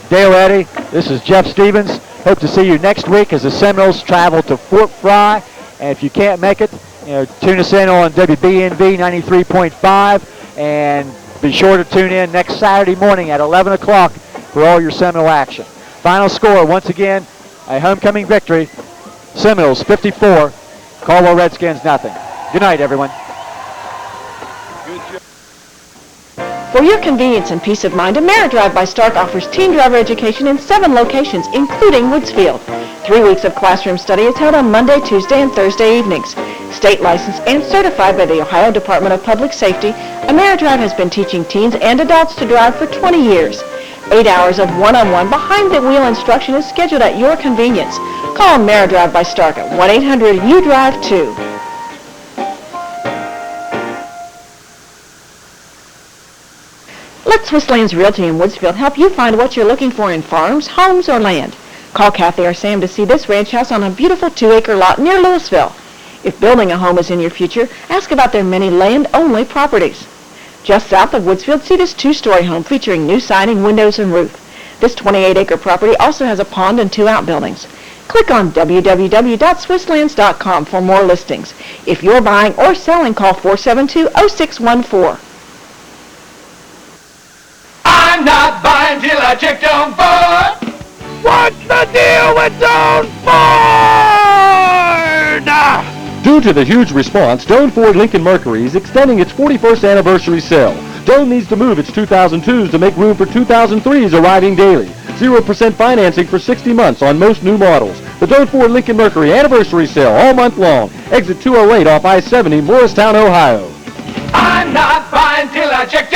Speaker 1: Dale Eddy, this is Jeff Stevens. Hope to see you next week as the Seminoles travel to Fort Fry. And if you can't make it, you know, tune us in on WBNV 93.5. And be sure to tune in next Saturday morning at 11 o'clock for all your Seminole action. Final score, once again, a homecoming victory. Seminoles 54, Caldwell Redskins nothing. Good night, everyone.
Speaker 4: For your convenience and peace of mind, AmeriDrive by Stark offers teen driver education in 7 locations, including Woodsfield. 3 weeks of classroom study is held on Monday, Tuesday, and Thursday evenings. State licensed and certified by the Ohio Department of Public Safety, AmeriDrive has been teaching teens and adults to drive for 20 years. 8 hours of one-on-one behind-the-wheel instruction is scheduled at your convenience. Call AmeriDrive by Stark at 1-800-YOU-DRIVE-2. Let Swiss Lands Realty in Woodsfield help you find what you're looking for in farms, homes, or land. Call Kathy or Sam to see this ranch house on a beautiful 2-acre lot near Louisville. If building a home is in your future, ask about their many land-only properties. Just south of Woodsfield, see this 2-story home featuring new siding, windows, and roof. This 28-acre property also has a pond and 2 outbuildings. Click on www.swisslands.com for more listings. If you're buying or selling, call 472-0614.
Speaker 6: I'm not buying till I checked on Ford. What's the deal with Doan Ford?
Speaker 7: Due to the huge response, Doan Ford Lincoln Mercury is extending its 41st anniversary sale. Doan needs to move its 2002s to make room for 2003s arriving daily. 0% financing for 60 months on most new models. The Doan Ford Lincoln Mercury anniversary sale all month long. Exit 208 off I-70, Morristown, Ohio.
Speaker 6: I'm not buying till I checked